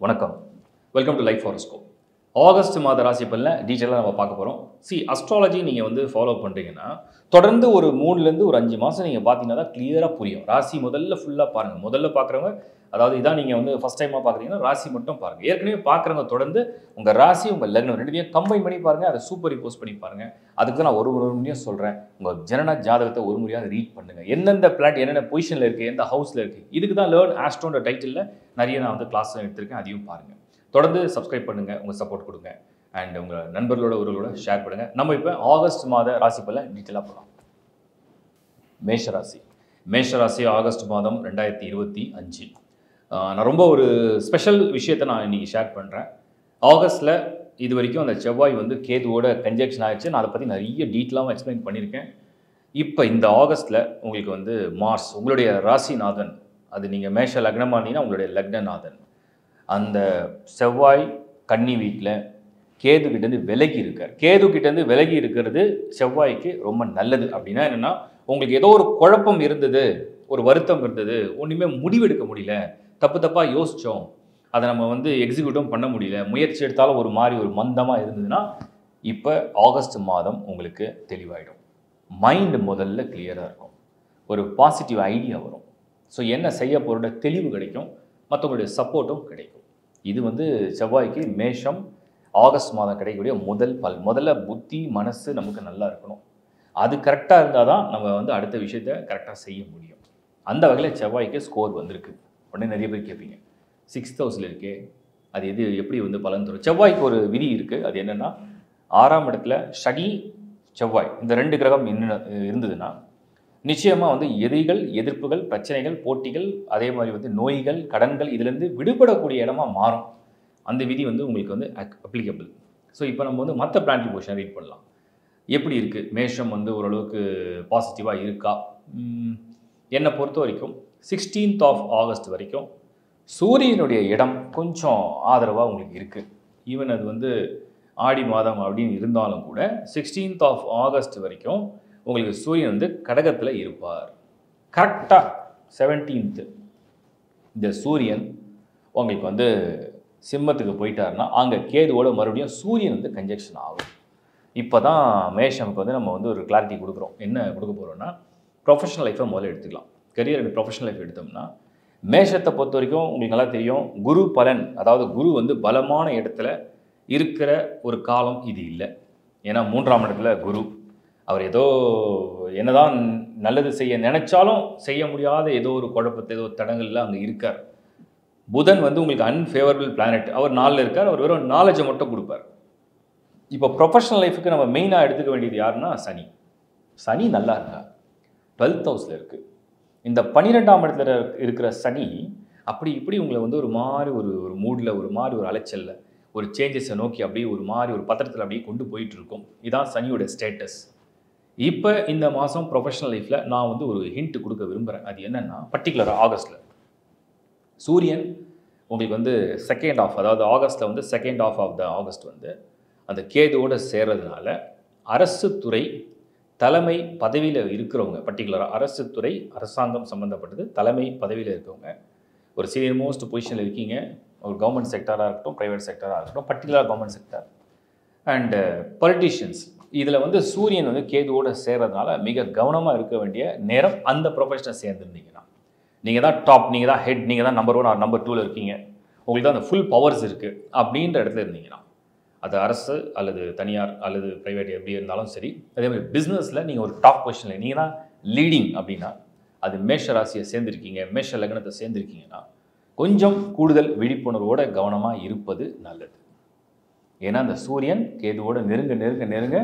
வணக்கம். Welcome to life horoscope. August மாத ராசி பலனை டீட்டெயிலாக நம்ம பார்க்க போகிறோம். அஸ்ட்ராலஜி நீங்கள் வந்து ஃபாலோ பண்ணுறீங்கன்னா தொடர்ந்து ஒரு 3லேருந்து ஒரு 5 மாதம் நீங்கள் பார்த்தீங்கன்னா தான் கிளியராக புரியும். ராசி முதல்ல ஃபுல்லாக பாருங்கள். முதல்ல பார்க்குறவங்க, அதாவது இதான் நீங்கள் வந்து ஃபஸ்ட் டைமாக பார்க்குறீங்கன்னா ராசி மட்டும் பாருங்கள். ஏற்கனவே பார்க்குறவங்க தொடர்ந்து உங்கள் ராசி உங்கள் லக்னம் ரெண்டுத்தையும் கம்பைன் பண்ணி பாருங்கள். அதை சூப்பர் இம்போஸ் பண்ணி பாருங்கள். அதுக்கு தான் நான் ஒரு முறையும் சொல்கிறேன், உங்கள் ஜனன ஜாதகத்தை ஒரு முறையாக ரீட் பண்ணுங்கள். எந்தெந்த பிளானட் என்னென்ன பொசிஷனில் இருக்குது, எந்த ஹவுஸில் இருக்குது. இதுக்கு தான் லேர்ன் ஆஸ்ட்ரோன்ற டைட்டிலில் நிறைய நான் வந்து கிளாஸ் எடுத்திருக்கேன். அதையும் பாருங்கள். தொடர்ந்து சப்ஸ்கிரைப் பண்ணுங்கள், உங்கள் சப்போர்ட் கொடுங்க. அண்ட் உங்கள் நண்பர்களோட ஒருவரோட ஷேர் பண்ணுங்கள். நம்ம இப்போ ஆகஸ்ட் மாத ராசி பலன் டீட்டெயிலாக போகலாம். மேஷராசி ஆகஸ்ட் மாதம் 2025. நான் ரொம்ப ஒரு ஸ்பெஷல் விஷயத்தை நான் இன்றைக்கி ஷேர் பண்ணுறேன். ஆகஸ்ட்டில் இது வரைக்கும் அந்த செவ்வாய் வந்து கேதுவோட கன்ஜெக்ஷன் ஆகிடுச்சு. நான் அதை பற்றி நிறைய டீட்டெயிலாகவும் எக்ஸ்பிளைன் பண்ணியிருக்கேன். இப்போ இந்த ஆகஸ்ட்டில் உங்களுக்கு வந்து மார்ஸ், உங்களுடைய ராசிநாதன், அது நீங்கள் மேஷ லக்னமாக இருந்தீங்கன்னா உங்களுடைய லக்னநாதன், அந்த செவ்வாய் கன்னி வீட்டில் கேதுகிட்டேருந்து விலகி இருக்கார். கேதுகிட்டேருந்து விலகி இருக்கிறது செவ்வாய்க்கு ரொம்ப நல்லது. அப்படின்னா என்னென்னா, உங்களுக்கு ஏதோ ஒரு குழப்பம் இருந்தது, ஒரு வருத்தம் இருந்தது, ஒன்றுமே முடிவெடுக்க முடியல, தப்பாக யோசித்தோம், அதை நம்ம வந்து எக்ஸிக்யூட்டும் பண்ண முடியல, முயற்சி எடுத்தாலும் ஒரு மாதிரி ஒரு மந்தமாக இருந்ததுன்னா இப்போ ஆகஸ்ட் மாதம் உங்களுக்கு தெளிவாயிடும். மைண்டு முதல்ல கிளியராக இருக்கும், ஒரு பாசிட்டிவ் ஐடியா வரும். ஸோ என்ன செய்ய போகிற தெளிவு கிடைக்கும், மற்றவங்களுடைய சப்போர்ட்டும் கிடைக்கும். இது வந்து செவ்வாய்க்கு மேஷம் ஆகஸ்ட் மாதம் கிடைக்கக்கூடிய முதல்ல புத்தி மனசு நமக்கு நல்லா இருக்கணும். அது கரெக்டாக இருந்தால் தான் நம்ம வந்து அடுத்த விஷயத்தை கரெக்டாக செய்ய முடியும். அந்த வகையில் செவ்வாய்க்கு ஸ்கோர் வந்திருக்கு. உடனே நிறைய பேர் கேட்பீங்க, 6th ஹவுஸில் இருக்கே, அது எப்படி வந்து பலன் தரும்? செவ்வாய்க்கு ஒரு விதி இருக்குது. அது என்னென்னா, 6ஆம் இடத்துல சனி செவ்வாய் இந்த 2 கிரகம் இருந்ததுன்னா நிச்சயமாக வந்து எதிரிகள், எதிர்ப்புகள், பிரச்சனைகள், போட்டிகள், அதே மாதிரி வந்து நோய்கள், கடன்கள், இதுலேருந்து விடுபடக்கூடிய இடமா மாறும். அந்த விதி வந்து உங்களுக்கு வந்து அப்ளிகபிள். ஸோ இப்போ நம்ம வந்து மற்ற பிளானட்டரி பொசிஷன் ரீட் பண்ணலாம். எப்படி இருக்குது? மேஷம் வந்து ஓரளவுக்கு பாசிட்டிவாக இருக்கா? என்னை பொறுத்த வரைக்கும் 16th ஆஃப் ஆகஸ்ட் வரைக்கும் சூரியனுடைய இடம் கொஞ்சம் ஆதரவாக உங்களுக்கு இருக்குது. ஈவன் அது வந்து ஆடி மாதம் அப்படின்னு இருந்தாலும் கூட 16th ஆஃப் ஆகஸ்ட் வரைக்கும் உங்களுக்கு சூரியன் வந்து கடகத்தில் இருப்பார். கரெக்டாக 17th இந்த சூரியன் உங்களுக்கு வந்து சிம்மத்துக்கு போயிட்டாருன்னா அங்கே கேதுவோட மறுபடியும் சூரியன் வந்து கன்ஜெக்ஷன் ஆகும். இப்போ தான் மேஷமுக்கு வந்து நம்ம வந்து ஒரு கிளாரிட்டி கொடுக்குறோம். என்ன கொடுக்க போகிறோம்னா, ப்ரொஃபஷனல் லைஃப்பை முதல்ல எடுத்துக்கலாம். கரியர் அண்ட் ப்ரொஃபஷனல் லைஃப் எடுத்தோம்னா, மேஷத்தை பொறுத்த வரைக்கும் உங்களுக்கு நல்லா தெரியும், குரு பலன், அதாவது குரு வந்து பலமான இடத்துல இருக்கிற ஒரு காலம் இது இல்லை. ஏன்னா 3ஆம் இடத்துல குரு, அவர் ஏதோ என்னதான் நல்லது செய்ய நினைச்சாலும் செய்ய முடியாத ஏதோ ஒரு குழப்பத்தை, ஏதோ தடங்கள்ல அங்கே இருக்கார். புதன் வந்து உங்களுக்கு அன்ஃபேவரபிள் பிளானட், அவர் 4ல் இருக்கார். அவர் வெறும் நாலேஜை மட்டும் கொடுப்பார். இப்போ ப்ரொஃபஷனல் லைஃபுக்கு நம்ம மெயினாக எடுத்துக்க வேண்டியது யாருன்னா சனி நல்லா இருக்கா, 12th ஹவுஸில் இருக்குது. இந்த 12ஆம் இடத்துல இருக்கிற சனி இப்படி உங்களை வந்து ஒரு மாதிரி ஒரு மூடில், ஒரு மாதிரி ஒரு அலைச்சலில், ஒரு சேஞ்சஸை நோக்கி அப்படியே ஒரு மாதிரி ஒரு பத்திரத்தில் அப்படியே கொண்டு போயிட்டு இருக்கும். இதான் சனியோட ஸ்டேட்டஸ். இப்போ இந்த மாதம் ப்ரொஃபஷனல் லைஃப்பில் நான் வந்து ஒரு ஹிண்ட் கொடுக்க விரும்புகிறேன். அது என்னென்னா, பர்டிகுலராக ஆகஸ்ட்டில் சூரியன் உங்களுக்கு வந்து 2nd ஆஃப், அதாவது ஆகஸ்ட்டில் வந்து 2nd ஆஃப் த ஆகஸ்ட் வந்து அந்த கேதுவோடு சேர்றதுனால அரசு துறை தலைமை பதவியில் இருக்கிறவங்க, பர்டிகுலராக அரசு துறை, அரசாங்கம் சம்மந்தப்பட்டது தலைமை பதவியில் இருக்கவங்க, ஒரு சீனியர் மோஸ்ட் பொசிஷனில் இருக்கீங்க. ஒரு கவர்மெண்ட் செக்டராக இருக்கட்டும், ப்ரைவேட் செக்டராக இருக்கட்டும், particular government sector and politicians, இதில் வந்து சூரியன் வந்து கேதுவோடு சேர்றதுனால மிக கவனமாக இருக்க வேண்டிய நேரம். அந்த ப்ரொஃபஷனை சேர்ந்துருந்தீங்கன்னா நீங்கள் தான் டாப், நீங்கள் தான் ஹெட், நீங்கள் தான் நம்பர் 1 ஆர் நம்பர் 2ல் இருக்கீங்க, உங்களுக்கு தான் அந்த ஃபுல் பவர்ஸ் இருக்குது அப்படின்ற இடத்துல இருந்தீங்கன்னா, அது அரசு அல்லது தனியார் அல்லது ப்ரைவேட் எப்படி இருந்தாலும் சரி, அதே மாதிரி பிஸ்னஸில் நீங்கள் ஒரு டாப் பொசிஷனில் நீங்கள் தான் லீடிங் அப்படின்னா, அது மேஷ ராசியை சேர்ந்துருக்கீங்க, மேஷ லக்னத்தை சேர்ந்துருக்கீங்கன்னா கொஞ்சம் கூடுதல் விழிப்புணர்வோடு கவனமாக இருப்பது நல்லது. ஏன்னா அந்த சூரியன் கேதுவோடு நெருங்க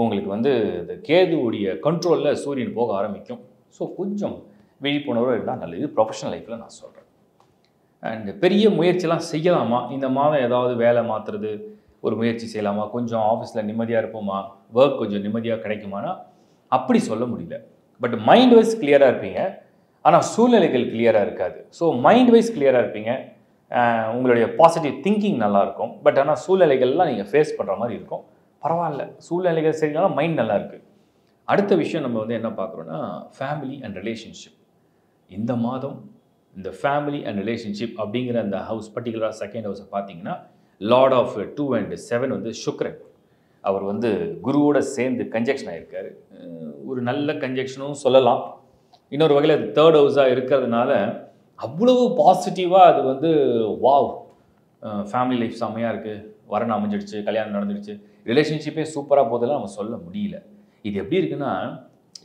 உங்களுக்கு வந்து இந்த கேதுவுடைய கண்ட்ரோலில் சூரியன் போக ஆரம்பிக்கும். ஸோ கொஞ்சம் விழிப்புணர்வு இருந்தால் நல்லது. இது ப்ரொஃபஷனல் லைஃப்பில் நான் சொல்கிறேன். அண்டு பெரிய முயற்சியெல்லாம் செய்யலாமா? இந்த மாதம் ஏதாவது வேலை மாற்றுறது ஒரு முயற்சி செய்யலாமா? கொஞ்சம் ஆஃபீஸில் நிம்மதியாக இருப்போமா? ஒர்க் கொஞ்சம் நிம்மதியாக கிடைக்குமானா அப்படி சொல்ல முடியல. பட் மைண்ட் வைஸ் கிளியராக இருப்பீங்க, ஆனால் சூழ்நிலைகள் கிளியராக இருக்காது. ஸோ மைண்ட் வைஸ் கிளியராக இருப்பீங்க, உங்களுடைய பாசிட்டிவ் திங்கிங் நல்லாயிருக்கும். பட் ஆனால் சூழ்நிலைகள்லாம் நீங்கள் ஃபேஸ் பண்ணுற மாதிரி இருக்கும். பரவாயில்ல, சூழ்நிலைகள் சரினாலும் மைண்ட் நல்லா இருக்குது. அடுத்த விஷயம் நம்ம வந்து என்ன பார்க்குறோன்னா, ஃபேமிலி அண்ட் ரிலேஷன்ஷிப். இந்த மாதம் இந்த ஃபேமிலி அண்ட் ரிலேஷன்ஷிப் அப்படிங்கிற அந்த ஹவுஸ் பர்டிகுலராக செகண்ட் ஹவுஸை பார்த்தீங்கன்னா லார்ட் ஆஃப் 2 and 7 வந்து சுக்ரன். அவர் வந்து குருவோட சேர்ந்து கன்ஜெக்ஷன் ஆகியிருக்காரு. ஒரு நல்ல கன்ஜெக்ஷனும் சொல்லலாம். இன்னொரு வகையில் அது தேர்ட் ஹவுஸாக இருக்கிறதுனால அவ்வளவு பாசிட்டிவாக அது வந்து வாவ் ஃபேமிலி லைஃப் செம்மையாக இருக்குது, வரன் அமைஞ்சிடுச்சு, கல்யாணம் நடந்துடுச்சு, ரிலேஷன்ஷிப்பே சூப்பராக போதெல்லாம் நம்ம சொல்ல முடியல. இது எப்படி இருக்குன்னா,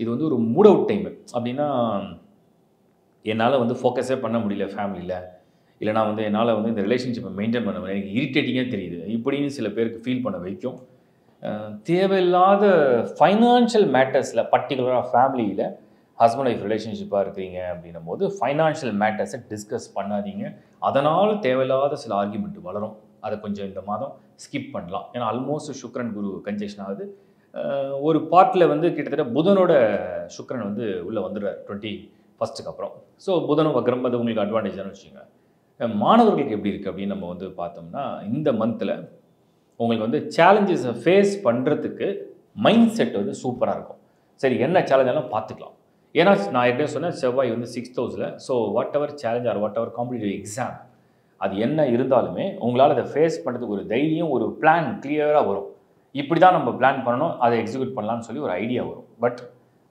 இது வந்து ஒரு மூட் அவுட் டைம். அப்படின்னா என்னால் வந்து ஃபோக்கஸே பண்ண முடியல ஃபேமிலியில், இல்லைனா வந்து என்னால் வந்து இந்த ரிலேஷன்ஷிப்பை மெயின்டைன் பண்ண முடியல, எனக்கு இரிட்டேட்டிங்காக தெரியுது இப்படின்னு சில பேருக்கு ஃபீல் பண்ண வைக்கும். தேவையில்லாத ஃபைனான்ஷியல் மேட்டர்ஸில் பர்டிகுலராக ஃபேமிலியில் ஹஸ்பண்ட் ஒய்ஃப் ரிலேஷன்ஷிப்பாக இருக்கிறீங்க அப்படின்னும் போது ஃபைனான்ஷியல் மேட்டர்ஸை டிஸ்கஸ் பண்ணாதீங்க. அதனால் தேவையில்லாத சில ஆர்கியூமெண்ட் வளரும். அதை கொஞ்சம் இந்த மாதம் ஸ்கிப் பண்ணலாம். ஏன்னா ஆல்மோஸ்ட் சுக்ரன் குரு கன்ஜெக்ஷன் ஆகுது. ஒரு பார்ட்டில் வந்து கிட்டத்தட்ட புதனோட சுக்ரன் வந்து உள்ளே வந்துடுறார் 21க்கு அப்புறம். ஸோ புதனும் வக்ரம், அது உங்களுக்கு அட்வான்டேஜானு வச்சுக்கோங்க. மாணவர்களுக்கு எப்படி இருக்குது அப்படின்னு நம்ம வந்து பார்த்தோம்னா, இந்த மந்தில் உங்களுக்கு வந்து சேலஞ்சஸை ஃபேஸ் பண்ணுறதுக்கு மைண்ட் செட் வந்து சூப்பராக இருக்கும். சரி, என்ன சேலஞ்சாலும் பார்த்துக்கலாம். ஏன்னா நான் ஏற்கனவே சொன்னேன், செவ்வாய் வந்து 6th ஹவுஸில். So whatever challenge or whatever competitive exam அது என்ன இருந்தாலுமே உங்களால் அதை ஃபேஸ் பண்ணுறதுக்கு ஒரு தைரியம், ஒரு பிளான் கிளியராக வரும். இப்படி தான் நம்ம பிளான் பண்ணணும், அதை எக்ஸிக்யூட் பண்ணலான்னு சொல்லி ஒரு ஐடியா வரும். பட்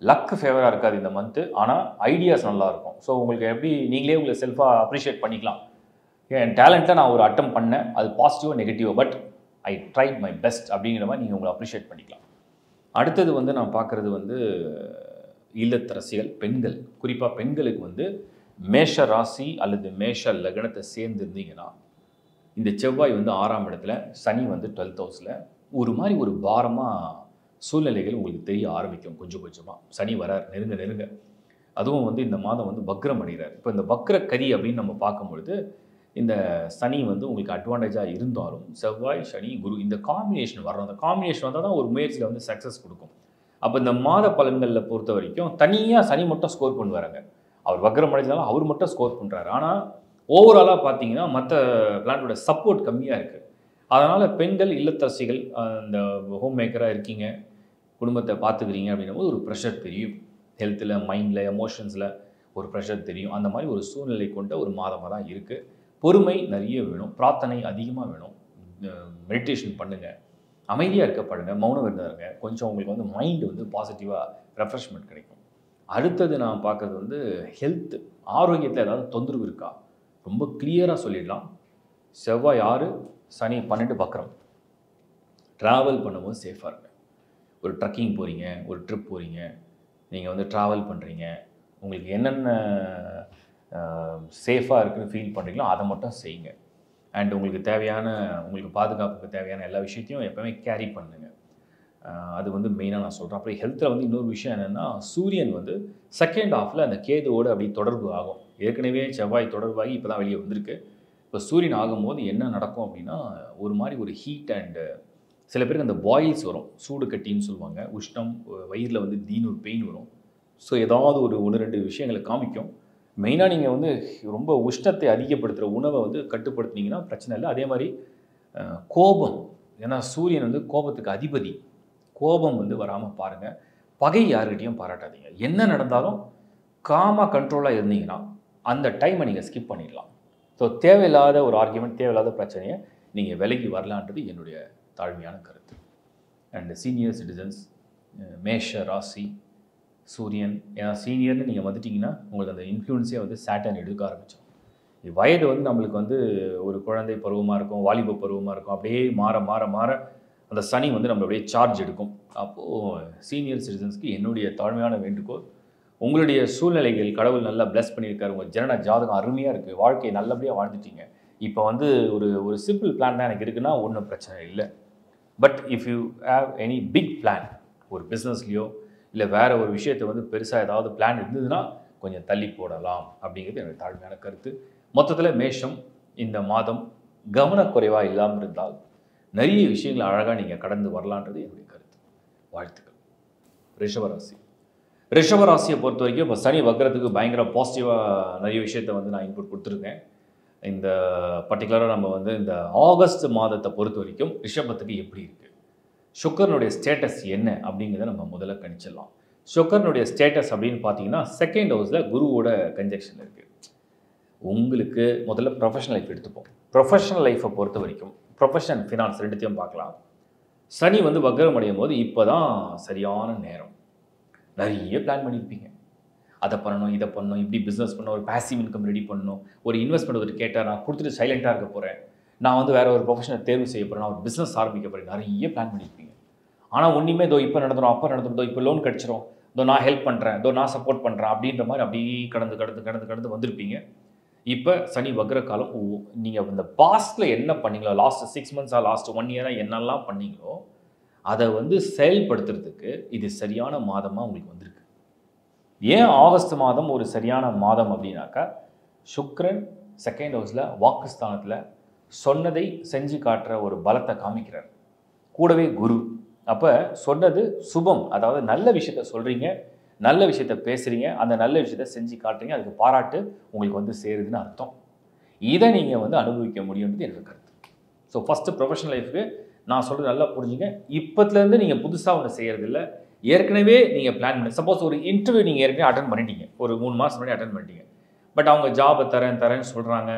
லக்கு ஃபேவராக இருக்காது இந்த மந்த்து, ஆனால் ஐடியாஸ் நல்லாயிருக்கும். ஸோ உங்களுக்கு எப்படி நீங்களே உங்களை செல்ஃபாக அப்ரிஷியேட் பண்ணிக்கலாம். என் டேலண்ட்டில் நான் ஒரு அட்டம் பண்ணேன், அது பாசிட்டிவாக நெகட்டிவாக, but I tried my best அப்படிங்கிற மாதிரி நீங்கள் உங்களை அப்ரிஷியேட் பண்ணிக்கலாம். அடுத்தது வந்து நான் பார்க்குறது வந்து இல்லத்தரசிகள், பெண்கள். குறிப்பாக பெண்களுக்கு வந்து மேஷ ராசி அல்லது மேஷ லக்னத்தை சேர்ந்துருந்தீங்கன்னா, இந்த செவ்வாய் வந்து 6ஆம் இடத்துல, சனி வந்து 12th ஹவுஸில், ஒரு மாதிரி ஒரு பாரமாக சூழ்நிலைகள் உங்களுக்கு தெரிய ஆரம்பிக்கும் கொஞ்சம் கொஞ்சமாக. சனி வரார் நெருங்க நெருங்க. அதுவும் வந்து இந்த மாதம் வந்து வக்ரம் அடைகிறார். இப்போ இந்த வக்ர கதி அப்படின்னு நம்ம பார்க்கும்பொழுது, இந்த சனி வந்து உங்களுக்கு அட்வான்டேஜாக இருந்தாலும் செவ்வாய், சனி, குரு இந்த காம்பினேஷன் வரணும். அந்த காம்பினேஷன் வந்தால் தான் ஒரு முயற்சியில் வந்து சக்ஸஸ் கொடுக்கும். அப்போ இந்த மாத பலன்களில் பொறுத்த வரைக்கும் தனியாக சனி மட்டும் ஸ்கோர் பண்ணுவாருங்க. அவர் வக்ரம் அடைஞ்சாலும் அவர் மட்டும் ஸ்கோர் பண்ணுறாரு. ஆனால் ஓவராலாக பார்த்தீங்கன்னா மற்ற பிளானட்டோட சப்போர்ட் கம்மியாக இருக்குது. அதனால் பெண்கள் இல்லத்தரசிகள் இந்த ஹோம் மேக்கராக இருக்கீங்க, குடும்பத்தை பார்த்துக்கிறீங்க அப்படின்னும் போது ஒரு ப்ரெஷர் தெரியும். ஹெல்த்தில், மைண்டில், எமோஷன்ஸில் ஒரு ப்ரெஷர் தெரியும். அந்த மாதிரி ஒரு சூழ்நிலை கொண்ட ஒரு மாதமாக தான் இருக்குது. பொறுமை நிறைய வேணும், பிரார்த்தனை அதிகமாக வேணும், மெடிடேஷன் பண்ணுங்கள், அமைதியாக இருக்க பாருங்கள், மௌனம் இருந்தாருங்க. கொஞ்சம் உங்களுக்கு வந்து மைண்டு வந்து பாசிட்டிவாக ரெஃப்ரெஷ்மெண்ட் கிடைக்கும். அடுத்தது நான் பார்க்குறது வந்து ஹெல்த்து, ஆரோக்கியத்தில் ஏதாவது தொந்தரவு இருக்கா ரொம்ப கிளியராக சொல்லிடலாம். செவ்வாய் 6, சனி 12 வக்ரம். ட்ராவல் பண்ணும்போது சேஃபாக இருங்க. ஒரு ட்ரக்கிங் போகிறீங்க, ஒரு ட்ரிப் போகிறீங்க, நீங்கள் வந்து ட்ராவல் பண்ணுறீங்க, உங்களுக்கு என்னென்ன சேஃபாக இருக்குன்னு ஃபீல் பண்ணுறீங்களோ அதை மட்டும் செய்யுங்க. அண்ட் உங்களுக்கு தேவையான, உங்களுக்கு பாதுகாப்புக்கு தேவையான எல்லா விஷயத்தையும் எப்போவுமே கேரி பண்ணுங்க. அது வந்து மெயினாக நான் சொல்கிறேன். அப்புறம் ஹெல்த்தில் வந்து இன்னொரு விஷயம் என்னென்னா, சூரியன் வந்து செகண்ட் ஹாஃபில் அந்த கேதுவோடு அப்படி தொடர்பு ஆகும். ஏற்கனவே செவ்வாய் தொடர்பாகி இப்போ தான் வெளியே வந்திருக்கு. இப்போ சூரியன் ஆகும்போது என்ன நடக்கும் அப்படின்னா, ஒரு மாதிரி ஒரு ஹீட் அண்டு சில பேருக்கு அந்த பாயில்ஸ் வரும், சூடு கட்டின்னு சொல்லுவாங்க, உஷ்ணம், வயிறில் வந்து திடீர்னு ஒரு பெயின் வரும். ஸோ ஏதாவது ஒரு 1-2 விஷயங்களை காமிக்கும். மெயினாக நீங்கள் வந்து ரொம்ப உஷ்ணத்தை அதிகப்படுத்துகிற உணவை வந்து கட்டுப்படுத்தினீங்கன்னா பிரச்சனை இல்லை. அதே மாதிரி கோபம், ஏன்னா சூரியன் வந்து கோபத்துக்கு அதிபதி. கோபம் வந்து வராமல் பாருங்கள். பகை யாருக்கிட்டையும் பாராட்டாதீங்க. என்ன நடந்தாலும் காமாக கண்ட்ரோலாக இருந்தீங்கன்னா அந்த டைமை நீங்கள் ஸ்கிப் பண்ணிடலாம். ஸோ தேவையில்லாத ஒரு ஆர்கியூமெண்ட், தேவையில்லாத பிரச்சனையை நீங்கள் விலகி வரலான்றது என்னுடைய தாழ்மையான கருத்து. அண்ட் சீனியர் சிட்டிசன்ஸ், மேஷ ராசி, சூரியன், ஏன்னா சீனியர்னு நீங்கள் வந்துட்டிங்கன்னா உங்களுக்கு அந்த இன்ஃப்ளூயன்ஸே வந்து சாட்டன் எடுக்க ஆரம்பிச்சிடும். வயது வந்து நம்மளுக்கு வந்து ஒரு குழந்தை பருவமாக இருக்கும், வாலிப பருவமாக இருக்கும், அப்படியே மாற மாற மாற அந்த சனி வந்து நம்ம அப்படியே சார்ஜ் எடுக்கும். அப்போது சீனியர் சிட்டிசன்ஸ்க்கு என்னுடைய தாழ்மையான வேண்டுகோள், உங்களுடைய சூழ்நிலைகள் கடவுள் நல்லா பிளஸ் பண்ணியிருக்காரு, உங்கள் ஜனன ஜாதகம் அருமையாக இருக்குது, வாழ்க்கையை நல்லபடியாக வாழ்ந்துட்டீங்க. இப்போ வந்து ஒரு சிம்பிள் பிளான் தான் எனக்கு இருக்குன்னா ஒன்றும் பிரச்சனை இல்லை. But if you have any big plan, ஒரு பிஸ்னஸ்லையோ இல்லை வேறு ஒரு விஷயத்தை வந்து பெருசாக ஏதாவது பிளான் இருந்ததுன்னா கொஞ்சம் தள்ளி போடலாம் அப்படிங்கிறது என்னுடைய தாழ்மையான கருத்து. மொத்தத்தில் மேஷம் இந்த மாதம் கவனக்குறைவாக இல்லாமல் இருந்தால் நிறைய விஷயங்களை அழகாக நீங்கள் கடந்து வரலான்றது என்னுடைய கருத்து. வாழ்த்துக்கள். ரிஷபராசி. ரிஷபராசியை பொறுத்த வரைக்கும் இப்போ சனி வக்ரத்துக்கு பயங்கர பாசிட்டிவாக நிறைய விஷயத்தை வந்து நான் இன்புட் கொடுத்துருக்கேன். இந்த பர்டிகுலராக நம்ம வந்து இந்த ஆகஸ்ட் மாதத்தை பொறுத்த வரைக்கும் ரிஷபத்துக்கு எப்படி இருக்குது, சுக்கரனுடைய ஸ்டேட்டஸ் என்ன அப்படிங்கிறத நம்ம முதல்ல கணிச்சிடலாம். சுக்கரனுடைய ஸ்டேட்டஸ் அப்படின்னு பார்த்தீங்கன்னா செகண்ட் ஹவுஸில் குருவோட கன்ஜெக்ஷன் இருக்குது. உங்களுக்கு முதல்ல ப்ரொஃபஷனல் லைஃப் எடுத்துப்போம். ப்ரொஃபஷனல் லைஃப்பை பொறுத்த வரைக்கும் ப்ரொஃபஷன், ஃபினான்ஸ் ரெண்டுத்தையும் பார்க்கலாம். சனி வந்து வக்ரம் அடையும் போது இப்போ தான் சரியான நேரம். நிறைய பிளான் பண்ணியிருப்பீங்க. அதை பண்ணணும், இதை பண்ணணும், இப்படி பிஸ்னஸ் பண்ணணும், ஒரு பேசிவ் இன்கம் ரெடி பண்ணணும், ஒரு இன்வெஸ்ட்மெண்ட் ஒரு கேட்டால் நான் கொடுத்துட்டு சைலண்ட்டாக இருக்க போகிறேன், நான் வந்து வேறு ஒரு ப்ரொஃபஷனை தேர்வு செய்ய போகிறேன், நான் ஒரு பிஸ்னஸ் ஆரம்பிக்க போகிறேன், நிறைய பிளான் பண்ணியிருப்பீங்க. ஆனால் ஒன்றுமே இதோ இப்போ நடந்துடும், அப்போ நடந்துடும், இப்போ லோன் கிடச்சிரும், இதோ நான் ஹெல்ப் பண்ணுறேன், இதோ நான் சப்போர்ட் பண்ணுறேன் அப்படின்ற மாதிரி அப்படியே கடந்து வந்திருப்பீங்க. இப்போ சனி வக்ர காலம். நீங்கள் இந்த பாஸ்ட்டில் என்ன பண்ணீங்களோ, லாஸ்ட் 6 months லாஸ்ட் 1 year என்னெல்லாம் பண்ணீங்களோ அதை வந்து செயல்படுத்துறதுக்கு இது சரியான மாதமாக உங்களுக்கு வந்திருக்கு. ஏன் ஆகஸ்ட் மாதம் ஒரு சரியான மாதம் அப்படின்னாக்கா, சுக்கிரன் 2nd ஹவுஸில் வாக்குஸ்தானத்தில் சொன்னதை செஞ்சு காட்டுற ஒரு பலத்தை காமிக்கிறார். கூடவே குரு. அப்போ சொன்னது சுபம், அதாவது நல்ல விஷயத்த சொல்கிறீங்க, நல்ல விஷயத்த பேசுகிறீங்க, அந்த நல்ல விஷயத்த செஞ்சு காட்டுறீங்க, அதுக்கு பாராட்டு உங்களுக்கு வந்து சேருதுன்னு அர்த்தம். இதை நீங்கள் வந்து அனுபவிக்க முடியுன்றது என்னோட கருத்து. ஸோ ஃபஸ்ட்டு ப்ரொஃபஷனல் லைஃபுக்கு நான் சொல்கிறது நல்லா புரிஞ்சுங்க. இப்போத்துலேருந்து நீங்கள் புதுசாக ஒன்று செய்கிறதில்ல, ஏற்கனவே நீங்கள் பிளான் பண்ணி, சப்போஸ் ஒரு இன்டர்வியூ நீங்கள் ஏற்கனவே அட்டன் பண்ணிட்டீங்க, ஒரு 3 மாதம் முன்னாடி அட்டன் பண்ணிட்டீங்க, பட் அவங்க ஜாபை தரேன்னு சொல்கிறாங்க,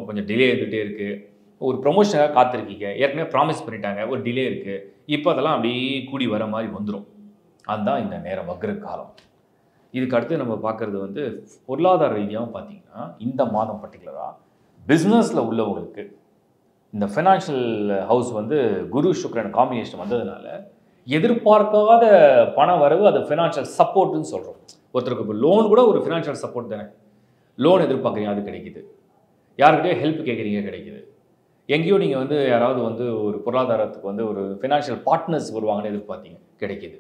கொஞ்சம் டிலே இருந்துகிட்டே இருக்குது, ஒரு ப்ரொமோஷனாக காத்திருக்கீங்க, ஏற்கனவே ப்ராமிஸ் பண்ணிட்டாங்க, ஒரு டிலே இருக்குது, இப்போ அதெல்லாம் அப்படியே கூடி வர மாதிரி வந்துடும். அதுதான் இந்த நேரம், வக்ர காலம். இதுக்கு அடுத்து நம்ம பார்க்குறது வந்து பொருளாதார ரீதியாகவும் பார்த்தீங்கன்னா, இந்த மாதம் பர்டிகுலராக பிஸ்னஸில் உள்ளவங்களுக்கு இந்த ஃபைனான்ஷியல் ஹவுஸ் வந்து குரு சுக்கிரன் காம்பினேஷன் வந்ததுனால எதிர்பார்க்காத பண வரவு, அது ஃபினான்ஷியல் சப்போர்ட்டுன்னு சொல்கிறோம். ஒருத்தருக்கு இப்போ லோன் கூட ஒரு ஃபினான்ஷியல் சப்போர்ட் தானே. லோன் எதிர்பார்க்குறீங்க, அது கிடைக்குது. யாருக்கிட்டே ஹெல்ப் கேட்குறீங்க, கிடைக்குது. எங்கேயோ நீங்கள் வந்து யாராவது வந்து ஒரு பொருளாதாரத்துக்கு வந்து ஒரு ஃபினான்ஷியல் பார்ட்னர்ஸ் வருவாங்கன்னு எதிர்பார்த்தீங்க, கிடைக்கிது.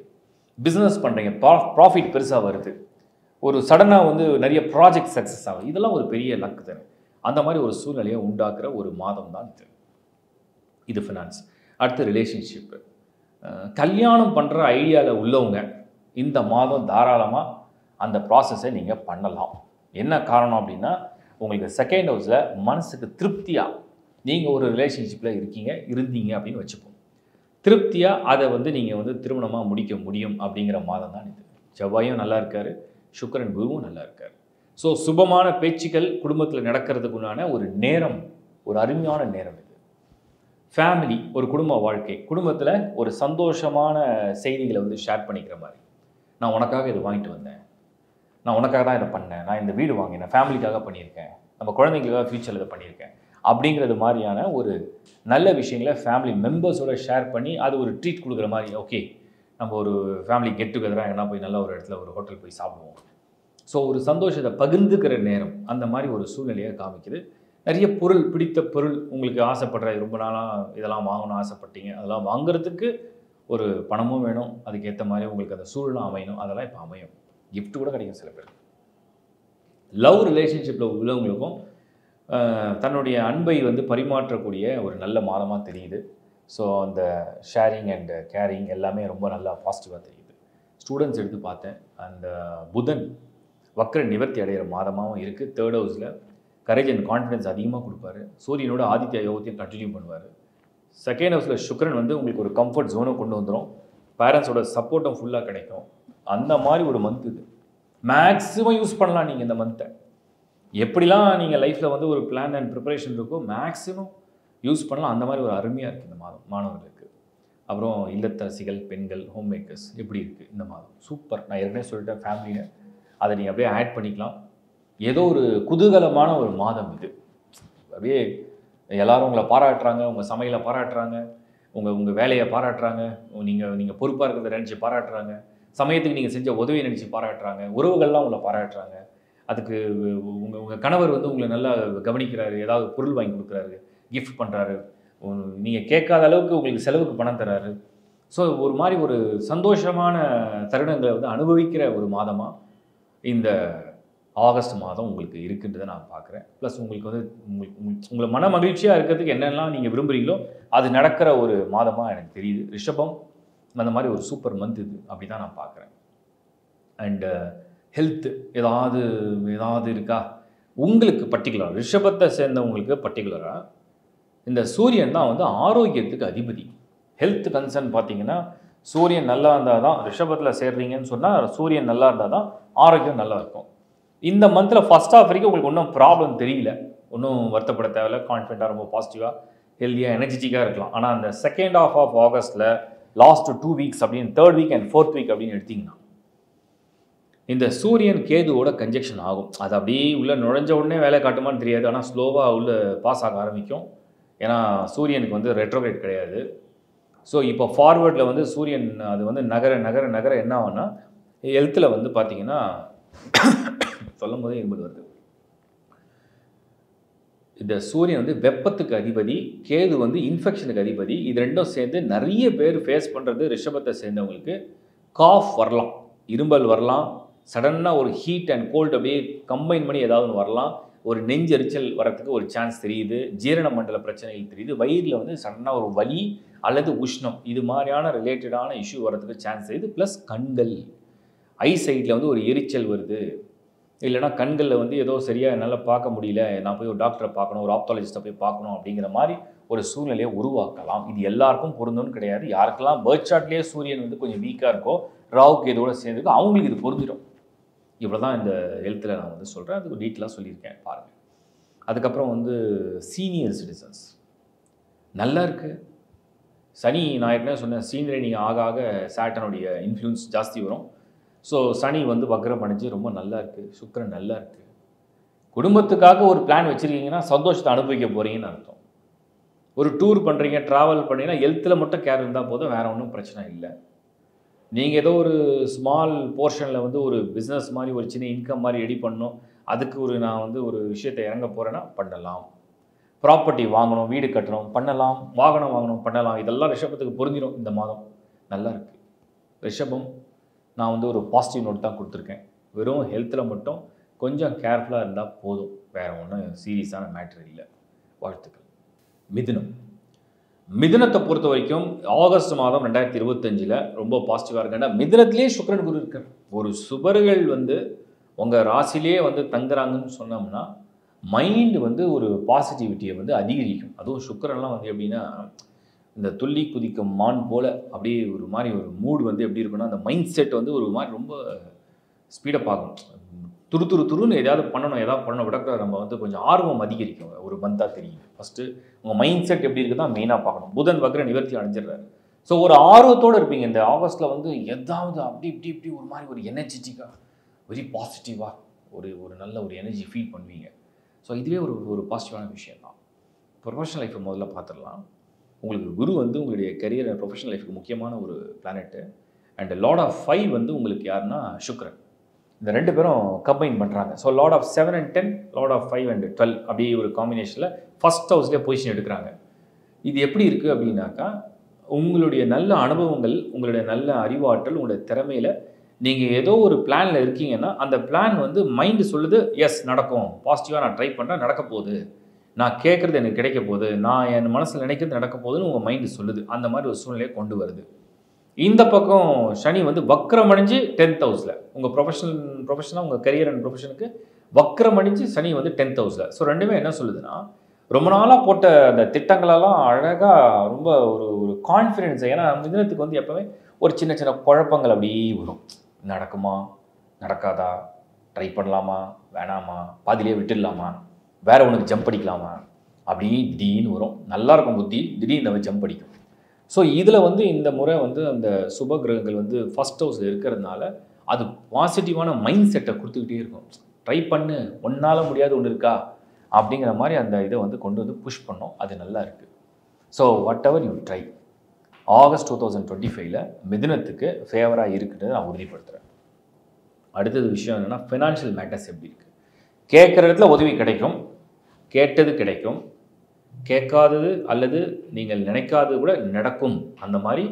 பிஸ்னஸ் பண்ணுறீங்க, ப்ராஃபிட் பெருசாக வருது, ஒரு சடனாக வந்து நிறைய ப்ராஜெக்ட் சக்ஸஸ் ஆகுது. இதெல்லாம் ஒரு பெரிய லக்கு தானே. அந்த மாதிரி ஒரு சூழ்நிலையை உண்டாக்குற ஒரு மாதம் தான் இது ஃபினான்ஸ். அடுத்து ரிலேஷன்ஷிப்பு. கல்யாணம் பண்ணுற ஐடியாவில் உள்ளவங்க இந்த மாதம் தாராளமாக அந்த ப்ராசஸை நீங்கள் பண்ணலாம். என்ன காரணம் அப்படின்னா, உங்களுக்கு 2nd ஹவுஸில் மனசுக்கு திருப்தியாக நீங்கள் ஒரு ரிலேஷன்ஷிப்பில் இருந்தீங்க அப்படின்னு வச்சுப்போம். திருப்தியாக அதை வந்து நீங்கள் வந்து திருமணமாக முடிக்க முடியும் அப்படிங்கிற மாதம் தான் இது. செவ்வாயும் நல்லா இருக்கார், சுக்கிரன் குருவும் நல்லா இருக்கார். ஸோ சுபமான பேச்சுக்கள் குடும்பத்தில் நடக்கிறதுக்குண்டான ஒரு நேரம், ஒரு அருமையான நேரம் இது. ஃபேமிலி, ஒரு குடும்ப வாழ்க்கை, குடும்பத்தில் ஒரு சந்தோஷமான செய்திகளை வந்து ஷேர் பண்ணிக்கிற மாதிரி. நான் உனக்காக இதை வாங்கிட்டு வந்தேன், நான் உனக்காக தான் இதை பண்ணேன், நான் இந்த வீடு வாங்கினேன், ஃபேமிலிக்காக பண்ணியிருக்கேன், நம்ம குழந்தைங்களுக்காக ஃப்யூச்சரில் இதை பண்ணியிருக்கேன் அப்படிங்கிறது மாதிரியான ஒரு நல்ல விஷயங்களை ஃபேமிலி மெம்பர்ஸோட ஷேர் பண்ணி அது ஒரு ட்ரீட் கொடுக்குற மாதிரி. ஓகே, நம்ம ஒரு ஃபேமிலி கெட் டுகெதராக எங்கன்னா போய் நல்ல ஒரு இடத்துல ஒரு ஹோட்டல் போய் சாப்பிடுவோம். ஸோ ஒரு சந்தோஷத்தை பகிர்ந்துக்கிற நேரம், அந்த மாதிரி ஒரு சூழ்நிலையை காமிக்குது. நிறைய பொருள், பிடித்த பொருள், உங்களுக்கு ஆசைப்படுற, ரொம்ப நாளாக இதெல்லாம் வாங்கணும்னு ஆசைப்பட்டீங்க, அதெல்லாம் வாங்குறதுக்கு ஒரு பணமும் வேணும், அதுக்கேற்ற மாதிரி உங்களுக்கு அந்த சூழ்நிலை அமையணும், அதெல்லாம் இப்போ அமையும். கிஃப்ட் கூட கிடைக்கும் சில பேர். லவ் ரிலேஷன்ஷிப்பில் உள்ளவங்களுக்கும் தன்னுடைய அன்பை வந்து பரிமாற்றக்கூடிய ஒரு நல்ல மாதமாக தெரியுது. ஸோ அந்த ஷேரிங் அண்ட் கேரிங் எல்லாமே ரொம்ப நல்லா பாசிட்டிவாக தெரியுது. ஸ்டூடெண்ட்ஸ் எடுத்து பார்த்தேன், அந்த புதன் வக்ர நிவர்த்தி அடைகிற மாதமாகவும் இருக்குது. 3rd ஹவுஸில் கரேஜ் அண்ட் கான்ஃபிடன்ஸ் அதிகமாக கொடுப்பாரு. சூரியனோட ஆதித்ய யோகத்தையும் கண்டினியூ பண்ணுவார். 2nd ஹவுஸில் சுக்கிரன் வந்து உங்களுக்கு ஒரு கம்ஃபர்ட் ஜோனை கொண்டு வந்துடும். பேரண்ட்ஸோட சப்போர்ட்டும் ஃபுல்லாக கிடைக்கும். அந்த மாதிரி ஒரு மந்த் இது. மேக்ஸிமம் யூஸ் பண்ணலாம் நீங்கள் இந்த மந்த்தை. எப்படிலாம் நீங்கள் லைஃப்பில் வந்து ஒரு பிளான் அண்ட் ப்ரிப்பரேஷன் இருக்கோ மேக்ஸிமம் யூஸ் பண்ணலாம். அந்த மாதிரி ஒரு அருமையாக இருக்குது இந்த மாதம் மாணவர்களுக்கு. அப்புறம் இல்லத்தரசிகள், பெண்கள், ஹோம் மேக்கர்ஸ் எப்படி இருக்குது இந்த மாதம்? சூப்பர். நான் ஏற்கனவே சொல்லிட்டேன், ஃபேமிலியை அதை நீங்கள் அப்படியே ஆட் பண்ணிக்கலாம். ஏதோ ஒரு குதூகலமான ஒரு மாதம் இது. அப்படியே எல்லாரும் உங்களை பாராட்டுறாங்க, உங்கள் சமையலை பாராட்டுறாங்க, உங்கள் வேலையை பாராட்டுறாங்க, நீங்கள் பொறுப்பாக இருக்கிறத நினச்சி பாராட்டுறாங்க, சமயத்துக்கு நீங்கள் செஞ்ச உதவியை நினச்சி பாராட்டுறாங்க, உறவுகள்லாம் உங்களை பாராட்டுறாங்க. அதுக்கு உங்கள் கணவர் வந்து உங்களை நல்லா கவனிக்கிறாரு, ஏதாவது பொருள் வாங்கி கொடுக்குறாரு, கிஃப்ட் பண்ணுறாரு, நீங்கள் கேட்காத அளவுக்கு உங்களுக்கு செலவுக்கு பணம் தராரு. ஸோ ஒரு மாதிரி ஒரு சந்தோஷமான தருணங்களை வந்து அனுபவிக்கிற ஒரு மாதமாக இந்த ஆகஸ்ட் மாதம் உங்களுக்கு இருக்குன்றதை நான் பார்க்குறேன். ப்ளஸ் உங்களுக்கு வந்து உங்களை மன மகிழ்ச்சியாக இருக்கிறதுக்கு என்னெல்லாம் நீங்கள் விரும்புகிறீங்களோ அது நடக்கிற ஒரு மாதமாக எனக்கு தெரியுது. ரிஷபம் அந்த மாதிரி ஒரு சூப்பர் மந்த் இது, அப்படி தான் நான் பார்க்குறேன். அண்டு ஹெல்த்து ஏதாவது இருக்கா உங்களுக்கு பர்டிகுலராக? ரிஷபத்தை சேர்ந்தவங்களுக்கு பர்டிகுலராக இந்த சூரியன் தான் வந்து ஆரோக்கியத்துக்கு அதிபதி. ஹெல்த் கன்சர்ன் பார்த்தீங்கன்னா சூரியன் நல்லா இருந்தால் தான், ரிஷபத்தில் சேர்றீங்கன்னு சொன்னால் சூரியன் நல்லா இருந்தால் தான் ஆரோக்கியம் நல்லா இருக்கும். இந்த மந்தில் ஃபர்ஸ்ட் ஹாஃப் வரைக்கும் உங்களுக்கு ஒன்றும் ப்ராப்ளம் தெரியல, ஒன்றும் வருத்தப்பட தேவையில்ல, கான்ஃபிடென்ட்டாக ரொம்ப பாசிட்டிவாக ஹெல்த்தியாக எனர்ஜெட்டிக்காக இருக்கலாம். ஆனால் அந்த செகண்ட் ஹாஃப் ஆஃப் ஆகஸ்ட்டில் லாஸ்ட் 2 வீக்ஸ் அப்படின்னு 3rd week and 4th week அப்படின்னு எடுத்திங்கன்னா இந்த சூரியன் கேதுவோட கன்ஜெக்ஷன் ஆகும். அது அப்படியே உள்ளே நுழைஞ்ச உடனே வேலை காட்டுமான்னு தெரியாது, ஆனால் ஸ்லோவாக உள்ளே பாஸ் ஆக ஆரம்பிக்கும். ஏன்னா சூரியனுக்கு வந்து ரெட்ரோகிரேட் கிடையாது. ஸோ இப்போ ஃபார்வேர்டில் வந்து சூரியன் அது வந்து நகர நகர நகர என்ன ஆகும்னா ஹெல்த்தில் வந்து பார்த்தீங்கன்னா சொல்லும் போதே இரும்பல் வருது. இந்த சூரியன் வந்து வெப்பத்துக்கு அதிபதி, கேது வந்து இன்ஃபெக்ஷனுக்கு அதிபதி. இது ரெண்டும் சேர்ந்து நிறைய பேர் ஃபேஸ் பண்ணுறது ரிஷபத்தை சேர்ந்தவங்களுக்கு காஃப் வரலாம், இரும்பல் வரலாம், சடனாக ஒரு ஹீட் அண்ட் கோல்டு அப்படியே கம்பைன் பண்ணி ஏதாவது வரலாம், ஒரு நெஞ்செரிச்சல் வரத்துக்கு ஒரு சான்ஸ் தெரியுது, ஜீரண மண்டல பிரச்சனைகள் தெரியுது, வயிறில் வந்து சடனாக ஒரு வலி அல்லது உஷ்ணம் இது மாதிரியான ரிலேட்டடான இஷ்யூ வரதுக்கு சான்ஸ் தெரியுது. ப்ளஸ் கண்கள் ஐ சைட்டில் வந்து ஒரு எரிச்சல் வருது, இல்லைனா கண்களில் வந்து ஏதோ சரியாக என்னால் பார்க்க முடியல, நான் போய் ஒரு டாக்டரை பார்க்கணும், ஒரு ஆப்தாலஜிஸ்ட்டை போய் பார்க்கணும் அப்படிங்கிற மாதிரி ஒரு சூழ்நிலையை உருவாக்கலாம். இது எல்லாருக்கும் பொருந்தும்னு கிடையாது. யாருக்கெல்லாம் பர்த் சார்ட்லேயே சூரியன் வந்து கொஞ்சம் வீக்காக இருக்கோ, ராவுக்கு இதோட சேர்ந்துருக்கோ, அவங்களுக்கு இது பொருந்திடும். இவ்வளோ தான் இந்த ஹெல்த்தில் நான் வந்து சொல்கிறேன், அதுக்கு டீட்டெயிலாக சொல்லியிருக்கேன் பாருங்கள். அதுக்கப்புறம் வந்து சீனியர் சிட்டிசன்ஸ் நல்லா இருக்குது. சனி நான் ஏற்கனவே சொன்னேன், சீனியரை நீங்கள் ஆக ஆக சாட்டனுடைய இன்ஃப்ளூயன்ஸ் ஜாஸ்தி வரும். ஸோ சனி வந்து வக்ரம் அடைஞ்சு ரொம்ப நல்லா இருக்குது, சுக்கிரன் நல்லா இருக்குது. குடும்பத்துக்காக ஒரு பிளான் வச்சுருக்கீங்கன்னா சந்தோஷத்தை அனுபவிக்க போகிறீங்கன்னு அர்த்தம். ஒரு டூர் பண்ணுறீங்க, ட்ராவல் பண்ணீங்கன்னா ஹெல்த்தில் மட்டும் கேர் இருந்தால் போதும், வேறு ஒன்றும் பிரச்சனை இல்லை. நீங்கள் ஏதோ ஒரு ஸ்மால் போர்ஷனில் வந்து ஒரு பிஸ்னஸ் மாதிரி ஒரு சின்ன இன்கம் மாதிரி ரெடி பண்ணணும், அதுக்கு நான் வந்து ஒரு விஷயத்தை இறங்க போகிறேன்னா பண்ணலாம். ப்ராப்பர்ட்டி வாங்கணும், வீடு கட்டணும் பண்ணலாம், வாகனம் வாங்கணும் பண்ணலாம். இதெல்லாம் ரிஷபத்துக்கு பொருந்திடும். இந்த மாதம் நல்லா இருக்குது. ரிஷபம் நான் வந்து ஒரு பாசிட்டிவ் நோட் தான் கொடுத்துருக்கேன். வெறும் ஹெல்த்தில் மட்டும் கொஞ்சம் கேர்ஃபுல்லாக இருந்தால் போதும், வேறு ஒன்றும் சீரியஸான மேட்ரு இல்லை. வாழ்த்துக்கள். மிதுனம். மிதுனத்தை பொறுத்த வரைக்கும் ஆகஸ்ட் மாதம் 2025 ரொம்ப பாசிட்டிவாக இருக்கு. ஏன்னா மிதுனத்திலே சுக்கிரன் குரு இருக்கார். ஒரு சுபர்கள் வந்து உங்கள் ராசிலே வந்து தங்குறாங்கன்னு சொன்னோம்னா மைண்டு வந்து ஒரு பாசிட்டிவிட்டியை வந்து அதிகரிக்கும். அதுவும் சுக்கிரன்லாம் வந்து எப்படின்னா இந்த துள்ளி குதிக்கும் மான் போல் அப்படியே ஒரு மாதிரி ஒரு மூடு வந்து எப்படி இருக்குன்னா அந்த மைண்ட் செட் வந்து ஒரு மாதிரி ரொம்ப ஸ்பீடப் ஆகும். துருன்னு எதாவது பண்ணணும் விட நம்ம வந்து கொஞ்சம் ஆர்வம் அதிகரிக்கும். ஒரு மந்தாக தெரியும். ஃபஸ்ட்டு உங்கள் மைண்ட் செட் எப்படி இருக்குதான் மெயினாக பார்க்கணும். புதன் வக்ர நிவர்த்தி அடைஞ்சிடுறாரு. ஸோ ஒரு ஆர்வத்தோடு இருப்பீங்க. இந்த ஆகஸ்ட்டில் வந்து எதாவது இப்படி ஒரு மாதிரி ஒரு எனர்ஜெட்டிக்காக வெரி பாசிட்டிவாக ஒரு நல்ல ஒரு எனர்ஜி ஃபீல் பண்ணுவீங்க. ஸோ இதுவே ஒரு பாசிட்டிவான விஷயம் தான். ப்ரொஃபஷனல் லைஃப்பை முதல்ல பார்த்துடலாம். உங்களுக்கு குரு வந்து உங்களுடைய கரியர் அண்ட் ப்ரொஃபஷனல் லைஃப்க்கு முக்கியமான ஒரு பிளானெட்டு. அண்ட் லார்ட் ஆஃப் 5 வந்து உங்களுக்கு யாருன்னா சுக்கிரன். இந்த 2 பேரும் கம்பைன் பண்ணுறாங்க. So lord of 7 and 10, lord of 5 and 12 அப்படியே ஒரு காம்பினேஷனில் ஃபஸ்ட் ஹவுஸ்லேயே பொசிஷன் எடுக்கிறாங்க. இது எப்படி இருக்குது அப்படின்னாக்கா உங்களுடைய நல்ல அனுபவங்கள், உங்களுடைய நல்ல அறிவாற்றல், உங்களுடைய திறமையில் நீங்கள் ஏதோ ஒரு பிளானில் இருக்கீங்கன்னா அந்த பிளான் வந்து மைண்டு சொல்லுது எஸ் நடக்கும், பாசிட்டிவாக நான் ட்ரை பண்ணுறேன், நடக்க போகுது, நான் கேட்குறது எனக்கு கிடைக்க போகுது, நான் என் மனசில் நினைக்கிறது நடக்க போகுதுன்னு உங்கள் மைண்டு சொல்லுது. அந்த மாதிரி ஒரு சூழ்நிலையை கொண்டு வருது. இந்த பக்கம் சனி வந்து வக்ரம் அடைஞ்சு 10th ஹவுஸில் உங்கள் ப்ரொஃபஷனாக உங்கள் கரியர் அண்ட் ப்ரொஃபஷனுக்கு வக்ரம் அடைஞ்சு சனி வந்து 10th ஹவுஸில். ஸோ ரெண்டுமே என்ன சொல்லுதுன்னா ரொம்ப நாளாக போட்ட அந்த திட்டங்களெல்லாம் அழகாக ரொம்ப ஒரு கான்ஃபிடென்ஸ். ஏன்னா மிதுனத்துக்கு வந்து எப்போவுமே ஒரு சின்ன சின்ன குழப்பங்கள் அப்படியே வரும். நடக்குமா நடக்காதா, ட்ரை பண்ணலாமா வேணாமா, பாதிலே விட்டுடலாமா, வேறு ஒன்றுக்கு ஜம்ப் அடிக்கலாமா, அப்படி திடீர்னு வரும். நல்லாயிருக்கும் புத்தி, திடீர்னு நம்ம ஜம்ப் அடிக்கும். ஸோ இதில் வந்து இந்த முறை வந்து அந்த சுப கிரகங்கள் வந்து ஃபஸ்ட் ஹவுஸில் இருக்கிறதுனால அது பாசிட்டிவான மைண்ட் செட்டை கொடுத்துக்கிட்டே இருக்கும். ட்ரை பண்ணு, ஒன்றால் முடியாது ஒன்று இருக்கா அப்படிங்கிற மாதிரி அந்த இதை வந்து கொண்டு வந்து புஷ் பண்ணோம். அது நல்லா இருக்குது. So what ever you try, August 2025 மிதுனத்துக்கு ஃபேவராக இருக்குன்னு நான் உறுதிப்படுத்துகிறேன். அடுத்தது விஷயம் என்னென்னா ஃபினான்ஷியல் மேட்டர்ஸ் எப்படி இருக்குது. கேட்குற இடத்துல உதவி கிடைக்கும், கேட்டது கிடைக்கும், கேட்காதது அல்லது நீங்கள் நினைக்காதது கூட நடக்கும். அந்த மாதிரி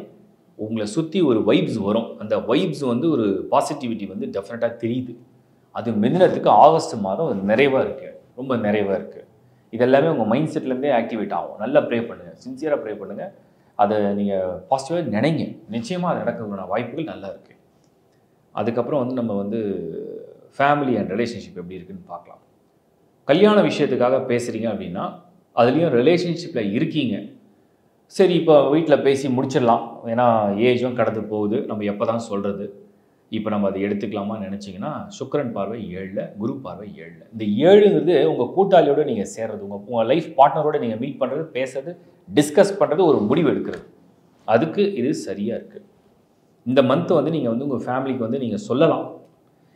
உங்களை சுற்றி ஒரு வைப்ஸ் வரும். அந்த வைப்ஸ் வந்து ஒரு பாசிட்டிவிட்டி வந்து டெஃபினட்டாக தெரியுது. அது மிதுனத்துக்கு ஆகஸ்ட் மாதம் நிறைவாக இருக்குது, ரொம்ப நிறைவாக இருக்குது. இதெல்லாமே உங்கள் மைண்ட் செட்லேருந்தே ஆக்டிவேட் ஆகும். நல்லா ப்ரே பண்ணுங்கள், சின்சியராக ப்ரே பண்ணுங்கள். அதை நீங்கள் பாசிட்டிவாக நினைங்க, நிச்சயமாக அது நடக்கிறதுக்கான வாய்ப்புகள் நல்லா இருக்குது. அதுக்கப்புறம் வந்து நம்ம வந்து ஃபேமிலி அண்ட் ரிலேஷன்ஷிப் எப்படி இருக்குதுன்னு பார்க்கலாம். கல்யாண விஷயத்துக்காக பேசுகிறீங்க அப்படின்னா அதுலேயும் ரிலேஷன்ஷிப்பில் இருக்கீங்க, சரி இப்போ வீட்டில் பேசி முடிச்சிடலாம், ஏன்னா ஏஜும் கடந்து போகுது, நம்ம எப்போ தான் சொல்கிறது, இப்போ நம்ம அதை எடுத்துக்கலாமான்னு நினச்சிங்கன்னா சுக்கிரன் பார்வை 7ல், குரு பார்வை 7ல். இந்த 7ங்கிறது உங்கள் கூட்டாளியோட நீங்கள் சேர்றது, உங்கள் லைஃப் பார்ட்னரோட நீங்கள் மீட் பண்ணுறது, பேசுறது, டிஸ்கஸ் பண்ணுறது, ஒரு முடிவு எடுக்கிறது. அதுக்கு இது சரியாக இருக்குது. இந்த மந்த் வந்து நீங்கள் வந்து உங்கள் ஃபேமிலிக்கு வந்து நீங்கள் சொல்லலாம்,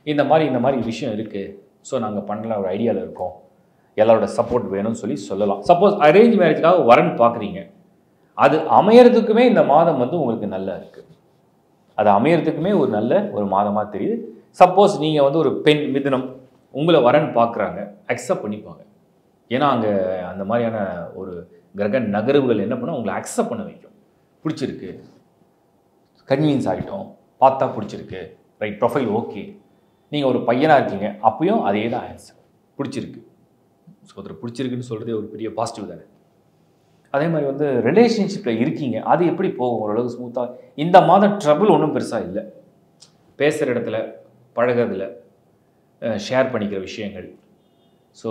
இந்த மாதிரி விஷயம் இருக்குது, ஸோ நாங்கள் பண்ணல ஒரு ஐடியாவில் இருக்கோம், எல்லாரோட சப்போர்ட் வேணும்னு சொல்லலாம். சப்போஸ் அரேஞ்ச் மேரேஜுக்காக வரன் பார்க்குறீங்க, அது அமையறதுக்குமே இந்த மாதம் வந்து உங்களுக்கு நல்லா இருக்குது. அது அமையறதுக்குமே ஒரு நல்ல ஒரு மாதமாக தெரியுது. சப்போஸ் நீங்கள் வந்து ஒரு பெண் மிதுனம் உங்களை வரன் பார்க்குறாங்க, அக்செப்ட் பண்ணிப்பாங்க. ஏன்னா அங்கே அந்த மாதிரியான ஒரு கிரக நகர்வுகள் என்ன பண்ணால் உங்களை அக்செப்ட் பண்ண வைக்கும். பிடிச்சிருக்கு, கன்வீன்ஸ் ஆகிட்டோம், பார்த்தா பிடிச்சிருக்கு, ரைட், ப்ரொஃபைல் ஓகே. நீங்கள் ஒரு பையனாக இருக்கீங்க, அப்பயும் அதே தான் ஆன்சர், பிடிச்சிருக்கு. ஸோ ஒருத்தர் பிடிச்சிருக்குன்னு சொல்கிறதே ஒரு பெரிய பாசிட்டிவ் தானே. அதே மாதிரி வந்து ரிலேஷன்ஷிப்பில் இருக்கீங்க, அது எப்படி போகும் ஓரளவுக்கு ஸ்மூத்தாக. இந்த மாதம் ட்ரபிள் ஒன்றும் பெருசாக இல்லை. பேசுகிற இடத்துல, பழகிறதுல, ஷேர் பண்ணிக்கிற விஷயங்கள், ஸோ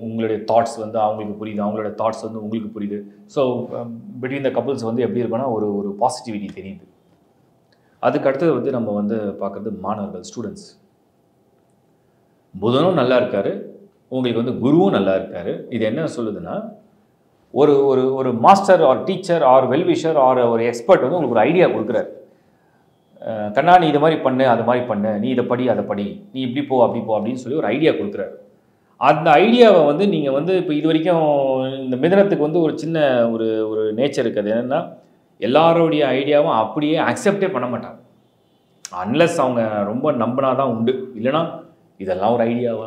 உங்களுடைய தாட்ஸ் வந்து அவங்களுக்கு புரியுது, அவங்களோட தாட்ஸ் வந்து உங்களுக்கு புரியுது. ஸோ பிட்வீன் த கப்புள்ஸ் வந்து எப்படி இருக்குன்னா ஒரு பாசிட்டிவிட்டி தெரியுது. அதுக்கு அடுத்தது வந்து நம்ம வந்து பார்க்குறது மாணவர்கள், ஸ்டூடெண்ட்ஸ். புதனும் நல்லா இருக்கார், உங்களுக்கு வந்து குருவும் நல்லா இருக்கார். இது என்ன சொல்லுதுன்னா, ஒரு ஒரு ஒரு master or teacher or wellwisher or ஒரு எக்ஸ்பர்ட் வந்து உங்களுக்கு ஒரு ஐடியா கொடுக்குறாரு. கண்ணா நீ இது மாதிரி பண்ணு, அது மாதிரி பண்ணு, நீ இதை படி, அதை படி, நீ இப்படி போ அப்படி போ அப்படின்னு சொல்லி ஒரு ஐடியா கொடுக்குறாரு. அந்த ஐடியாவை வந்து நீங்கள் வந்து இப்போ இது வரைக்கும் இந்த மிதனத்துக்கு வந்து ஒரு சின்ன ஒரு ஒரு நேச்சர் இருக்குது. என்னென்னா எல்லாரோடைய ஐடியாவும் அப்படியே அக்செப்டே பண்ண மாட்டாங்க. அன்லெஸ் அவங்க ரொம்ப நம்பினா தான் உண்டு. இல்லைனா இதெல்லாம் ஒரு ஐடியாவா,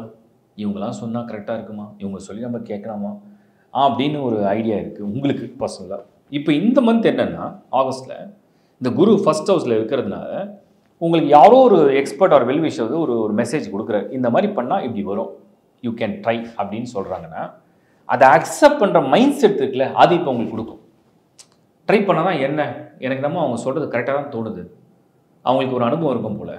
இவங்கெல்லாம் சொன்னால் கரெக்டாக இருக்குமா, இவங்க சொல்லி நம்ம கேட்கலாமா அப்படின்னு ஒரு ஐடியா இருக்குது உங்களுக்கு பர்சனலாக. இப்போ இந்த மந்த் என்னென்னா ஆகஸ்ட்டில் இந்த குரு ஃபர்ஸ்ட் ஹவுஸில் இருக்கிறதுனால உங்களுக்கு யாரோ ஒரு எக்ஸ்பர்ட் ஆர் வெல்விஷர் வந்து ஒரு மெசேஜ் கொடுக்குறாரு, இந்த மாதிரி பண்ணால் இப்படி வரும், யூ கேன் ட்ரை அப்படின்னு சொல்கிறாங்கன்னா அதை அக்செப்ட் பண்ணுற மைண்ட் செட் இருக்குல்ல, அது இப்போ உங்களுக்கு கொடுக்கும். ட்ரை பண்ணால் தான் என்ன, எனக்கு நம்ம அவங்க சொல்கிறது கரெக்டாக தான் தோணுது, அவங்களுக்கு ஒரு அனுபவம் இருக்கும் போல்,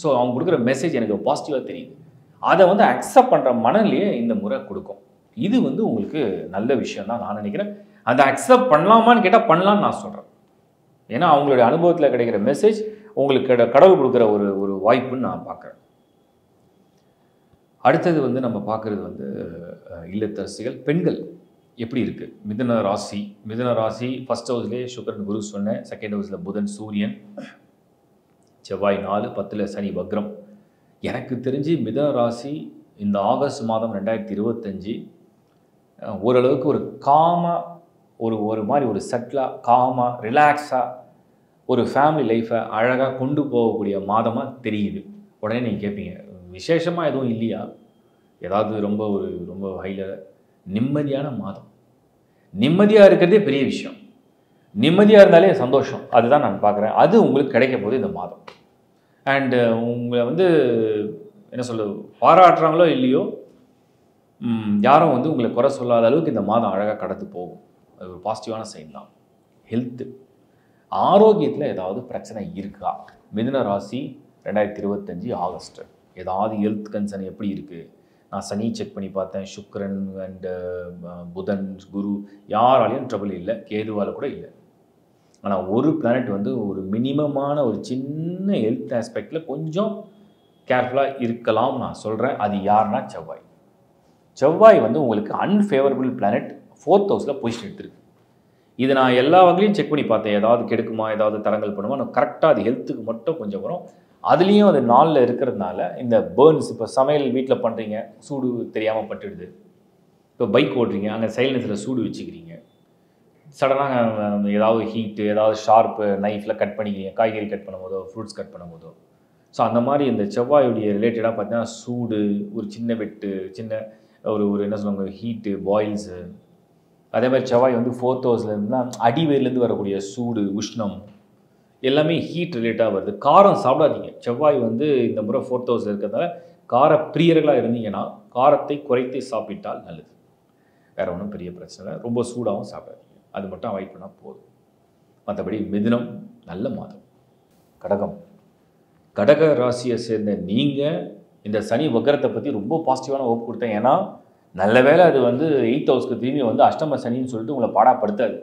ஸோ அவங்க கொடுக்குற மெசேஜ் எனக்கு பாசிட்டிவாக தெரியுது, அதை வந்து அக்செப்ட் பண்ணுற மனநிலையே இந்த முறை கொடுக்கும். இது வந்து உங்களுக்கு நல்ல விஷயம் தான் நான் நினைக்கிறேன். அதை அக்செப்ட் பண்ணலாமான்னு கேட்டால் பண்ணலான்னு நான் சொல்கிறேன். ஏன்னா அவங்களுடைய அனுபவத்தில் கிடைக்கிற மெசேஜ் உங்களுக்கு கடவுள் கொடுக்குற ஒரு வாய்ப்புன்னு நான் பார்க்குறேன். அடுத்தது வந்து நம்ம பார்க்குறது வந்து இல்லத்தரசிகள், பெண்கள் எப்படி இருக்குது. மிதுன ராசி ஃபர்ஸ்ட் ஹவுஸ்லேயே சுக்கிரன் குரு சொன்னேன், செகண்ட் ஹவுஸில் புதன் சூரியன், செவ்வாய் 4, 10ல் சனி வக்ரம். எனக்கு தெரிஞ்சு மிதுன ராசி இந்த ஆகஸ்ட் மாதம் 2025 ஓரளவுக்கு ஒரு காமாக ஒரு மாதிரி ஒரு செட்டிலாக காமாக ரிலாக்ஸாக ஒரு ஃபேமிலி லைஃப்பை அழகாக கொண்டு போகக்கூடிய மாதமாக தெரியுது. உடனே நீங்கள் கேட்பீங்க, விசேஷமாக எதுவும் இல்லையா, ஏதாவது ரொம்ப ஹையில். நிம்மதியான மாதம். நிம்மதியாக இருக்கிறதே பெரிய விஷயம். நிம்மதியாக இருந்தாலே சந்தோஷம், அதுதான் நான் பார்க்குறேன். அது உங்களுக்கு கிடைக்க போகுது இந்த மாதம். அண்டு உங்களை வந்து என்ன சொல்கிறது, பாராட்டுறாங்களோ இல்லையோ, யாரும் வந்து உங்களை குறை சொல்லாத அளவுக்கு இந்த மாதம் அழகாக கடந்து போகும். அது ஒரு பாசிட்டிவான சைன் தான். ஹெல்த்து, ஆரோக்கியத்தில் ஏதாவது பிரச்சனை இருக்கா? மிதுன ராசி 2025 ஆகஸ்ட் ஏதாவது ஹெல்த் கன்சர்ன் எப்படி இருக்குது? நான் சனி செக் பண்ணி பார்த்தேன், சுக்கிரன் அண்டு புதன் குரு யாராலையும் ட்ரபிள் இல்லை, கேதுவால் கூட இல்லை. ஆனால் ஒரு பிளானட் வந்து ஒரு மினிமமான ஒரு சின்ன ஹெல்த் ஆஸ்பெக்டில் கொஞ்சம் கேர்ஃபுல்லாக இருக்கலாம் நான் சொல்கிறேன். அது யாருன்னா செவ்வாய். செவ்வாய் வந்து உங்களுக்கு அன்ஃபேவரபிள் பிளானட் 4th ஹவுஸில் பொசிஷன் எடுத்துருக்கு. இது நான் எல்லா வகையிலையும் செக் பண்ணி பார்த்தேன், ஏதாவது கெடுக்குமா, ஏதாவது தடங்கள் பண்ணுமா. நான் கரெக்டாக அது ஹெல்த்துக்கு மட்டும் கொஞ்சம் வரும். அதுலேயும் அது 4ல் இருக்கிறதுனால இந்த பேர்ன்ஸ், இப்போ சமையல் வீட்டில் பண்ணுறீங்க, சூடு தெரியாமல் பட்டுடுது. இப்போ பைக் ஓடுறீங்க, அங்கே சைலன்ஸில் சூடு வச்சுக்கிறீங்க, சடனாக ஏதாவது ஹீட்டு, ஏதாவது ஷார்ப்பு நைஃப்பில் கட் பண்ணிக்கிறீங்க, காய்கறி கட் பண்ணும்போதோ ஃப்ரூட்ஸ் கட் பண்ணும்போதோ. ஸோ அந்த மாதிரி இந்த செவ்வாயுடைய ரிலேட்டடாக பார்த்தீங்கன்னா சூடு, ஒரு சின்ன வெட்டு, சின்ன ஒரு என்ன சொல்லுவாங்க ஹீட்டு, பாயில்ஸு. அதே மாதிரி செவ்வாய் வந்து 4th ஹவுஸில் இருந்தால் அடிவேர்லேருந்து வரக்கூடிய சூடு, உஷ்ணம் எல்லாமே ஹீட் ரிலேட்டாக வருது. காரம் சாப்பிடாதீங்க. செவ்வாய் வந்து இந்த முறை 4th ஹவுஸில் இருக்கிறதுனால கார பிரியர்களாக இருந்தீங்கன்னா காரத்தை குறைத்து சாப்பிட்டால் நல்லது. வேறு ஒன்றும் பெரிய பிரச்சனை இல்லை. ரொம்ப சூடாகவும் சாப்பிடாதீங்க, அது மட்டும் அவாய்ட் பண்ணால் போதும். மற்றபடி மிதுனம் நல்ல மாதம். கடக ராசியை சேர்ந்த நீங்கள் இந்த சனி வக்கரத்தை பற்றி ரொம்ப பாசிட்டிவான ஹோப் கொடுத்தேன். ஏன்னா நல்ல வேளை அது வந்து 8th ஹவுஸ்க்கு திரும்பி வந்து அஷ்டம சனின்னு சொல்லிட்டு உங்களை பாடாப்படுத்தாது.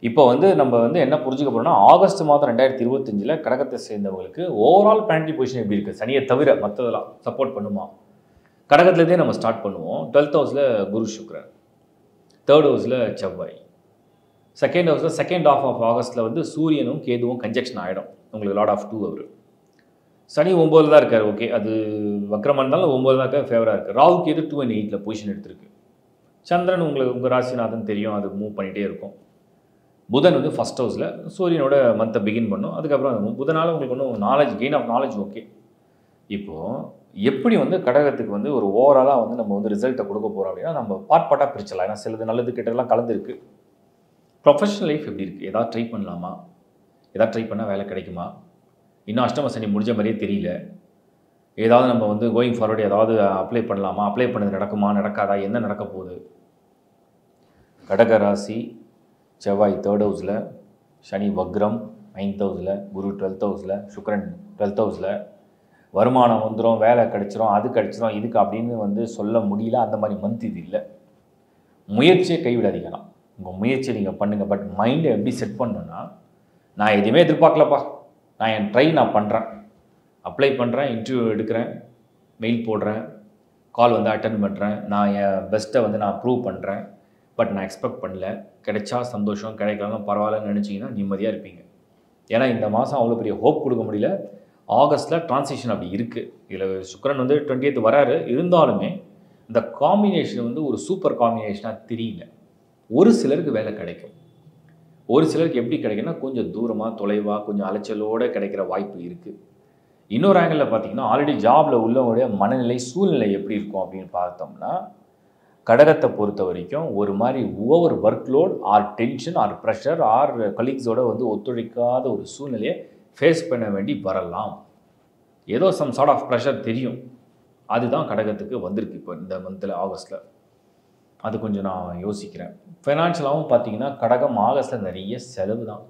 இப்போ வந்து நம்ம வந்து என்ன புரிஞ்சுக்க போகிறோம்னா ஆகஸ்ட் மாதம் 2025 கடகத்தை சேர்ந்தவங்களுக்கு ஓவரால் பிளானட்டரி பொசிஷன் எப்படி இருக்குது, சனியை தவிர மற்றதெல்லாம் சப்போர்ட் பண்ணுமா? கடகத்துலேருந்தே நம்ம ஸ்டார்ட் பண்ணுவோம். 12th ஹவுஸில் குரு சுக்கிரன், 3rd ஹவுஸில் செவ்வாய், 2nd ஹவுஸில் செகண்ட் ஆஃப் ஆகஸ்ட்டில் வந்து சூரியனும் கேதுவும் கன்ஜெக்ஷன் ஆகிடும். உங்களுக்கு லார்ட் ஆஃப் 2 அவர். சனி 9 தான் இருக்கார். ஓகே, அது வக்ரமாக இருந்தாலும் 9 தான் இருக்கார், ஃபேவராக இருக்குது. ராகு கேது 2 and 8 பொசிஷன் எடுத்திருக்கு. சந்திரன் உங்களுக்கு உங்கள் ராசிநாதன் தெரியும், அது மூவ் பண்ணிகிட்டே இருக்கும். புதன் வந்து ஃபஸ்ட் ஹவுஸில் சூரியனோட மந்த்தை பிகின் பண்ணும். அதுக்கப்புறம் புதனால் உங்களுக்கு ஒன்றும் knowledge gain of knowledge okay. இப்போது எப்படி வந்து கடகத்துக்கு வந்து ஒரு ஓவராலாக வந்து நம்ம வந்து ரிசல்ட்டை கொடுக்க போகிறோம் அப்படின்னா நம்ம பார்ட் பிரிச்சலாம். ஏன்னா சிலது நல்லது கெட்டதெல்லாம் கலந்துருக்கு. ப்ரொஃபஷனல் லைஃப் எப்படி இருக்குது, ஏதாவது ட்ரை பண்ணலாமா, ஏதாவது ட்ரை பண்ணால் வேலை கிடைக்குமா, இன்னும் அஷ்டம சனி முடிஞ்ச மாதிரியே தெரியல, ஏதாவது நம்ம வந்து கோயிங் ஃபார்வர்டு ஏதாவது அப்ளை பண்ணலாமா, அப்ளை பண்ணது நடக்குமா நடக்காதா, என்ன நடக்க போகுது? கடக ராசி செவ்வாய் 3rd ஹவுஸில், சனி வக்ரம் 9th ஹவுஸில், குரு 12th ஹவுஸில், சுக்கிரன் 12th ஹவுஸில். வருமானம் வந்துடும், வேலை கிடைச்சிரும், அது கிடைச்சிரும், இதுக்கு அப்படின்னு வந்து சொல்ல முடியல. அந்த மாதிரி மந்த் இது இல்லை. முயற்சியை கைவிடாதீங்கண்ணா. உங்கள் முயற்சியை நீங்கள் பண்ணுங்கள். பட் மைண்டை எப்படி செட் பண்ணணுன்னா, நான் எதுவுமே எதிர்பார்க்கலப்பா, நான் என் ட்ரை நான் பண்ணுறேன், அப்ளை பண்ணுறேன், இன்டர்வியூ எடுக்கிறேன், மெயில் போடுறேன், கால் வந்து அட்டன் பண்ணுறேன், நான் என் பெஸ்ட்டை வந்து நான் ப்ரூவ் பண்ணுறேன். பட் நான் எக்ஸ்பெக்ட் பண்ணல, கிடைச்சா சந்தோஷம், கிடைக்கலாம் பரவாயில்லன்னு நினச்சிங்கன்னா நிம்மதியாக இருப்பீங்க. ஏன்னா இந்த மாதம் அவ்வளோ பெரிய ஹோப் கொடுக்க முடியல. ஆகஸ்ட்டில் ட்ரான்சிஷன் அப்படி இருக்குது. இதில் சுக்கிரன் வந்து 20th வராரு. இருந்தாலுமே இந்த காம்பினேஷன் வந்து ஒரு சூப்பர் காம்பினேஷனாக தெரியல. ஒரு சிலருக்கு வேலை கிடைக்கும், ஒரு சிலருக்கு எப்படி கிடைக்குன்னா கொஞ்சம் தூரமாக தொலைவாக கொஞ்சம் அலைச்சலோடு கிடைக்கிற வாய்ப்பு இருக்குது. இன்னொரு ஆங்கிளில் பார்த்தீங்கன்னா ஆல்ரெடி ஜாபில் உள்ளவங்களுடைய மனநிலை சூழ்நிலை எப்படி இருக்கும் அப்படின்னு பார்த்தோம்னா, கடகத்தை பொறுத்த வரைக்கும் ஒரு மாதிரி over workload or tension or pressure or கலீக்ஸோட வந்து ஒத்துழைக்காத ஒரு சூழ்நிலையை ஃபேஸ் பண்ண வேண்டி வரலாம். ஏதோ சம் சார்ட் ஆஃப் ப்ரெஷர் தெரியும். அதுதான் கடகத்துக்கு வந்திருக்கு இப்போ இந்த மந்தில் ஆகஸ்ட்டில். அது கொஞ்சம் நான் யோசிக்கிறேன். ஃபைனான்ஷியலாகவும் பார்த்தீங்கன்னா கடகம் ஆகஸ்ட்டில் நிறைய செலவு தான்.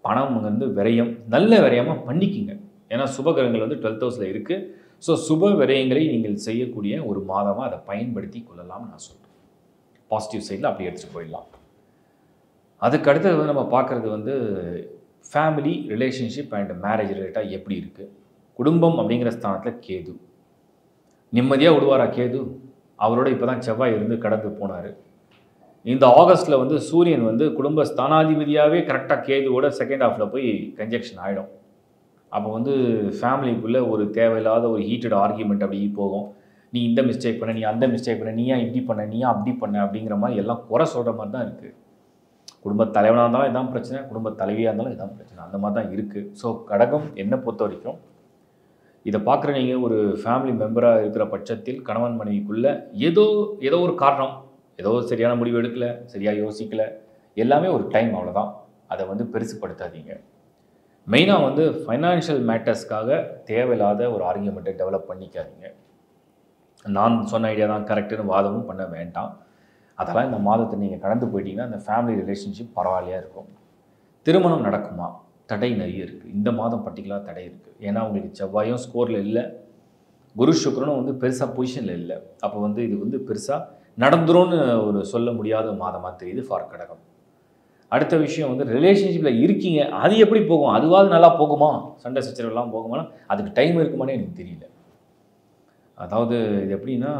பணம் வந்து விரயம், நல்ல விரயமாக பண்ணிக்கிங்க. ஏன்னா சுபகிரகங்கள் வந்து 12th ஹவுஸில் இருக்குது. ஸோ சுப விரயங்களை நீங்கள் செய்யக்கூடிய ஒரு மாதமாக அதை பயன்படுத்தி கொள்ளலாம்னு நான் சொல்கிறேன். பாசிட்டிவ் சைடில் அப்படி எடுத்துகிட்டு போயிடலாம். அதுக்கு அடுத்தது வந்து நம்ம பார்க்குறது வந்து ஃபேமிலி ரிலேஷன்ஷிப் அண்ட் மேரேஜ் ரிலேட்டாக எப்படி இருக்குது. குடும்பம் அப்படிங்கிற ஸ்தானத்தில் கேது நிம்மதியாக விடுவாரா கேது? அவரோட இப்போ தான் செவ்வாய் இருந்து கடந்து போனார். இந்த ஆகஸ்ட்டில் வந்து சூரியன் வந்து குடும்ப ஸ்தானாதிபதியாகவே கரெக்டாக கேதுவோட செகண்ட் ஹாஃபில் போய் கன்ஜெக்ஷன் ஆகிடும். அப்போ வந்து ஃபேமிலிக்குள்ளே ஒரு தேவையில்லாத ஒரு ஹீட்டட் ஆர்கியூமெண்ட் அப்படி போகும். நீ இந்த மிஸ்டேக் பண்ண, நீ அந்த மிஸ்டேக் பண்ண, நீயா இப்படி பண்ண, நீயா அப்படி பண்ண அப்படிங்கிற மாதிரி எல்லாம் குறை சொல்கிற மாதிரி தான் இருக்குது. குடும்ப தலைவனாக இருந்தாலும் இதான் பிரச்சனை, குடும்ப தலைவியாக இருந்தாலும் இதான் பிரச்சனை, அந்த மாதிரி தான் இருக்குது. ஸோ கடகம் என்னை பொறுத்த வரைக்கும் இதை பார்க்குற நீங்கள் ஒரு ஃபேமிலி மெம்பராக இருக்கிற பட்சத்தில் கணவன் மனைவிக்குள்ளே ஏதோ ஒரு காரணம், ஏதோ சரியான முடிவு எடுக்கலை, சரியாக யோசிக்கலை, எல்லாமே ஒரு டைம், அவ்வளோதான். அதை வந்து பெருசுப்படுத்தாதீங்க. மெயினாக வந்து ஃபைனான்ஷியல் மேட்டர்ஸ்க்காக தேவையில்லாத ஒரு ஆர்கியூமெண்ட்டை டெவலப் பண்ணிக்காதீங்க. நான் சொன்ன ஐடியா தான் கரெக்டுன்னு வாதமும் பண்ண வேண்டாம். அதெல்லாம் இந்த மாதத்தை நீங்கள் கடந்து போயிட்டீங்கன்னா அந்த ஃபேமிலி ரிலேஷன்ஷிப் பரவாயில்லையாக இருக்கும். திருமணம் நடக்குமா? தடை நிறைய இருக்குது. இந்த மாதம் பர்டிகுலராக தடை இருக்குது. ஏன்னா உங்களுக்கு செவ்வாயும் ஸ்கோரில் இல்லை, குரு சுக்கிரனும் வந்து பெருசாக பொசிஷனில் இல்லை. அப்போ வந்து இது வந்து பெருசாக நடந்துரும்னு ஒரு சொல்ல முடியாத மாதமாக தெரியுது ஃபார் கடகம். அடுத்த விஷயம் வந்து ரிலேஷன்ஷிப்பில் இருக்கீங்க, அது எப்படி போகும்? அதுவாது நல்லா போகுமா? சண்டை சச்சரவுலாம் போகுமானா அதுக்கு டைம் இருக்குமானே எனக்கு தெரியல. அதாவது இது எப்படின்னா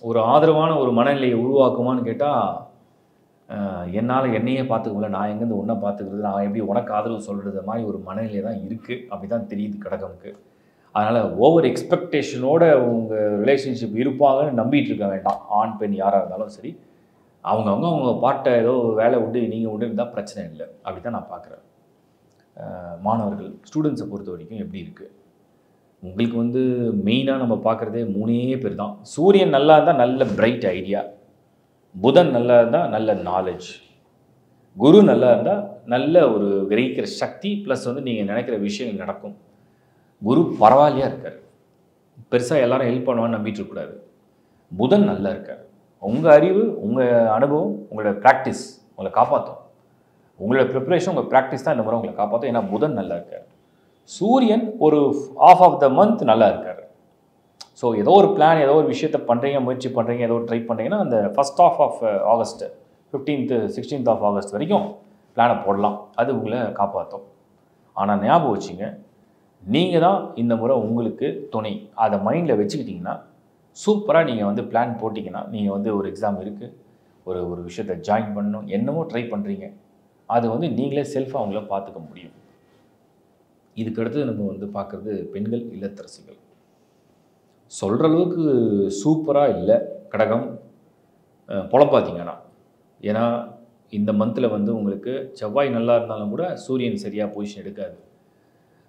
ஒரு ஆதரவான ஒரு மனநிலையை உருவாக்குமான்னு கேட்டால் என்னால் என்னையே பார்த்துக்க முடியல, நான் எங்கேருந்து ஒன்றை பார்த்துக்கிறது, நான் எப்படி உனக்கு ஆதரவு சொல்கிறது மாதிரி ஒரு மனநிலை தான் இருக்குது. அப்படி தான் தெரியுது கடகமுக்கு. அதனால் ஓவர் எக்ஸ்பெக்டேஷனோட உங்கள் ரிலேஷன்ஷிப் இருப்பாங்கன்னு நம்பிட்டு இருக்க வேண்டாம். ஆண் பெண் யாராக இருந்தாலும் சரி, அவங்க பாட்டை ஏதோ வேலை விட்டு நீங்கள் விட்டு இருந்தால் பிரச்சனை இல்லை. அப்படி தான் நான் பார்க்குறேன். மாணவர்கள் ஸ்டூடெண்ட்ஸை பொறுத்த வரைக்கும் எப்படி இருக்குது? உங்களுக்கு வந்து மெயினாக நம்ம பார்க்குறதே 3 பேர் தான். சூரியன் நல்லா இருந்தால் நல்ல பிரைட் ஐடியா, புதன் நல்லா இருந்தால் நல்ல நாலேஜ், குரு நல்லா இருந்தால் நல்ல ஒரு கிரகிக்கிற சக்தி, ப்ளஸ் வந்து நீங்கள் நினைக்கிற விஷயங்கள் நடக்கும். குரு பரவாயில்லையாக இருக்கார், பெருசாக எல்லாரும் ஹெல்ப் பண்ணுவான்னு நம்பிட்டு இருக்கக்கூடாது. புதன் நல்லா இருக்கார். உங்கள் அறிவு, உங்கள் அனுபவம், உங்களோட ப்ராக்டிஸ் உங்களை காப்பாற்றும். உங்களோட ப்ரிப்பரேஷன், உங்கள் ப்ராக்டிஸ் தான் இந்த முறை உங்களை காப்பாற்றும். ஏன்னா புதன் நல்லா இருக்கார். சூரியன் ஒரு ஆஃப் த மந்த் நல்லா இருக்கார். ஸோ ஏதோ ஒரு பிளான், ஏதோ ஒரு விஷயத்தை பண்ணுறீங்க, முயற்சி பண்ணுறீங்க, ஏதோ ட்ரை பண்ணுறீங்கன்னா அந்த first of August 15th 16th of August வரைக்கும் பிளானை போடலாம், அது உங்களை காப்பாற்றும். ஆனால் ஞாபகம் வச்சுங்க, நீங்கள் தான் இந்த முறை உங்களுக்கு துணை. அதை மைண்டில் வச்சுக்கிட்டிங்கன்னா சூப்பராக நீங்கள் வந்து பிளான் போட்டிங்கன்னா, நீங்கள் வந்து ஒரு எக்ஸாம் இருக்குது, ஒரு விஷயத்தை ஜாயின் பண்ணணும், என்னமோ ட்ரை பண்ணுறீங்க, அது வந்து நீங்களே செல்ஃபாக அவங்கள பார்த்துக்க முடியும். இதுக்கடுத்து நம்ம வந்து பார்க்குறது பெண்கள் இல்லத்தரசிகள். சொல்கிற அளவுக்கு சூப்பராக இல்லை கடகம், பொழப்பாத்தீங்கன்னா. ஏன்னா இந்த மந்தில் வந்து உங்களுக்கு செவ்வாய் நல்லா இருந்தாலும் கூட சூரியன் சரியாக பொசிஷன் எடுக்காது.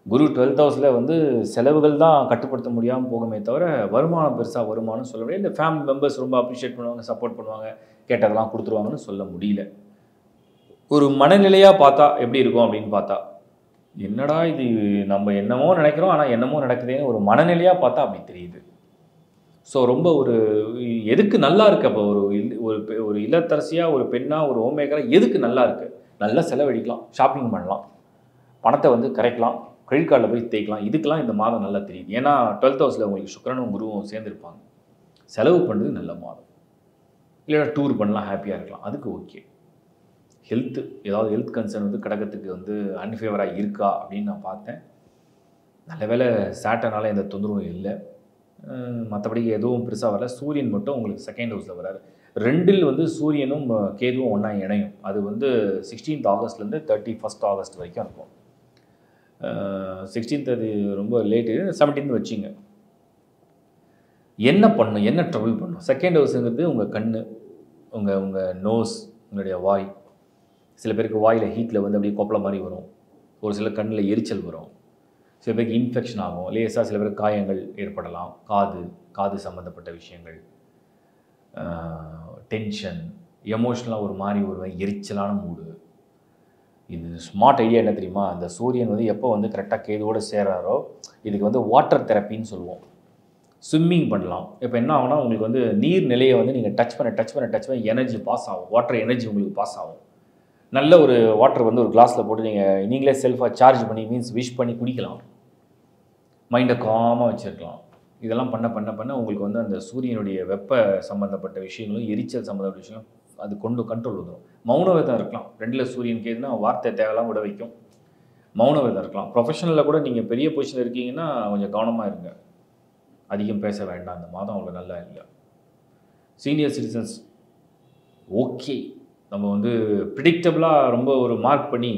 குரு 12th ஹவுஸில் வந்து செலவுகள் தான் கட்டுப்படுத்த முடியாமல் போகுமே தவிர வருமானம் பெருசாக வருமானம் சொல்ல முடியாது. இந்த ஃபேமிலி மெம்பர்ஸ் ரொம்ப அப்ரிஷியேட் பண்ணுவாங்க, சப்போர்ட் பண்ணுவாங்க, கேட்டதெல்லாம் கொடுத்துருவாங்கன்னு சொல்ல முடியல. ஒரு மனநிலையாக பார்த்தா எப்படி இருக்கும் அப்படின்னு பார்த்தா, என்னடா இது நம்ம என்னமோ நினைக்கிறோம் ஆனால் என்னமோ நடக்குதுன்னு ஒரு மனநிலையாக பார்த்தா அப்படி தெரியுது. ஸோ ரொம்ப ஒரு எதுக்கு நல்லா இருக்குது? அப்போ ஒரு இல்லத்தரசியாக, ஒரு பெண்ணாக, ஒரு ஹோம் மேக்கராக எதுக்கு நல்லா இருக்குது? நல்லா செலவழிக்கலாம், ஷாப்பிங் பண்ணலாம், பணத்தை வந்து கரைக்கலாம், கிரெடிட் கார்டில் போய் தேய்க்கலாம். இதுக்கெல்லாம் இந்த மாதம் நல்லா தெரியுது. ஏன்னா 12th ஹவுஸில் உங்களுக்கு சுக்கிரனும் குருவும் சேர்ந்துருப்பாங்க. செலவு பண்ணுறது நல்ல மாதம். இல்லைனா டூர் பண்ணலாம், ஹாப்பியாக இருக்கலாம், அதுக்கு ஓகே. ஹெல்த்து, ஏதாவது ஹெல்த் கன்சர்ன் வந்து கடகத்துக்கு வந்து அன்ஃபேவராக இருக்கா அப்படின்னு நான் பார்த்தேன். நல்ல வேளை சாட்டர்னால எந்த தொந்தரவும் இல்லை. மற்றபடி எதுவும் பெருசாக வரல. சூரியன் மட்டும் உங்களுக்கு 2nd ஹவுஸில் வராரு. 2ல் வந்து சூரியனும் கேதுவும் ஒன்றா இணையும். அது வந்து 16th ஆகஸ்ட்லேருந்து 31st ஆகஸ்ட் வரைக்கும் இருக்கும். 16th அது ரொம்ப லேட்டு, 17th வச்சிங்க. என்ன பண்ணும், என்ன ட்ரபிள் பண்ணும்? 2nd ஹவுஸுங்கிறது உங்கள் கண், உங்கள் நோஸ், உங்களுடைய வாய். சில பேருக்கு வாயில் ஹீட்டில் வந்து அப்படியே கொப்பளை மாதிரி வரும், ஒரு சில கண்ணில் எரிச்சல் வரும், சில பேருக்கு இன்ஃபெக்ஷன் ஆகும், லேசாக சில பேருக்கு காயங்கள் ஏற்படலாம், காது சம்மந்தப்பட்ட விஷயங்கள், டென்ஷன், எமோஷ்னலாக ஒரு மாதிரி ஒரு எரிச்சலான மூடு. இது ஸ்மார்ட் ஐடியா என்ன தெரியுமா? அந்த சூரியன் வந்து எப்போ வந்து கரெக்டாக கேதுவோடு சேர்றாரோ இதுக்கு வந்து வாட்டர் தெரப்பின்னு சொல்லுவோம். ஸ்விம்மிங் பண்ணலாம். இப்போ என்ன ஆகும்னா உங்களுக்கு வந்து நீர் நிலையை வந்து நீங்கள் டச் பண்ண எனர்ஜி பாஸ் ஆகும், வாட்டர் எனர்ஜி உங்களுக்கு பாஸ் ஆகும். நல்ல ஒரு வாட்டர் வந்து ஒரு கிளாஸில் போட்டு நீங்களே செல்ஃபாக சார்ஜ் பண்ணி விஷ் பண்ணி குடிக்கலாம், மைண்டை காமாக வச்சுருக்கலாம். இதெல்லாம் பண்ண உங்களுக்கு வந்து அந்த சூரியனுடைய வெப்ப சம்மந்தப்பட்ட விஷயங்களும் எரிச்சல் சம்மந்தப்பட்ட விஷயங்களும் அது கண்ட்ரோல் வந்துடும். மௌன விரதம் இருக்கலாம். 2ல் சூரியன் கேதுன்னா வார்த்தை தேவையெல்லாம் விட வைக்கும். மௌன விரதம் இருக்கலாம். ப்ரொஃபஷனலில் கூட நீங்கள் பெரிய பொசிஷனில் இருக்கீங்கன்னா கொஞ்சம் கவனமாக இருங்க, அதிகம் பேச வேண்டாம். அந்த மாதம் அவ்வளோ நல்லா இல்லை. சீனியர் சிட்டிசன்ஸ் ஓகே, நம்ம வந்து ப்ரிடிக்டபுளாக ரொம்ப ஒரு மார்க் பண்ணி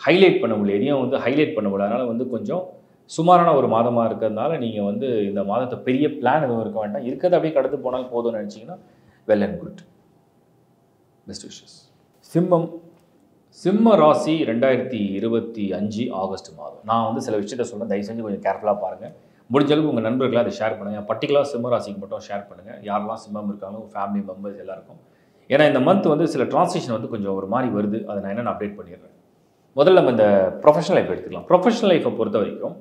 ஹைலைட் பண்ண முடியல, எதையும் வந்து ஹைலைட் பண்ண முடியல. அதனால் வந்து கொஞ்சம் சுமாரான ஒரு மாதமாக இருக்கிறதுனால நீங்கள் வந்து இந்த மாதத்தை பெரிய பிளான் எதுவும் இருக்க வேண்டாம். இருக்கிறது அப்படியே கடந்து போனால் போதும்னு நினச்சிங்கன்னா well and good. Best wishes. சிம்ம ராசி 2025 ஆகஸ்ட் மாதம். நான் வந்து சில விஷயத்த சொல்கிறேன், தயவு செஞ்சு கொஞ்சம் கேர்ஃபுல்லாக பாருங்கள். முடிஞ்ச அளவுக்கு உங்கள் நண்பர்களாக அதை ஷேர் பண்ணுங்கள். பர்டிகுலராக சிம்ம ராசிக்கு மட்டும் ஷேர் பண்ணுங்கள், யாரெல்லாம் சிம்மம் இருக்காங்களோ ஃபேமிலி மெம்பர்ஸ் எல்லாருக்கும். ஏன்னா இந்த மந்த் வந்து சில டிரான்ஸ்லேஷன் வந்து கொஞ்சம் ஒரு மாதிரி வருது, அதை நான் என்னென்னு அப்டேட் பண்ணிடுறேன். முதல்ல நம்ம இந்த ப்ரொஃபஷனல் லைஃப் எடுத்துக்கலாம். ப்ரொஃபஷனல் லைஃப்பை பொறுத்த வரைக்கும்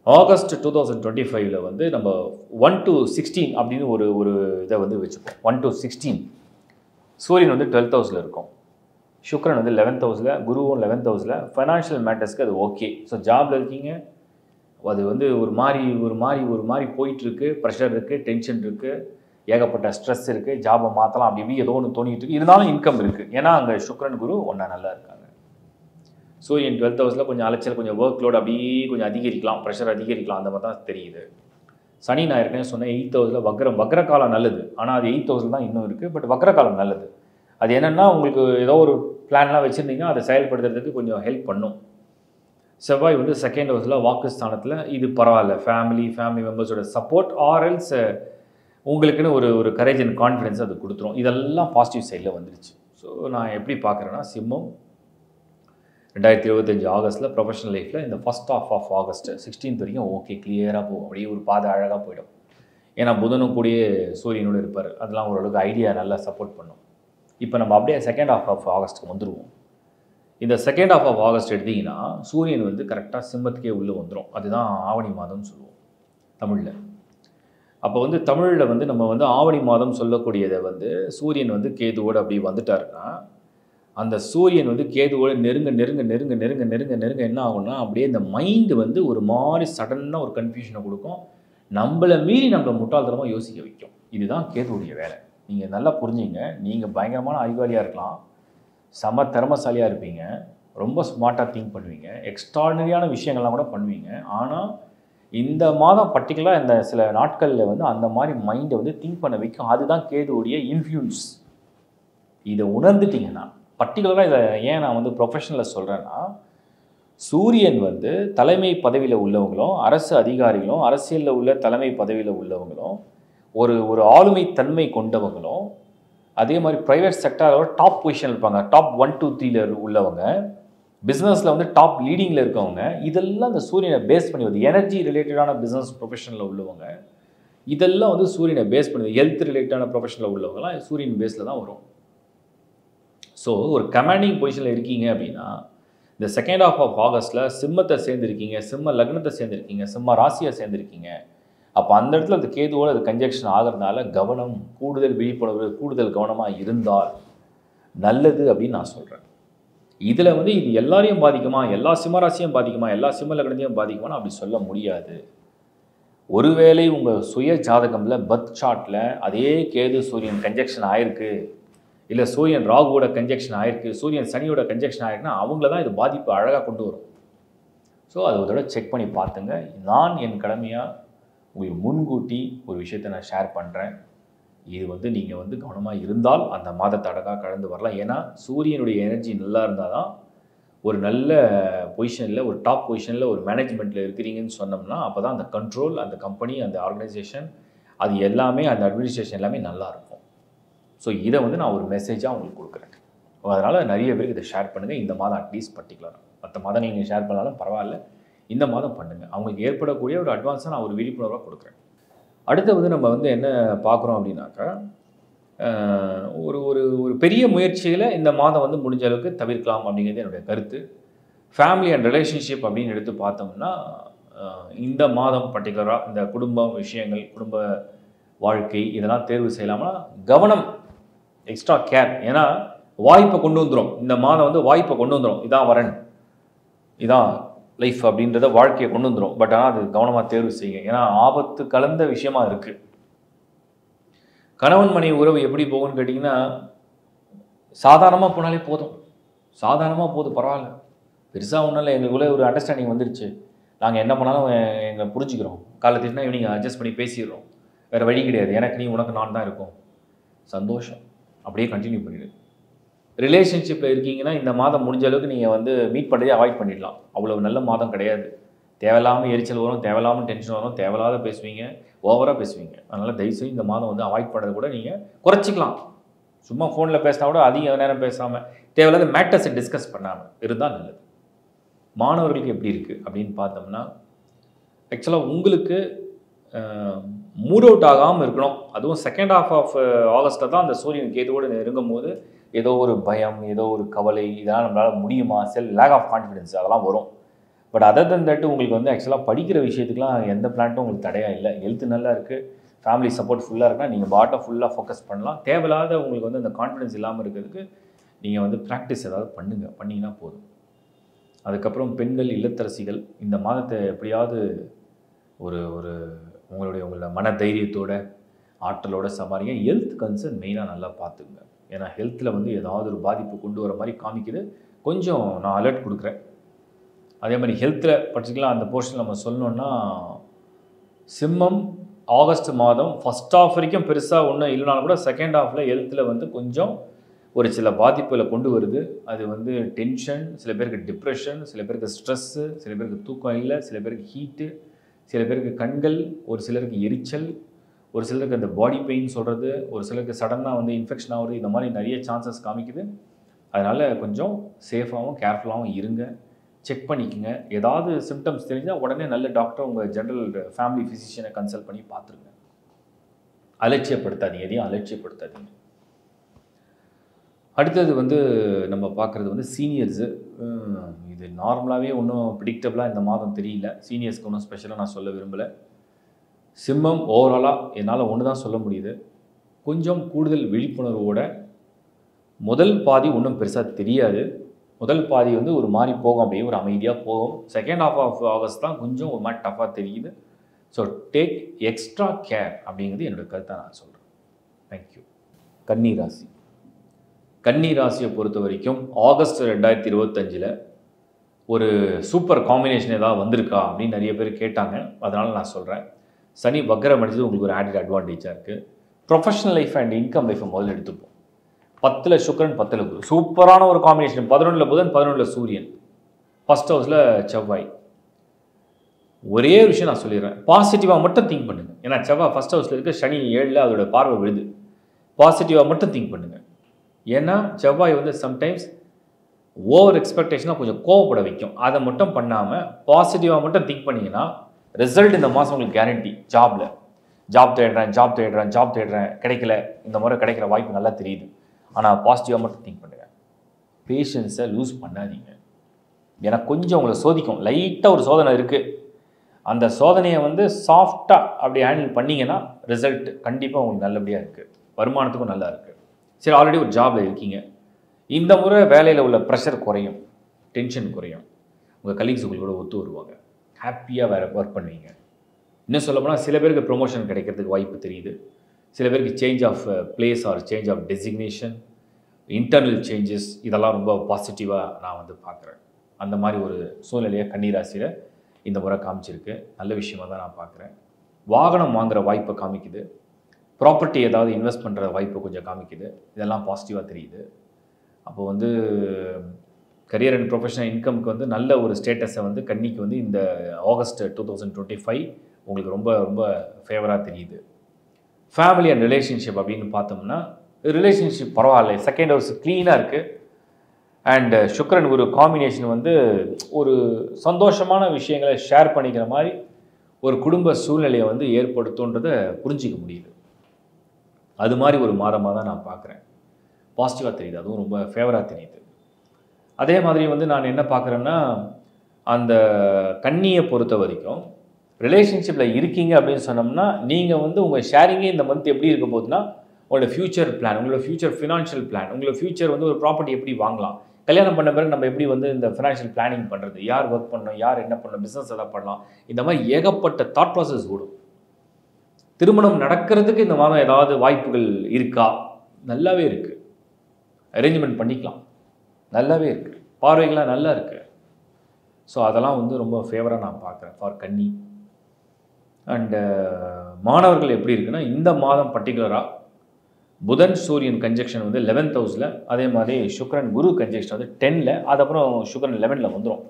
ஆகஸ்ட் 2025 வந்து நம்ம 1 to 16 அப்படின்னு ஒரு இதை வந்து வச்சுப்போம். 1 to 16 சூரியன் வந்து 12th ஹவுஸில் இருக்கும், சுக்கிரன் வந்து 11th ஹவுஸில், குருவும் 11th ஹவுஸில். ஃபைனான்ஷியல் மேட்டர்ஸ்க்கு அது ஓகே. ஸோ ஜாபில் இருக்கீங்க, அது வந்து ஒரு மாதிரி போயிட்டுருக்கு, ப்ரெஷர் இருக்குது, டென்ஷன் இருக்குது, ஏகப்பட்ட ஸ்ட்ரெஸ் இருக்குது, ஜாபை மாற்றலாம் அப்படி இப்படி ஏதோ ஒன்று தோணிட்டு இருக்குது. இருந்தாலும் இன்கம் இருக்குது, ஏன்னா அங்கே சுக்கிரன் குரு ஒன்றா நல்லா இருக்காங்க. சூரியன் 12th ஹவுஸில் கொஞ்சம் அலைச்சல், கொஞ்சம் ஒர்க் லோடு அப்படியே கொஞ்சம் அதிகரிக்கலாம், ப்ரெஷர் அதிகரிக்கலாம், அந்த மாதிரி தான் தெரியுது. சனி நான் ஏற்கனவே சொன்னேன் 8th ஹவுஸில் வக்ரகாலம் நல்லது, ஆனால் அது 8th ஹவுஸில் தான் இன்னும் இருக்குது. பட் வக்ரகாலம் நல்லது. அது என்னென்னா உங்களுக்கு ஏதோ ஒரு பிளான்லாம் வச்சுருந்தீங்கன்னா அதை செயல்படுத்துறதுக்கு கொஞ்சம் ஹெல்ப் பண்ணும். செவ்வாய் வந்து 2nd ஹவுஸில் வாக்கு ஸ்தானத்தில், இது பரவாயில்ல, ஃபேமிலி மெம்பர்ஸோட சப்போர்ட் ஆர்எல்ஸ் உங்களுக்குன்னு ஒரு கரேஜ் அண்ட் கான்ஃபிடென்ஸ் அது கொடுத்துரும். இதெல்லாம் பாசிட்டிவ் சைடில் வந்துடுச்சு. ஸோ நான் எப்படி பார்க்குறேன்னா, சிம்மம் 2025 ஆகஸ்ட்டில் ப்ரொஃபஷனல் லைஃப்பில் இந்த ஃபஸ்ட் ஆஃப் ஆகஸ்ட் 16th வரைக்கும் ஓகே, கிளியராக போகும், அப்படியே ஒரு பாதை அழகாக போயிடும். ஏன்னா புதனும் கூடயே சூரியனோடு இருப்பார், அதெல்லாம் ஓரளவுக்கு ஐடியா நல்லா சப்போர்ட் பண்ணும். இப்போ நம்ம அப்படியே 2nd ஆஃப் ஆகஸ்ட்டுக்கு வந்துடுவோம். இந்த 2nd ஆஃப் ஆகஸ்ட் எடுத்திங்கன்னா சூரியன் வந்து கரெக்டாக சிம்மத்துக்கே உள்ளே வந்துடும். அதுதான் ஆவணி மாதம்னு சொல்லுவோம் தமிழில். அப்போ வந்து தமிழில் வந்து நம்ம வந்து ஆவணி மாதம் சொல்லக்கூடியதை வந்து சூரியன் வந்து கேதுவோடு அப்படி வந்துட்டாருன்னா, அந்த சூரியன் வந்து கேதுவோடு நெருங்க என்ன ஆகும்னா, அப்படியே இந்த மைண்டு வந்து ஒரு மாதிரி சடனாக ஒரு கன்ஃபியூஷனை கொடுக்கும், நம்மளை மீறி நம்மளை முட்டாள்தனமாக யோசிக்க வைக்கும். இதுதான் கேதுவுடைய வேலை. நீங்கள் நல்லா புரிஞ்சுங்க. நீங்கள் பயங்கரமான அறிவாளியாக இருக்கலாம், செம திறமசாலியாக இருப்பீங்க, ரொம்ப ஸ்மார்ட்டாக திங்க் பண்ணுவீங்க, எக்ஸ்ட்ராடனரியான விஷயங்கள்லாம் கூட பண்ணுவீங்க. ஆனால் இந்த மாதம் பர்டிகுலராக இந்த சில நாட்களில் வந்து அந்த மாதிரி மைண்டை வந்து திங்க் பண்ண வைக்கும். அதுதான் கேதுவுடைய இன்ஃப்ளூயன்ஸ். இதை உணர்ந்துட்டிங்கன்னா, பர்டிகுலராக இதை ஏன் நான் வந்து ப்ரொஃபஷனலில் சொல்கிறேன்னா, சூரியன் வந்து தலைமை பதவியில் உள்ளவங்களும், அரசு அதிகாரிகளும், அரசியலில் உள்ள தலைமை பதவியில் உள்ளவங்களும், ஒரு ஒரு ஆளுமை தன்மை கொண்டவங்களும், அதே மாதிரி ப்ரைவேட் செக்டாரோட டாப் பொசிஷன் இருப்பாங்க, டாப் 1 2 3 உள்ளவங்க, பிஸ்னஸில் வந்து டாப் லீடிங்கில் இருக்கவங்க, இதெல்லாம் இந்த சூரியனை பேஸ் பண்ணி வருது. எனர்ஜி ரிலேட்டடான பிஸ்னஸ் ப்ரொஃபஷனில் உள்ளவங்க, இதெல்லாம் வந்து சூரியனை பேஸ் பண்ணுது. ஹெல்த் ரிலேட்டடான ப்ரொஃபஷனில் உள்ளவங்கலாம் சூரியன் பேஸில் தான் வரும். ஸோ ஒரு கமாண்டிங் பொசிஷனில் இருக்கீங்க அப்படின்னா, இந்த செகண்ட் ஹாஃப் ஆஃப் ஆகஸ்ட்டில் சிம்மத்தை சேர்ந்துருக்கீங்க, சிம்ம லக்னத்தை சேர்ந்துருக்கீங்க, சிம்ம ராசியை சேர்ந்துருக்கீங்க. அப்போ அந்த இடத்துல அந்த கேதுவோடு அது கன்ஜெக்ஷன் ஆகிறதுனால கவனம், கூடுதல் விழிப்புணர்வு, கூடுதல் கவனமாக இருந்தால் நல்லது அப்படின்னு நான் சொல்கிறேன். இதில் வந்து இது எல்லாரையும் பாதிக்குமா, எல்லா சிம்மராசியும் பாதிக்குமா, எல்லா சிம்ம லக்னத்தையும் பாதிக்குமான்னு அப்படி சொல்ல முடியாது. ஒருவேளை உங்கள் சுய ஜாதகமில் பர்த் சார்ட்டில் அதே கேது சூரியன் கன்ஜெக்ஷன் ஆயிருக்கு, இல்லை சூரியன் ராகுவோட கன்ஜெக்ஷன் ஆயிருக்கு, சூரியன் சனியோட கன்ஜெக்ஷன் ஆயிருக்குன்னா அவங்கள தான் இது பாதிப்பு அழகாக கொண்டு வரும். ஸோ அதை ஒரு தடவை செக் பண்ணி பார்த்துங்க. நான் என் கடமையாக உங்களுக்கு முன்கூட்டி ஒரு விஷயத்தை நான் ஷேர் பண்ணுறேன். இது வந்து நீங்கள் வந்து கவனமாக இருந்தால் அந்த மாதத்தை அழகாக கடந்து வரலாம். ஏன்னா சூரியனுடைய எனர்ஜி நல்லா இருந்தால் தான் ஒரு நல்ல பொசிஷனில், ஒரு டாப் பொசிஷனில், ஒரு மேனேஜ்மெண்ட்டில் இருக்கிறீங்கன்னு சொன்னோம்னா அப்போ தான் அந்த கண்ட்ரோல், அந்த கம்பெனி, அந்த ஆர்கனைசேஷன், அது எல்லாமே, அந்த அட்மினிஸ்ட்ரேஷன் எல்லாமே நல்லாயிருக்கும். ஸோ இதை வந்து நான் ஒரு மெசேஜாக உங்களுக்கு கொடுக்குறேன். அதனால் நிறைய பேருக்கு இதை ஷேர் பண்ணுங்கள். இந்த மாதம் அட்லீஸ்ட் பர்டிகுலராக, மற்ற மாதம் நீங்கள் ஷேர் பண்ணாலும் பரவாயில்ல, இந்த மாதம் பண்ணுங்கள். அவங்களுக்கு ஏற்படக்கூடிய ஒரு அட்வான்ஸாக நான் ஒரு விழிப்புணர்வாக கொடுக்குறேன். அடுத்து வந்து நம்ம வந்து என்ன பார்க்குறோம் அப்படின்னாக்கா, ஒரு ஒரு ஒரு பெரிய முயற்சியில் இந்த மாதம் வந்து முடிஞ்ச அளவுக்கு தவிர்க்கலாம் அப்படிங்கிறது என்னுடைய கருத்து. ஃபேமிலி அண்ட் ரிலேஷன்ஷிப் அப்படின்னு எடுத்து பார்த்தோம்னா, இந்த மாதம் பர்டிகுலராக இந்த குடும்ப விஷயங்கள், குடும்ப வாழ்க்கை இதெல்லாம் தேர்வு செய்யலாமா, கவனம், எக்ஸ்ட்ரா கேர். ஏன்னா வாய்ப்பை கொண்டு வந்துடும் இந்த மாதம், வந்து வாய்ப்பை கொண்டு வந்துடும். இதான் வரன், இதான் லைஃப் அப்படின்றத வாழ்க்கையை கொண்டு வந்துடும். பட் ஆனால் அது கவனமாக தேர்வு செய்யுங்க. ஏன்னா ஆபத்து கலந்த விஷயமா இருக்குது. கணவன் மனைவி உறவு எப்படி போகும்னு கேட்டிங்கன்னா, சாதாரணமாக போனாலே போதும், சாதாரணமாக போதும், பரவாயில்ல, பெருசாக ஒன்றும் இல்லை, எங்களுக்குள்ளே ஒரு அண்டர்ஸ்டாண்டிங் வந்துருச்சு, நாங்கள் என்ன பண்ணாலும் எங்களை புரிஞ்சுக்கிறோம், காலத்திட்டனா ஈவினிங் அட்ஜஸ்ட் பண்ணி பேசிடுறோம், வேறு வழி கிடையாது, எனக்கு நீ உனக்கு நான் தான் இருக்கும், சந்தோஷம், அப்படியே கண்டினியூ பண்ணிடு. ரிலேஷன்ஷிப்பில் இருக்கீங்கன்னா இந்த மாதம் முடிஞ்ச அளவுக்கு நீங்கள் வந்து மீட் பண்ணுறதே அவாய்ட் பண்ணிடலாம். அவ்வளோ நல்ல மாதம் கிடையாது. தேவையில்லாமல் எரிச்சல் வரும், தேவையில்லாமல் டென்ஷன் வரும், தேவையில்லாத பேசுவீங்க, ஓவராக பேசுவீங்க. அதனால் தயவுசெய்து இந்த மாதம் வந்து அவாய்ட் பண்ணுறது கூட நீங்கள் குறைச்சிக்கலாம். சும்மா ஃபோனில் பேசினா கூட அதிக நேரம் பேசாமல், தேவையில்லாத மேட்டர்ஸை டிஸ்கஸ் பண்ணாமல் இருந்தால் நல்லது. மாணவர்களுக்கு எப்படி இருக்குது அப்படின்னு பார்த்தோம்னா, ஆக்சுவலாக உங்களுக்கு மூட் அவுட் ஆகாமல் இருக்கணும். அதுவும் செகண்ட் ஹாஃப் ஆஃப் ஆகஸ்ட்டில் தான் அந்த சூரியன் கேதுவோடு நெருங்கும் போது ஏதோ ஒரு பயம், ஏதோ ஒரு கவலை, இதெல்லாம் நம்மளால் முடியுமா, லேக் ஆஃப் கான்ஃபிடென்ஸ் அதெல்லாம் வரும். பட் அதர் தன் தட் உங்களுக்கு வந்து ஆக்சுவலாக படிக்கிற விஷயத்துக்குலாம் எந்த பிளான்ட்டும் உங்களுக்கு தடையாக இல்லை. ஹெல்த் நல்லா இருக்குது, ஃபேமிலி சப்போர்ட் ஃபுல்லாக இருக்குன்னா நீங்கள் பாட்டை ஃபுல்லாக ஃபோக்கஸ் பண்ணலாம். தேவையில்லாத உங்களுக்கு வந்து அந்த கான்ஃபிடென்ஸ் இல்லாமல் இருக்கிறதுக்கு நீங்கள் வந்து ப்ராக்டிஸ் ஏதாவது பண்ணிங்கன்னா போதும். அதுக்கப்புறம் பெண்கள், இல்லத்தரசிகள் இந்த மாதத்தை எப்படியாவது ஒரு ஒரு உங்களோட மன தைரியத்தோட, ஆற்றலோட சமாளிங்க. ஹெல்த் கன்சர்ன் மெயினாக நல்லா பார்த்துங்க. ஏன்னா ஹெல்த்தில் வந்து ஏதாவது ஒரு பாதிப்பு கொண்டு வர மாதிரி காமிக்குது. கொஞ்சம் நான் அலர்ட் கொடுக்குறேன். அதே மாதிரி ஹெல்த்தில் பர்டிகுலராக அந்த போர்ஷன் நம்ம சொல்லணுன்னா, சிம்மம் ஆகஸ்ட் மாதம் ஃபஸ்ட் ஹாஃப் வரைக்கும் பெருசாக ஒன்றும் இல்லைனாலும் கூட செகண்ட் ஹாஃபில் ஹெல்த்தில் வந்து கொஞ்சம் ஒரு சில பாதிப்புகளை கொண்டு வருது. அது வந்து டென்ஷன், சில பேருக்கு டிப்ரெஷன், சில பேருக்கு ஸ்ட்ரெஸ்ஸு, சில பேருக்கு தூக்கம் இல்லை, சில பேருக்கு ஹீட்டு, சில பேருக்கு கண்கள், ஒரு சிலருக்கு எரிச்சல், ஒரு சிலருக்கு அந்த பாடி பெயின் சொல்கிறது, ஒரு சிலருக்கு சடனாக வந்து இன்ஃபெக்ஷன் ஆகுது. இந்த மாதிரி நிறைய சான்சஸ் காமிக்குது. அதனால் கொஞ்சம் சேஃபாகவும் கேர்ஃபுல்லாகவும் இருங்க. செக் பண்ணிக்கோங்க. ஏதாவது சிம்டம்ஸ் தெரிஞ்சால் உடனே நல்ல டாக்டர், உங்கள் ஜென்ரல் ஃபேமிலி ஃபிசிஷியனை கன்சல்ட் பண்ணி பார்த்துருங்க. அலட்சியப்படுத்தாதீங்க, எதையும் அலட்சியப்படுத்தாதீங்க. அடுத்தது வந்து நம்ம பார்க்குறது வந்து சீனியர்ஸு. இது நார்மலாகவே ஒன்றும் ப்ரிடிக்டபுளாக இந்த மாதம் தெரியல. சீனியர்ஸ்க்கு ஒன்றும் ஸ்பெஷலாக நான் சொல்ல விரும்பலை. சிம்மம் ஓவராலாக என்னால் ஒன்று தான் சொல்ல முடியுது, கொஞ்சம் கூடுதல் விழிப்புணர்வோட. முதல் பாதி ஒன்றும் பெருசாக தெரியாது. முதல் பாதி வந்து ஒரு மாதிரி போகும், அப்படியே ஒரு அமைதியாக போகும். செகண்ட் ஹாஃப் ஆஃப் ஆகஸ்ட் தான் கொஞ்சம் ஒரு மாதிரி டஃப்பாக தெரியுது. ஸோ டேக் எக்ஸ்ட்ரா கேர் அப்படிங்கிறது என்னோடய கருத்தை நான் சொல்கிறேன். தேங்க்யூ. கன்னி ராசி. கன்னி ராசியை பொறுத்த வரைக்கும் ஆகஸ்ட் 2025 ஒரு சூப்பர் காம்பினேஷன் ஏதாவது வந்திருக்கா அப்படின்னு நிறைய பேர் கேட்டாங்க. அதனால் நான் சொல்கிறேன். சனி வக்ரம் அடிச்சது உங்களுக்கு ஒரு ஆடட் அட்வான்டேஜாக இருக்குது. ப்ரொஃபஷனல் லைஃப் அண்ட் இன்கம் லைஃப்பை முதல்ல எடுத்துப்போம். 10ல் சுக்கிரன் 10ல் குரு, சூப்பரான ஒரு காம்பினேஷன். 11ல் புதன் 11ல் சூரியன், ஃபர்ஸ்ட் ஹவுஸில் செவ்வாய். ஒரே ஒரு விஷயம் நான் சொல்லிடுறேன், பாசிட்டிவாக மட்டும் திங்க் பண்ணுங்கள். ஏன்னா செவ்வாய் ஃபர்ஸ்ட் ஹவுஸில் இருக்க, சனி 7ல் அதோட பார்வை விழுது. பாசிட்டிவாக மட்டும் திங்க் பண்ணுங்கள். ஏன்னா செவ்வாய் வந்து சம்டைம்ஸ் ஓவர் எக்ஸ்பெக்டேஷனாக கொஞ்சம் கோவப்பட வைக்கும். அதை மட்டும் பண்ணாமல் பாசிட்டிவாக மட்டும் திங்க் பண்ணிங்கன்னா ரிசல்ட் இந்த மாதம் உங்களுக்கு கேரண்டி. ஜாப் தேடுறேன் கிடைக்கல, இந்த முறை கிடைக்கிற வாய்ப்பு நல்லா தெரியுது. ஆனால் பாசிட்டிவாக மட்டும் திங்க் பண்ணுங்கள். பேஷன்ஸை லூஸ் பண்ணாதீங்க. ஏன்னா கொஞ்சம் உங்களை சோதிக்கும். லைட்டாக ஒரு சோதனை இருக்குது. அந்த சோதனையை வந்து சாஃப்டாக அப்படி ஹேண்டில் பண்ணிங்கன்னா ரிசல்ட் கண்டிப்பாக உங்களுக்கு நல்லபடியாக இருக்குது. வருமானத்துக்கும் நல்லா இருக்குது. சரி, ஆல்ரெடி ஒரு ஜாபில் இருக்கீங்க. இந்த முறை வேலையில் உள்ள ப்ரெஷர் குறையும், டென்ஷன் குறையும். உங்கள் கலீக்ஸ் உங்களோட ஒத்து வருவாங்க. ஹாப்பியாக வேறு ஒர்க் பண்ணுவீங்க. இன்னும் சொல்ல போனால் சில பேருக்கு ப்ரொமோஷன் கிடைக்கிறதுக்கு வாய்ப்பு தெரியுது. சில பேருக்கு change of place or change of designation, internal changes, இதெல்லாம் ரொம்ப பாசிட்டிவாக நான் வந்து பார்க்குறேன். அந்த மாதிரி ஒரு சூழ்நிலையை கன்னிராசியில் இந்த முறை காமிச்சிருக்கு. நல்ல விஷயமாக தான் நான் பார்க்குறேன். வாகனம் வாங்குகிற வாய்ப்பை காமிக்குது. ப்ராப்பர்ட்டி ஏதாவது இன்வெஸ்ட் பண்ணுற வாய்ப்பு கொஞ்சம் காமிக்குது. இதெல்லாம் பாசிட்டிவாக தெரியுது. அப்போ வந்து கரியர் அண்ட் ப்ரொஃபஷனல் இன்கமுக்கு வந்து நல்ல ஒரு ஸ்டேட்டஸை வந்து கன்னிக்கு வந்து இந்த ஆகஸ்ட் 2025 உங்களுக்கு ரொம்ப ரொம்ப ஃபேவராக தெரியுது. ஃபேமிலி அண்ட் ரிலேஷன்ஷிப் அப்படின்னு பார்த்தோம்னா ரிலேஷன்ஷிப் பரவாயில்ல, செகண்ட் ஹவுஸ் க்ளீனாக இருக்குது. அண்ட் சுக்கிரன் ஒரு காம்பினேஷன் வந்து ஒரு சந்தோஷமான விஷயங்களை ஷேர் பண்ணிக்கிற மாதிரி ஒரு குடும்ப சூழ்நிலையை வந்து ஏற்படுத்துன்றதை புரிஞ்சிக்க முடியுது. அது மாதிரி ஒரு மாதமாக தான் நான் பார்க்குறேன். பாசிட்டிவாக தெரியுது. அதுவும் ரொம்ப ஃபேவராக தெரியுது. அதே மாதிரி வந்து நான் என்ன பார்க்குறேன்னா, அந்த கன்னியை பொறுத்த வரைக்கும் ரிலேஷன்ஷிப்பில் இருக்கீங்க அப்படின்னு சொன்னோம்னா நீங்கள் வந்து உங்கள் ஷேரிங்கே இந்த மந்த் எப்படி இருக்க போகுதுன்னா, உங்களோட ஃப்யூச்சர் பிளான், உங்களோட ஃப்யூச்சர் ஃபினான்ஷியல் பிளான், உங்களோட ஃப்யூச்சர் வந்து ஒரு ப்ராப்பர்ட்டி எப்படி வாங்கலாம், கல்யாணம் பண்ண பிறகு நம்ம எப்படி வந்து இந்த ஃபினான்ஷியல் பிளானிங் பண்ணுறது, யார் ஒர்க் பண்ணணும், யார் என்ன பண்ணணும், பிஸ்னஸ் எதாவது பண்ணலாம், இந்த மாதிரி ஏகப்பட்ட தாட் ப்ராசஸ் ஓடும். திருமணம் நடக்கிறதுக்கு இந்த மாதம் ஏதாவது வாய்ப்புகள் இருக்கா? நல்லாவே இருக்குது. அரேஞ்ச்மெண்ட் பண்ணிக்கலாம், நல்லாவே இருக்குது. பார்வைகள்லாம் நல்லா இருக்குது. ஸோ அதெல்லாம் வந்து ரொம்ப ஃபேவராக நான் பார்க்குறேன் ஃபார் கன்னி. அண்டு மாணவர்கள் எப்படி இருக்குன்னா, இந்த மாதம் பர்டிகுலராக புதன் சூரியன் கன்ஜெக்ஷன் வந்து 11th ஹவுஸில், அதே மாதிரி சுக்கிரன் குரு கன்ஜெக்ஷன் வந்து 10ல், அதுக்கப்புறம் சுக்கிரன் 11ல் வந்துடும்.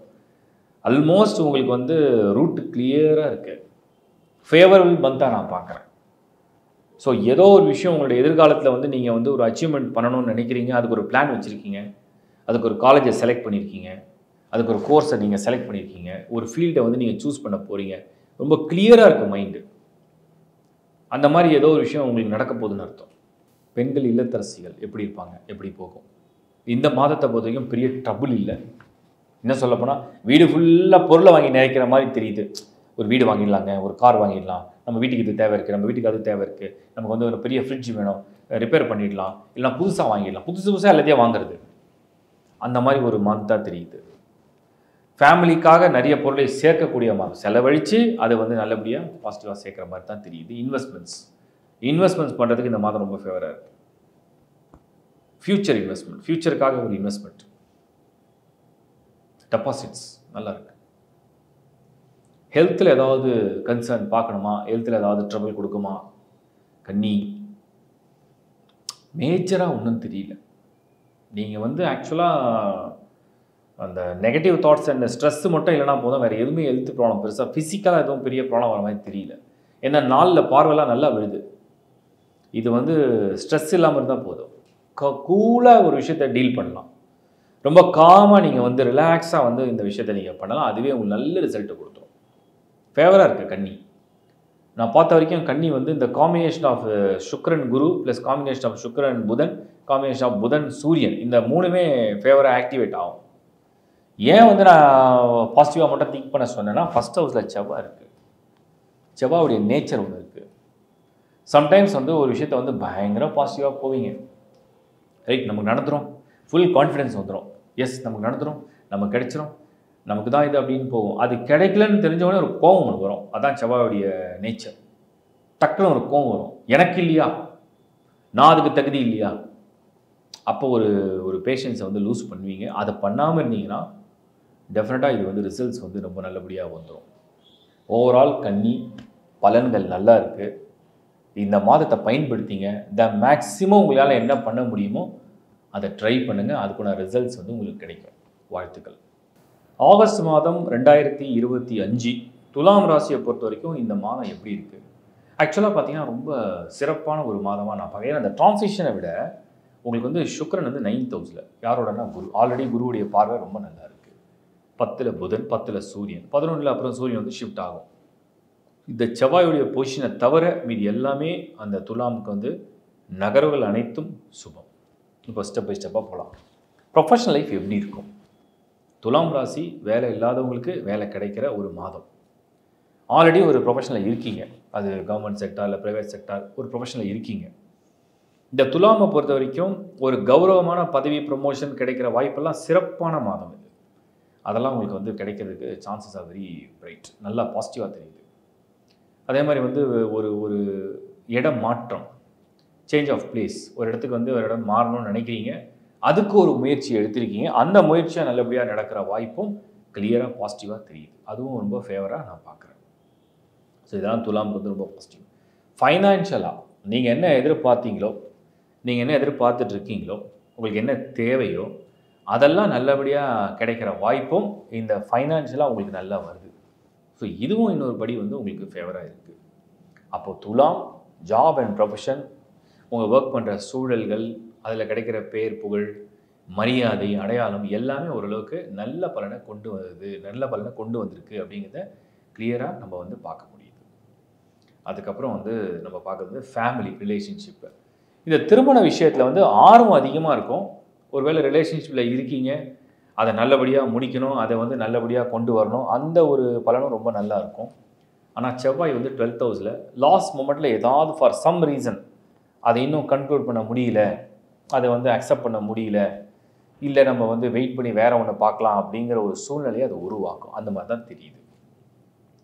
ஆல்மோஸ்ட் உங்களுக்கு வந்து ரூட் கிளியராக இருக்குது. ஃபேவரபிள் மந்தாக நான் பார்க்குறேன். ஸோ ஏதோ ஒரு விஷயம் உங்களுடைய எதிர்காலத்தில் வந்து நீங்கள் வந்து ஒரு அச்சீவ்மெண்ட் பண்ணணும்னு நினைக்கிறீங்க. அதுக்கு ஒரு பிளான் வச்சுருக்கீங்க, அதுக்கு ஒரு காலேஜை செலக்ட் பண்ணியிருக்கீங்க, அதுக்கு ஒரு கோர்ஸை நீங்கள் செலக்ட் பண்ணியிருக்கீங்க, ஒரு ஃபீல்டை வந்து நீங்கள் சூஸ் பண்ண போகிறீங்க. ரொம்ப கிளியராக இருக்குது மைண்டு. அந்த மாதிரி ஏதோ ஒரு விஷயம் உங்களுக்கு நடக்க போகுதுன்னு அர்த்தம். பெண்கள் இல்லத்தரசிகள் எப்படி இருப்பாங்க, எப்படி போகும்? இந்த மாதத்தை பொறுத்த வரைக்கும் பெரிய ட்ரபுள் இல்லை. என்ன சொல்லப்போனால் வீடு ஃபுல்லாக பொருளை வாங்கி நினைக்கிற மாதிரி தெரியுது. ஒரு வீடு வாங்கிடலாங்க, ஒரு கார் வாங்கிடலாம், நம்ம வீட்டுக்கு இது தேவை இருக்குது, நம்ம வீட்டுக்கு அது தேவை இருக்குது, நமக்கு வந்து ஒரு பெரிய ஃப்ரிட்ஜ் வேணும், ரிப்பேர் பண்ணிடலாம், இல்லைனா புதுசாக வாங்கிடலாம், புதுசாக எல்லாத்தையும் வாங்குறது. அந்த மாதிரி ஒரு மந்தாக தெரியுது. ஃபேமிலிக்காக நிறைய பொருளை சேர்க்கக்கூடிய மாதிரி செலவழித்து அதை வந்து நல்லபடியாக பாசிட்டிவாக சேர்க்குற மாதிரி தான் தெரியுது. இன்வெஸ்ட்மெண்ட்ஸ் பண்ணுறதுக்கு இந்த மாதம் ரொம்ப ஃபேவராக இருக்குது. ஃப்யூச்சர் இன்வெஸ்ட்மெண்ட், ஃப்யூச்சருக்காக ஒரு இன்வெஸ்ட்மெண்ட், டெபாசிட்ஸ் நல்லா இருக்குது. ஹெல்த்தில் ஏதாவது கன்சர்ன் பார்க்கணுமா, ஹெல்த்தில் ஏதாவது ட்ரபிள் கொடுக்குமா கன்னி? மேஜராக ஒன்றும் தெரியல. நீங்கள் வந்து ஆக்சுவலாக அந்த நெகட்டிவ் தாட்ஸ் அண்ட் ஸ்ட்ரெஸ்ஸு மட்டும் இல்லைனா போதும், வேறு எதுவுமே ஹெல்த் ப்ராப்ளம் பெருசாக ஃபிசிக்கலாக எதுவும் பெரிய ப்ராப்ளம் வர மாதிரி தெரியல. ஏன்னா நாளில் பார்வைலாம் நல்லா விழுது. இது வந்து ஸ்ட்ரெஸ் இல்லாமல் இருந்தால் போதும், கூலாக ஒரு விஷயத்தை டீல் பண்ணலாம். ரொம்ப காமாக நீங்கள் வந்து ரிலாக்ஸாக வந்து இந்த விஷயத்தை நீங்கள் பண்ணலாம். அதுவே உங்களுக்கு நல்ல ரிசல்ட்டை கொடுத்துரும். ஃபேவராக இருக்குது கன்னி. நான் பார்த்த வரைக்கும் கன்னி வந்து இந்த காம்பினேஷன் ஆஃப் சுக்கிரன் குரு ப்ளஸ் காம்பினேஷன் ஆஃப் சுக்கிரன் புதன், காம்பினேஷன் ஆஃப் புதன் சூரியன், இந்த மூணுமே ஃபேவராக ஆக்டிவேட் ஆகும். ஏன் வந்து நான் பாசிட்டிவாக மட்டும் திங்க் பண்ண சொன்னேன்னா, ஃபஸ்ட் ஹவுஸில் செவ்வாய் இருக்குது. செவ்வாவுடைய நேச்சர் ஒன்று இருக்குது. சம்டைம்ஸ் வந்து ஒரு விஷயத்தை வந்து பயங்கர பாசிட்டிவாக போவீங்க. ரைட், நமக்கு நடந்துடும், ஃபுல் கான்ஃபிடென்ஸ் வந்துடும். எஸ், நமக்கு நடந்துடும், நமக்கு கிடைச்சிரும், நமக்கு தான் இது அப்படின்னு போகும். அது கிடைக்கலன்னு தெரிஞ்சவொடனே ஒரு கோவம் ஒன்று வரும். அதான் செவ்வாயுடைய நேச்சர். டக்குன்னு ஒரு கோவம் வரும். எனக்கு இல்லையா, நான் அதுக்கு தகுதி இல்லையா, அப்போ ஒரு ஒரு பேஷன்ஸை வந்து லூஸ் பண்ணுவீங்க. அதை பண்ணாமல் இருந்தீங்கன்னா டெஃபினட்டாக இது வந்து ரிசல்ட்ஸ் வந்து ரொம்ப நல்லபடியாக வந்துடும். ஓவரால் கன்னி பலன்கள் நல்லா இருக்குது. இந்த மாதத்தை பயன்படுத்திங்க. மேக்ஸிமம் உங்களால் என்ன பண்ண முடியுமோ அதை ட்ரை பண்ணுங்கள். அதுக்குள்ள ரிசல்ட்ஸ் வந்து உங்களுக்கு கிடைக்கும். வாழ்த்துக்கள். ஆகஸ்ட் மாதம் 2025 துலாம் ராசியை பொறுத்த வரைக்கும் இந்த மாதம் எப்படி இருக்குது? ஆக்சுவலாக பார்த்தீங்கன்னா ரொம்ப சிறப்பான ஒரு மாதமாக நான் பார்க்குறேன். ஏன்னா அந்த ட்ரான்சிஷனை விட உங்களுக்கு வந்து சுக்கிரன் வந்து 9th ஹவுஸில் யாரோடனா குரு. ஆல்ரெடி குருவுடைய பார்வை ரொம்ப நல்லா இருக்குது. 10ல் புதன், 10ல் சூரியன், 11ல் அப்புறம் சூரியன் வந்து ஷிஃப்ட் ஆகும். இந்த செவ்வாயுடைய பொசிஷனை தவிர மீது எல்லாமே அந்த துலாமுக்கு வந்து நகர்வுகள் அனைத்தும் சுபம். இப்போ ஸ்டெப் பை ஸ்டெப்பாக போகலாம். ப்ரொஃபஷனல் லைஃப் எப்படி இருக்கும்? துலாம் ராசி வேலை இல்லாதவங்களுக்கு வேலை கிடைக்கிற ஒரு மாதம். ஆல்ரெடி ஒரு ப்ரொஃபஷனில் இருக்கீங்க, அது கவர்மெண்ட் செக்டார் இல்லை ப்ரைவேட் செக்டார், ஒரு ப்ரொஃபஷனில் இருக்கீங்க. இந்த துலாமை பொறுத்த வரைக்கும் ஒரு கௌரவமான பதவி ப்ரமோஷன் கிடைக்கிற வாய்ப்பெல்லாம் சிறப்பான மாதம் இது. அதெல்லாம் உங்களுக்கு வந்து கிடைக்கிறதுக்கு சான்சஸ் ஆர் வெரி பிரைட். நல்லா பாசிட்டிவாக தெரியுது. அதே மாதிரி வந்து ஒரு ஒரு இடம் மாற்றம், சேஞ்ச் ஆஃப் பிளேஸ், ஒரு இடத்துக்கு வந்து ஒரு இடம் மாறணும்னு நினைக்கிறீங்க, அதுக்கு ஒரு முயற்சி எடுத்திருக்கீங்க. அந்த முயற்சியாக நல்லபடியாக நடக்கிற வாய்ப்பும் கிளியராக பாசிட்டிவாக தெரியுது. அதுவும் ரொம்ப ஃபேவராக நான் பார்க்குறேன். ஸோ இதெல்லாம் துலாமுக்கு வந்து ரொம்ப பாசிட்டிவ். ஃபைனான்ஷியலாக நீங்கள் என்ன எதிர்பார்த்தீங்களோ, நீங்கள் என்ன எதிர்பார்த்துட்டு இருக்கீங்களோ, உங்களுக்கு என்ன தேவையோ அதெல்லாம் நல்லபடியாக கிடைக்கிற வாய்ப்பும் இந்த ஃபைனான்ஷியலாக உங்களுக்கு நல்லா வருது. ஸோ இதுவும் இன்னொரு படி வந்து உங்களுக்கு ஃபேவராக இருக்குது. அப்போது துலாம் ஜாப் அண்ட் ப்ரொஃபஷன், உங்கள் ஒர்க் பண்ணுற சூழல்கள், அதில் கிடைக்கிற பேர் புகழ் மரியாதை அடையாளம் எல்லாமே ஓரளவுக்கு நல்ல பலனை கொண்டு வந்திருக்கு அப்படிங்கிறத கிளியராக நம்ம வந்து பார்க்க முடியுது. அதுக்கப்புறம் வந்து நம்ம பார்க்குறது ஃபேமிலி ரிலேஷன்ஷிப்பு. இந்த திருமண விஷயத்தில் வந்து ஆர்வம் அதிகமாக இருக்கும். ஒருவேளை ரிலேஷன்ஷிப்பில் இருக்கீங்க, அதை நல்லபடியாக முடிக்கணும், அதை வந்து நல்லபடியாக கொண்டு வரணும், அந்த ஒரு பலனும் ரொம்ப நல்லா இருக்கும். ஆனால் செவ்வாய் வந்து 12th ஹவுஸில் லாஸ்ட் மொமெண்ட்டில் ஏதாவது ஃபார் சம் ரீசன் அதை இன்னும் கண்ட்ரோல் பண்ண முடியல, அதை வந்து அக்செப்ட் பண்ண முடியல, இல்லை நம்ம வந்து வெயிட் பண்ணி வேற ஒன்று பார்க்கலாம் அப்படிங்கிற ஒரு சூழ்நிலையை அதை உருவாக்கும். அந்த மாதிரி தான் தெரியுது.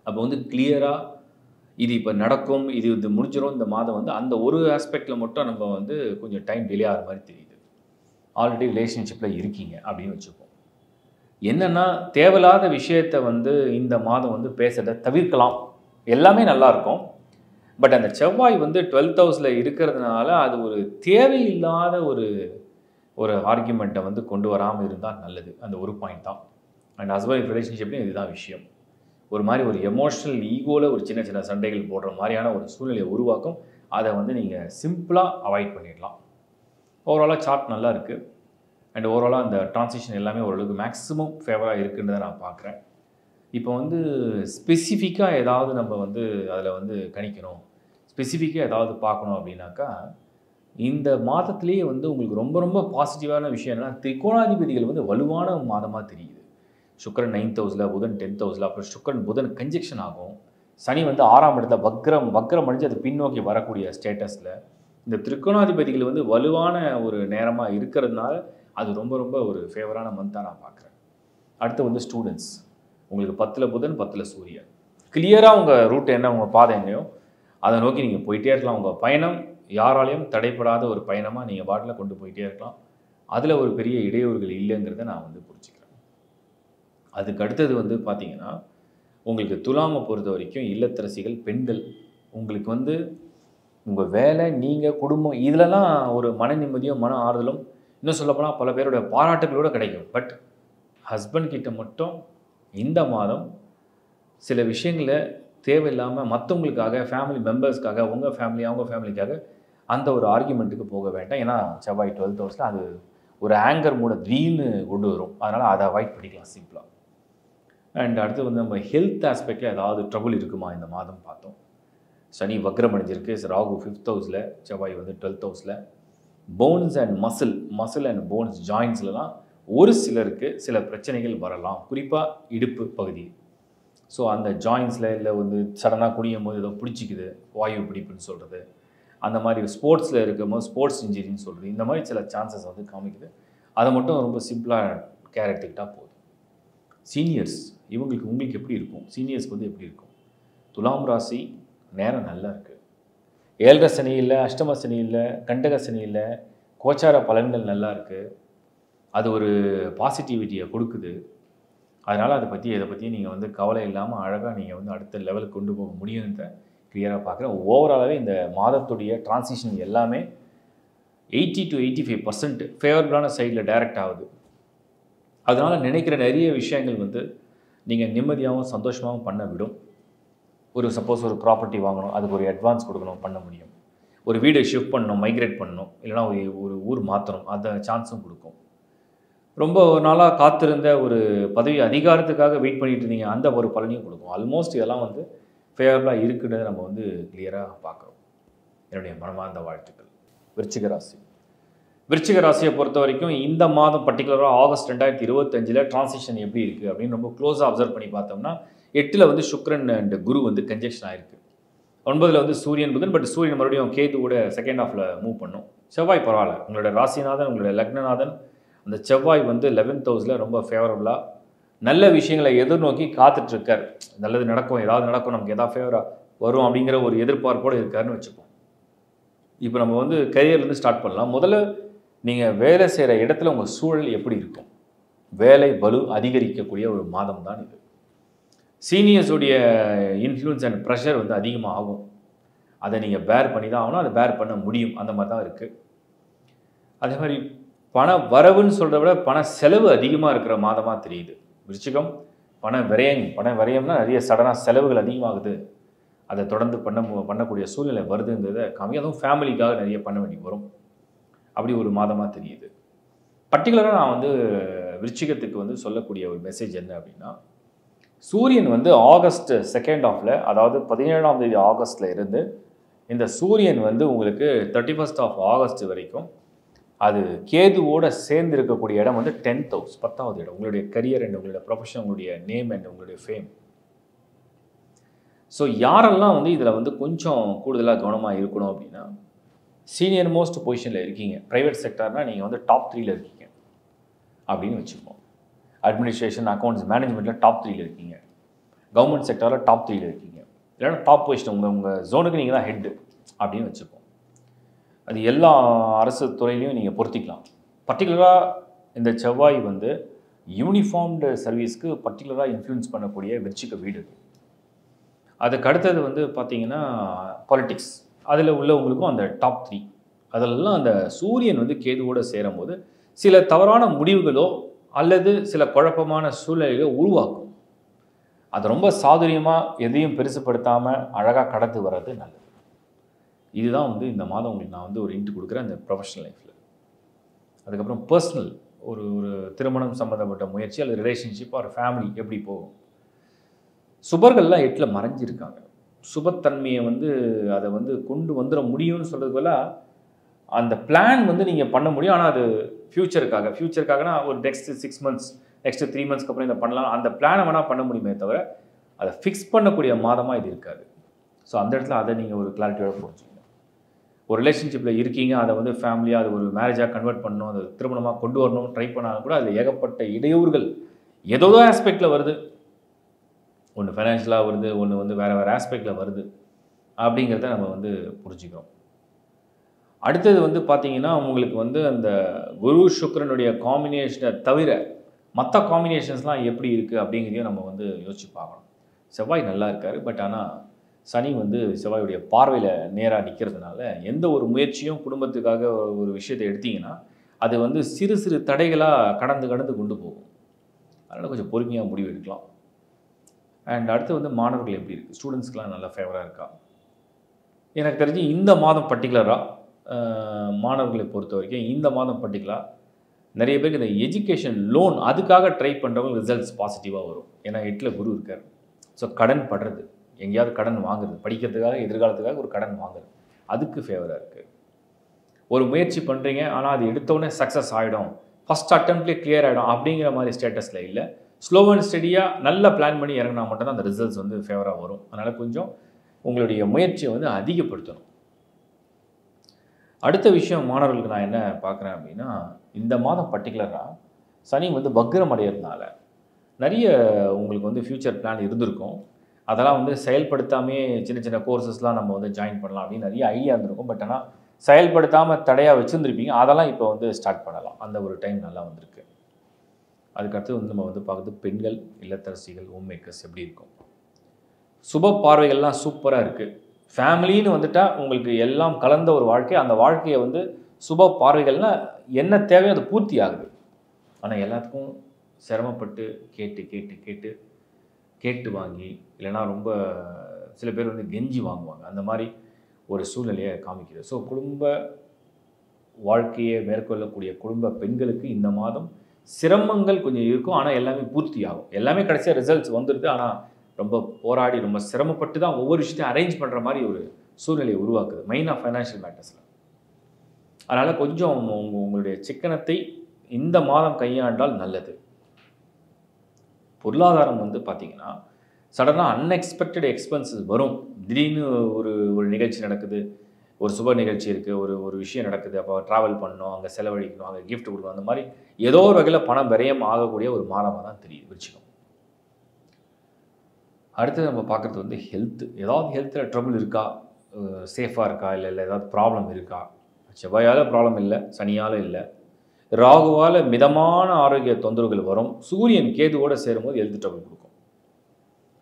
அப்போ வந்து கிளியராக இது இப்போ நடக்கும், இது முடிஞ்சிடும் இந்த மாதம் வந்து அந்த ஒரு ஆஸ்பெக்டில் மட்டும் நம்ம வந்து கொஞ்சம் டைம் டிலே ஆகிற மாதிரி தெரியுது. ஆல்ரெடி ரிலேஷன்ஷிப்பில் இருக்கீங்க அப்படின்னு வச்சுப்போம். என்னென்னா தேவையில்லாத விஷயத்தை வந்து இந்த மாதம் வந்து பேசுகிறத தவிர்க்கலாம். எல்லாமே நல்லாயிருக்கும். பட் அந்த செவ்வாய் வந்து 12th ஹவுஸில் இருக்கிறதுனால அது ஒரு தேவையில்லாத ஒரு ஆர்கியூமெண்ட்டை வந்து கொண்டு வராமல் இருந்தால் நல்லது. அந்த ஒரு பாயிண்ட் தான். அண்ட் ஹஸ்பண்ட் ரிலேஷன்ஷிப்லேயும் இதுதான் விஷயம். ஒரு மாதிரி ஒரு எமோஷ்னல் ஈகோவில் ஒரு சின்ன சின்ன சண்டைகள் போடுற மாதிரியான ஒரு சூழ்நிலையை உருவாக்கும். அதை வந்து நீங்கள் சிம்பிளாக அவாய்ட் பண்ணிடலாம். ஓவராலாக சார்ட் நல்லா இருக்குது. அண்ட் ஓவராலாக அந்த ட்ரான்சிஷன் எல்லாமே ஓரளவுக்கு மேக்ஸிமம் ஃபேவராக இருக்குன்றதை நான் பார்க்குறேன். இப்போ வந்து ஸ்பெசிஃபிக்காக ஏதாவது நம்ம வந்து அதில் வந்து கணிக்கணும், ஸ்பெசிஃபிக்காக ஏதாவது பார்க்கணும் அப்படின்னாக்கா, இந்த மாதத்துலேயே வந்து உங்களுக்கு ரொம்ப ரொம்ப பாசிட்டிவான விஷயம் என்னன்னா, திரிகோணாதிபதிகள் வந்து வலுவான மாதமாக தெரியுது. சுக்கிரன் 9th ஹவுஸில், புதன் 10th ஹவுஸில், அப்புறம் சுக்கிரன் புதன் கன்ஜெக்ஷன் ஆகும். சனி வந்து 6ஆம் இடத்துல வக்ரம் அடைஞ்சு அது பின்னோக்கி வரக்கூடிய ஸ்டேட்டஸில் இந்த திரிகோணாதிபதிகள் வந்து வலுவான ஒரு நேரமாக இருக்கிறதுனால அது ரொம்ப ரொம்ப ஒரு ஃபேவரான மந்தாக நான் பார்க்குறேன். அடுத்து வந்து ஸ்டூடெண்ட்ஸ், உங்களுக்கு 10ல் புதன் 10ல் சூரியன். கிளியராக உங்கள் ரூட் என்ன, உங்கள் பாதை என்னையோ அதை நோக்கி நீங்கள் போயிட்டே இருக்கலாம். உங்கள் பயணம் யாராலையும் தடைப்படாத ஒரு பயணமாக நீங்கள் பாட்டில் கொண்டு போயிட்டே இருக்கலாம். அதில் ஒரு பெரிய இடையூறுகள் இல்லைங்கிறத நான் வந்து புரிஞ்சுக்கிறேன். அதுக்கு அடுத்தது வந்து பார்த்திங்கன்னா, உங்களுக்கு துலாமை பொறுத்த வரைக்கும் இல்லத்தரசிகள் பெண்கள், உங்களுக்கு வந்து உங்கள் வேலை, நீங்கள் குடும்பம், இதிலலாம் ஒரு மன நிம்மதியும் மன ஆறுதலும், இன்னும் சொல்லப்போனால் பல பேரோட பாராட்டுகளோடு கிடைக்கும். பட் ஹஸ்பண்ட் கிட்ட மட்டும் இந்த மாதம் சில விஷயங்களை தேவையில்லாமல் மற்றவங்களுக்காக, ஃபேமிலி மெம்பர்ஸ்க்காக, உங்கள் ஃபேமிலி அவங்க ஃபேமிலிக்காக அந்த ஒரு ஆர்கியூமெண்ட்டுக்கு போக வேண்டாம். ஏன்னா செவ்வாய் 12th ஹவுஸில் அது ஒரு ஆங்கர் மூட திடீர்னு கொண்டு வரும். அதனால் அதை அவாய்ட் பண்ணிக்கலாம் சிம்பிளாக. அண்ட் அடுத்து வந்து நம்ம ஹெல்த் ஆஸ்பெக்டில் ஏதாவது ட்ரபுள் இருக்குமா இந்த மாதம் பார்த்தோம். சனி வக்ரம் அடைஞ்சிருக்கு, ராகு 5th ஹவுஸில், செவ்வாய் வந்து 12th ஹவுஸில். Bones and muscle and bones ஜாயின்ஸ்லாம் ஒரு சிலருக்கு சில பிரச்சனைகள் வரலாம், குறிப்பாக இடுப்பு பகுதி. ஸோ அந்த ஜாயின்ஸில் இல்லை வந்து சடனாக குனியும் போது ஏதோ பிடிச்சிக்குது, வாயு பிடிப்புன்னு சொல்கிறது, அந்த மாதிரி ஸ்போர்ட்ஸில் இருக்கும்போது ஸ்போர்ட்ஸ் இன்ஜுரின்னு சொல்கிறது, இந்த மாதிரி சில சான்சஸ் வந்து காமிக்குது. அதை மட்டும் ரொம்ப சிம்பிளாக கேர் எடுத்துக்கிட்டால் போதும். சீனியர்ஸ், உங்களுக்கு எப்படி இருக்கும், சீனியர்ஸ்க்கு வந்து எப்படி இருக்கும்? துலாம் ராசி நேரம் நல்லா இருக்குது. 7.5 சனி இல்லை, அஷ்டம சனி இல்லை, கண்டக சனி இல்லை, கோச்சார பலன்கள் நல்லா இருக்குது, அது ஒரு பாசிட்டிவிட்டியை கொடுக்குது. அதனால் இதை பற்றி நீங்கள் வந்து கவலை இல்லாமல் அழகாக நீங்கள் வந்து அடுத்த லெவலுக்கு கொண்டு போக முடியும்ன்ற கிளியராக பார்க்குறேன். ஓவராலாகவே இந்த மாதத்துடைய டிரான்சிஷன் எல்லாமே 80 to 85% ஃபேவரபிளான சைடில் டைரக்ட் ஆகுது. அதனால் நினைக்கிற நிறைய விஷயங்கள் வந்து நீங்கள் நிம்மதியாகவும் சந்தோஷமாகவும் பண்ண விடும். சப்போஸ் ஒரு ப்ராப்பர்ட்டி வாங்கணும், அதுக்கு ஒரு அட்வான்ஸ் கொடுக்கணும், பண்ண முடியும். ஒரு வீடு ஷிஃப்ட் பண்ணணும், மைக்ரேட் பண்ணணும், இல்லைனா ஒரு ஊர் மாற்றணும், அந்த சான்ஸும் கொடுக்கும். ரொம்ப நாளாக காத்திருந்த ஒரு பதவி அதிகாரத்துக்காக வெயிட் பண்ணிட்டு இருந்தீங்க, அந்த ஒரு பலனையும் கொடுக்கும். ஆல்மோஸ்ட் இதெல்லாம் வந்து ஃபேவரபுளாக இருக்குன்றதை நம்ம வந்து கிளியராக பார்க்குறோம். என்னுடைய மனமார்ந்த வாழ்த்துக்கள். விருச்சிக ராசி. விருச்சிக ராசியை பொறுத்த வரைக்கும் இந்த மாதம் பர்டிகுலராக ஆகஸ்ட் 2025 டிரான்சிஷன் எப்படி இருக்குது அப்படின்னு ரொம்ப க்ளோஸாக அப்சர்வ் பண்ணி பார்த்தோம்னா 8ல் வந்து சுக்ரன் அண்ட் குரு வந்து கன்ஜெக்ஷன் ஆகிருக்கு. 9ல் வந்து சூரியன் புதன், பட் சூரியன் மறுபடியும் கேதுவோட செகண்ட் ஹாஃபில் மூவ் பண்ணும். செவ்வாய் பரவாயில்ல, உங்களோட ராசிநாதன் உங்களோட லக்னநாதன் அந்த செவ்வாய் வந்து 11th ஹவுஸில் ரொம்ப ஃபேவரபுளாக நல்ல விஷயங்களை எதிர்நோக்கி காத்துட்ருக்கார். நல்லது நடக்கும், ஏதாவது நடக்கும், நமக்கு எதாவது ஃபேவராக வரும் அப்படிங்கிற ஒரு எதிர்பார்ப்போடு இருக்காருன்னு வச்சுப்போம். இப்போ நம்ம வந்து கரியர்லேருந்து ஸ்டார்ட் பண்ணலாம். முதல்ல நீங்கள் வேலை செய்கிற இடத்துல உங்கள் சூழல் எப்படி இருக்கும்? வேலை பலு அதிகரிக்கக்கூடிய ஒரு மாதம் தான் இது. சீனியர்ஸுடைய இன்ஃப்ளூயன்ஸ் அண்ட் ப்ரெஷர் வந்து அதிகமாக ஆகும். அதை நீங்கள் பேர் பண்ணி தான் ஆகணும், அதை பேர் பண்ண முடியும், அந்த மாதிரி தான் இருக்குது. அதே மாதிரி பண வரவுன்னு சொல்கிறத விட பண செலவு அதிகமாக இருக்கிற மாதமாக தெரியுது. விருச்சிகம் பண விரயம்னா நிறைய சடனாக செலவுகள் அதிகமாகுது, அதை தொடர்ந்து பண்ணக்கூடிய சூழ்நிலை வருதுங்கிறத காமி. அதுவும் ஃபேமிலிக்காக நிறைய பண்ண வேண்டி வரும். அப்படி ஒரு மாதமாக தெரியுது. பர்டிகுலராக நான் வந்து விருச்சிகத்துக்கு வந்து சொல்லக்கூடிய ஒரு மெசேஜ் என்ன அப்படின்னா, சூரியன் வந்து ஆகஸ்ட் செகண்ட் ஹாஃபில், அதாவது 17ஆம் தேதி ஆகஸ்டில் இருந்து இந்த சூரியன் வந்து உங்களுக்கு 31st of August வரைக்கும் அது கேதுவோடு சேர்ந்து இருக்கக்கூடிய இடம் வந்து 10th house, 10வது இடம். உங்களுடைய கரியர் அண்ட் உங்களுடைய ப்ரொஃபஷன், உங்களுடைய நேம் அண்ட் உங்களுடைய ஃபேம். ஸோ யாரெல்லாம் வந்து இதில் வந்து கொஞ்சம் கூடுதலாக கவனமாக இருக்கணும் அப்படின்னா, சீனியர் மோஸ்ட் பொசிஷனில் இருக்கீங்க, ப்ரைவேட் செக்டார்னால் நீங்கள் வந்து டாப் 3ல் இருக்கீங்க அப்படின்னு வச்சுப்போம். அட்மினிஸ்ட்ரேஷன், அக்கௌண்ட்ஸ், மேனேஜ்மெண்ட்டில் டாப் 3ல் இருக்கீங்க, கவர்மெண்ட் செக்டாரில் டாப் 3ல் இருக்கீங்க, இல்லைன்னா டாப் பொசிஷன் உங்கள் ஜோனுக்கு நீங்கள் தான் ஹெட்டு அப்படின்னு வச்சுப்போம். அது எல்லா அரசு துறையிலையும் நீங்கள் பொருத்திக்கலாம். பர்டிகுலராக இந்த செவ்வாய் வந்து யூனிஃபார்ம்டு சர்வீஸ்க்கு பர்டிகுலராக இன்ஃப்ளூயன்ஸ் பண்ணக்கூடிய விருச்சிக வீடு. அதுக்கு அடுத்தது வந்து பார்த்திங்கன்னா பாலிட்டிக்ஸ், அதில் உள்ளவங்களுக்கும் அந்த டாப் 3. அதெல்லாம் அந்த சூரியன் வந்து கேதுவோடு சேரும்போது சில தவறான முடிவுகளோ அல்லது சில குழப்பமான சூழ்நிலைகளோ உருவாக்கும். அது ரொம்ப சாதுரியமாக எதையும் பெருசுப்படுத்தாமல் அழகாக கடந்து வர்றது நல்லது. இதுதான் வந்து இந்த மாதம் உங்களுக்கு நான் வந்து ஒரு இன்ட்டு கொடுக்குறேன் இந்த ப்ரொஃபஷனல் லைஃப்பில். அதுக்கப்புறம் பர்சனல் ஒரு திருமணம் சம்மந்தப்பட்ட முயற்சி அல்லது ரிலேஷன்ஷிப் ஒரு ஃபேமிலி எப்படி போகும். சுபர்கள்லாம் 8ல் மறைஞ்சிருக்காங்க. சுபத்தன்மையை வந்து அதை வந்து கொண்டு வந்துட முடியும்னு சொல்கிறதுக்குள்ள அந்த பிளான் வந்து நீங்கள் பண்ண முடியும். ஆனால் அது ஃப்யூச்சருக்காகனா ஒரு நெக்ஸ்ட் 6 months, நெக்ஸ்ட் 3 monthsக்கு அப்புறம் இதை பண்ணலாம், அந்த பிளானை வேணால் பண்ண முடியுமே தவிர அதை ஃபிக்ஸ் பண்ணக்கூடிய மாதமாக இது இருக்காது. ஸோ அந்த இடத்துல அதை நீங்கள் ஒரு கிளாரிட்டியோட புரிஞ்சுக்கணும். ஒரு ரிலேஷன்ஷிப்பில் இருக்கீங்க, அதை வந்து ஃபேமிலியாக அது ஒரு மேரேஜாக கன்வெர்ட் பண்ணணும், அது திருமணமாக கொண்டு வரணும் ட்ரை பண்ணாலும் கூட அதில் ஏகப்பட்ட இடையூறுகள் ஏதோ ஆஸ்பெக்டில் வருது. ஒன்று ஃபைனான்ஷியலாக வருது, ஒன்று வந்து வேறு ஆஸ்பெக்டில் வருது அப்படிங்கிறத நம்ம வந்து புரிஞ்சுக்கிறோம். அடுத்தது வந்து பார்த்திங்கன்னா உங்களுக்கு வந்து அந்த குரு சுக்கிரனுடைய காம்பினேஷனை தவிர மற்ற காம்பினேஷன்ஸ்லாம் எப்படி இருக்குது அப்படிங்கிறதையும் நம்ம வந்து யோசிச்சு பார்க்கணும். செவ்வாய் நல்லா இருக்கார், பட் ஆனால் சனி வந்து செவ்வாயுடைய பார்வையில் நேராக நிற்கிறதுனால எந்த ஒரு முயற்சியும் குடும்பத்துக்காக ஒரு விஷயத்தை எடுத்திங்கன்னா அது வந்து சிறு சிறு தடைகளாக கடந்து கொண்டு போகும். அதனால் கொஞ்சம் பொறுமையாக முடிவு எடுக்கலாம். அண்ட் அடுத்து வந்து மாணவர்கள் எப்படி இருக்குது, ஸ்டூடெண்ட்ஸ்க்கெலாம் நல்லா ஃபேவராக இருக்கா? எனக்கு தெரிஞ்சு இந்த மாதம் பர்டிகுலராக மாணவர்களை பொறுத்த வரைக்கும் இந்த மாதம் பர்டிகுலராக நிறைய பேருக்கு இந்த எஜுகேஷன் லோன் அதுக்காக ட்ரை பண்ணுறவங்க ரிசல்ட்ஸ் பாசிட்டிவாக வரும். ஏன்னா 8ல் குரு இருக்கார். ஸோ கடன் படுறது, எங்கேயாவது கடன் வாங்குறது, படிக்கிறதுக்காக எதிர்காலத்துக்காக ஒரு கடன் வாங்குறது, அதுக்கு ஃபேவராக இருக்குது. ஒரு முயற்சி பண்ணுறீங்க, ஆனால் அது எடுத்தோடனே சக்ஸஸ் ஆகிடும், ஃபஸ்ட் அட்டெம்ப்ட்லேயே கிளியர் ஆகிடும் அப்படிங்கிற மாதிரி ஸ்டேட்டஸில் இல்லை. ஸ்லோ அண்ட் ஸ்டடியாக நல்லா பிளான் பண்ணி இறங்கினா மட்டும்தான் அந்த ரிசல்ட்ஸ் வந்து ஃபேவராக வரும். அதனால் கொஞ்சம் உங்களுடைய முயற்சியை வந்து அதிகப்படுத்தணும். அடுத்த விஷயம் மாணவர்களுக்கு நான் என்ன பார்க்குறேன் அப்படின்னா, இந்த மாதம் பர்டிகுலராக சனி வந்து வக்ரம் அடையிறதுனால நிறைய உங்களுக்கு வந்து ஃப்யூச்சர் பிளான் இருந்திருக்கும். அதெல்லாம் வந்து செயல்படுத்தாமே சின்ன சின்ன கோர்சஸ்லாம் நம்ம வந்து ஜாயின் பண்ணலாம் அப்படின்னு நிறைய ஐடியா இருந்திருக்கும். பட் ஆனால் செயல்படுத்தாமல் தடையாக வச்சுருந்துருப்பீங்க, அதெல்லாம் இப்போ வந்து ஸ்டார்ட் பண்ணலாம். அந்த ஒரு டைம் நல்லா வந்திருக்கு. அதுக்கடுத்து வந்து நம்ம வந்து பார்க்குறது பெண்கள், இல்லத்தரசிகள், ஹோம் மேக்கர்ஸ் எப்படி இருக்கும். சுப பார்வைகள்லாம் சூப்பராக இருக்குது. ஃபேமிலின்னு வந்துட்டால் உங்களுக்கு எல்லாம் கலந்த ஒரு வாழ்க்கை. அந்த வாழ்க்கையை வந்து சுப பார்வைகள்னால் என்ன தேவையோ அது பூர்த்தி ஆகுது. ஆனால் எல்லாத்துக்கும் சிரமப்பட்டு கேட்டு கேட்டு கேட்டு கேட்டு வாங்கி, இல்லைனா ரொம்ப சில பேர் வந்து கெஞ்சி வாங்குவாங்க. அந்த மாதிரி ஒரு சூழ்நிலையை காமிக்குது. ஸோ குடும்ப வாழ்க்கையை மேற்கொள்ளக்கூடிய குடும்ப பெண்களுக்கு இந்த மாதம் சிரமங்கள் கொஞ்சம் இருக்கும். ஆனால் எல்லாமே பூர்த்தி ஆகும். எல்லாமே கடைசியாக ரிசல்ட்ஸ் வந்துடுது. ஆனால் ரொம்ப போராடி ரொம்ப சிரமப்பட்டு தான் ஒவ்வொரு விஷயத்தையும் அரேஞ்ச் பண்ணுற மாதிரி ஒரு சூழ்நிலையை உருவாக்குது. மெயினாக ஃபைனான்ஷியல் மேட்டர்ஸில். அதனால் கொஞ்சம் உங்களுடைய சிக்கனத்தை இந்த மாதம் கையாண்டால் நல்லது. பொருளாதாரம் வந்து பார்த்திங்கன்னா சடனாக அன்எக்ஸ்பெக்டட் எக்ஸ்பென்சஸ் வரும். திடீர்னு ஒரு நிகழ்ச்சி நடக்குது, ஒரு சுப நிகழ்ச்சி இருக்குது, ஒரு விஷயம் நடக்குது, அப்போ ட்ராவல் பண்ணணும், அங்கே செலவழிக்கணும், அங்கே கிஃப்ட் கொடுக்கணும், அந்த மாதிரி ஏதோ ஒரு வகையில் பணம் விரயம் ஆகக்கூடிய ஒரு மாதமாக தான் தெரியுது விருச்சிகம். அடுத்து நம்ம பார்க்குறது வந்து ஹெல்த்து. ஏதாவது ஹெல்த்தில் ட்ரபிள் இருக்கா, சேஃபாக இருக்கா, இல்லை ஏதாவது ப்ராப்ளம் இருக்கா. செவ்வாயால் ப்ராப்ளம் இல்லை, சனியால் இல்லை, ராகுவால் மிதமான ஆரோக்கிய தொந்தரவுகள் வரும். சூரியன் கேதுவோடு சேரும்போது ஹெல்த் ட்ரபிள் கொடுக்கும்.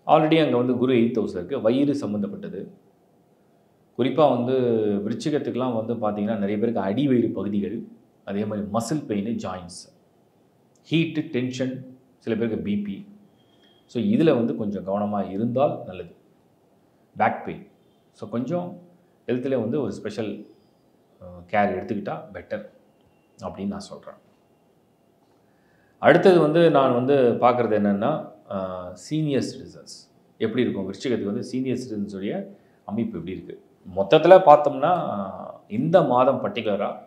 ஆல்ரெடி அங்கே வந்து குரு 8th ஹவுஸில் இருக்குது. வயிறு சம்மந்தப்பட்டது, குறிப்பாக வந்து விருச்சிகத்துக்கெலாம் வந்து பார்த்திங்கன்னா நிறைய பேருக்கு அடி வயிறு பகுதிகள், அதே மாதிரி muscle pain, joints, heat, tension, சில பேருக்கு பிபி. ஸோ இதில் வந்து கொஞ்சம் கவனமாக இருந்தால் நல்லது. Back pain. ஸோ கொஞ்சம் ஹெல்த்தில் வந்து ஒரு ஸ்பெஷல் கேர் எடுத்துக்கிட்டால் பெட்டர் அப்படின்னு நான் சொல்கிறேன். அடுத்தது வந்து நான் வந்து பார்க்குறது என்னென்னா சீனியர் சிட்டிசன்ஸ் எப்படி இருக்கும். விருச்சிகத்துக்கு வந்து சீனியர் சிட்டிசன்ஸுடைய அமைப்பு எப்படி இருக்குது. மொத்தத்தில் பார்த்தோம்னா இந்த மாதம் பர்டிகுலராக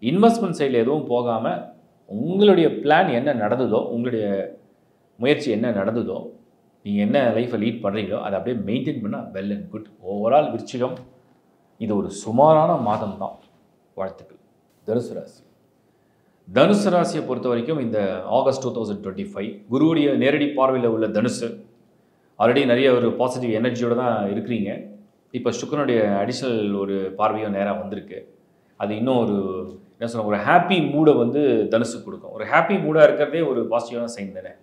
இன்வெஸ்ட்மெண்ட் சைடில் எதுவும் போகாமல் உங்களுடைய பிளான் என்ன நடந்ததோ, உங்களுடைய முயற்சி என்ன நடந்ததோ, நீங்கள் என்ன லைஃப்பை லீட் பண்ணுறீங்களோ அதை அப்படியே மெயின்டைன் பண்ணால் வெல் அண்ட் குட். ஓவரால் விருச்சிகம் இது ஒரு சுமாரான மாதம் தான். வாழ்த்துக்கள். தனுசு ராசி. தனுசு ராசியை பொறுத்த வரைக்கும் இந்த ஆகஸ்ட் 2025 குருவுடைய நேரடி பார்வையில் உள்ள தனுசு ஆல்ரெடி நிறைய ஒரு பாசிட்டிவ் எனர்ஜியோடு தான் இருக்கிறீங்க. இப்போ சுக்கிரனுடைய அடிஷ்னல் ஒரு பார்வையும் நேராக வந்திருக்கு. அது இன்னும் ஒரு என்ன சொல்ல, ஒரு ஹாப்பி மூடை வந்து தனுசு கொடுக்கும். ஒரு ஹாப்பி மூடாக இருக்கிறதே ஒரு பாசிட்டிவான சைன் தானே.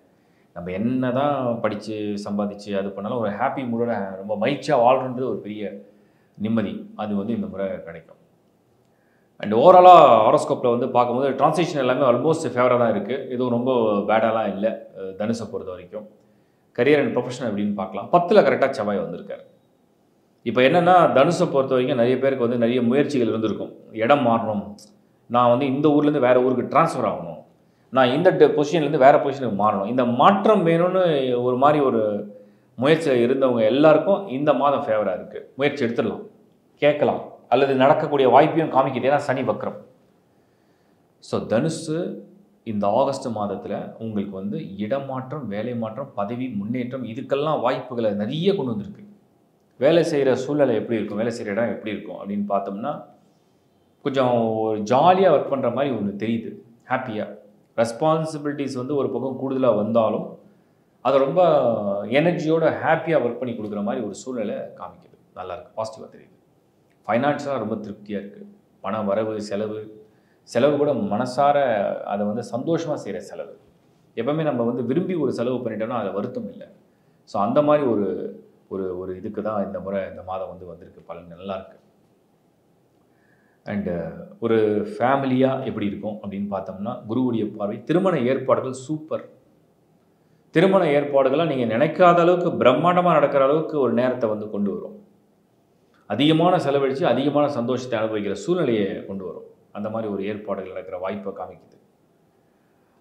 நம்ம என்ன தான் படித்து சம்பாதிச்சு அது பண்ணாலும் ஒரு ஹாப்பி மூடோட ரொம்ப மகிழ்ச்சியாக வாழ்றது ஒரு பெரிய நிம்மதி, அது வந்து இந்த முறை கிடைக்கும். அண்ட் ஓவராலாக ஹாரோஸ்கோப்பில் வந்து பார்க்கும்போது ட்ரான்சிஷன் எல்லாமே ஆல்மோஸ்ட் ஃபேவராக தான் இருக்குது. எதுவும் ரொம்ப பேடாலாம் இல்லை தனுசை பொறுத்த வரைக்கும். கரியர் அண்ட் ப்ரொஃபஷனல் அப்படின்னு பார்க்கலாம். 10ல் கரெக்டாக செவ்வாய் வந்திருக்காரு. இப்போ என்னென்னா தனுசை பொறுத்த வரைக்கும் நிறைய பேருக்கு வந்து நிறைய முயற்சிகள் இருந்திருக்கும். இடம் மாறணும், நான் வந்து இந்த ஊர்லேருந்து வேறு ஊருக்கு ட்ரான்ஸ்ஃபர் ஆகணும், நான் இந்த பொசிஷன்லேருந்து வேறு பொசிஷனுக்கு மாறணும், இந்த மாற்றம் வேணும்னு ஒரு மாதிரி ஒரு முயற்சியில் இருந்தவங்க எல்லாருக்கும் இந்த மாதம் ஃபேவராக இருக்குது. முயற்சி எடுத்துடலாம், கேட்கலாம், அல்லது நடக்கக்கூடிய வாய்ப்பையும் காமிக்கிது. ஏன்னா சனி வக்ரம். ஸோ தனுசு இந்த ஆகஸ்ட் மாதத்தில் உங்களுக்கு வந்து இடமாற்றம், வேலை மாற்றம், பதவி முன்னேற்றம், இதுக்கெல்லாம் வாய்ப்புகளை நிறைய கொண்டு வந்திருக்கு. வேலை செய்கிற சூழ்நிலை எப்படி இருக்கும், வேலை செய்கிற இடம் எப்படி இருக்கும் அப்படின்னு பார்த்தோம்னா கொஞ்சம் ஒரு ஜாலியாக ஒர்க் பண்ணுற மாதிரி ஒன்று தெரியுது. ஹாப்பியாக ரெஸ்பான்சிபிலிட்டிஸ் வந்து ஒரு பக்கம் கூடுதலாக வந்தாலும் அதை ரொம்ப எனர்ஜியோட ஹாப்பியாக ஒர்க் பண்ணி கொடுக்குற மாதிரி ஒரு சூழ்நிலை காமிக்குது. நல்லாயிருக்கு, பாசிட்டிவாக தெரியுது. ஃபைனான்ஷியலாக ரொம்ப திருப்தியாக இருக்குது. பண வரவு, செலவு கூட மனசார அதை வந்து சந்தோஷமாக செய்கிற செலவு. எப்போவுமே நம்ம வந்து விரும்பி ஒரு செலவு பண்ணிட்டோம்னா அதில் வருத்தம் இல்லை. ஸோ அந்த மாதிரி ஒரு ஒரு ஒரு இதுக்கு தான் இந்த முறை இந்த மாதம் வந்து வந்திருக்கு. பலன் நல்லாயிருக்கு. அண்டு ஒரு ஃபேமிலியாக எப்படி இருக்கும் அப்படின்னு பார்த்தோம்னா குருவுடைய பார்வை. திருமண ஏற்பாடுகள் சூப்பர். திருமண ஏற்பாடுகள்லாம் நீங்கள் நினைக்காத அளவுக்கு பிரம்மாண்டமாக நடக்கிற அளவுக்கு ஒரு நேரத்தை வந்து கொண்டு வரும். அதிகமான செலவழித்து அதிகமான சந்தோஷத்தை அனுபவிக்கிற சூழ்நிலையை கொண்டு வரும். அந்த மாதிரி ஒரு ஏற்பாடுகள் நடக்கிற வாய்ப்பை காமிக்குது.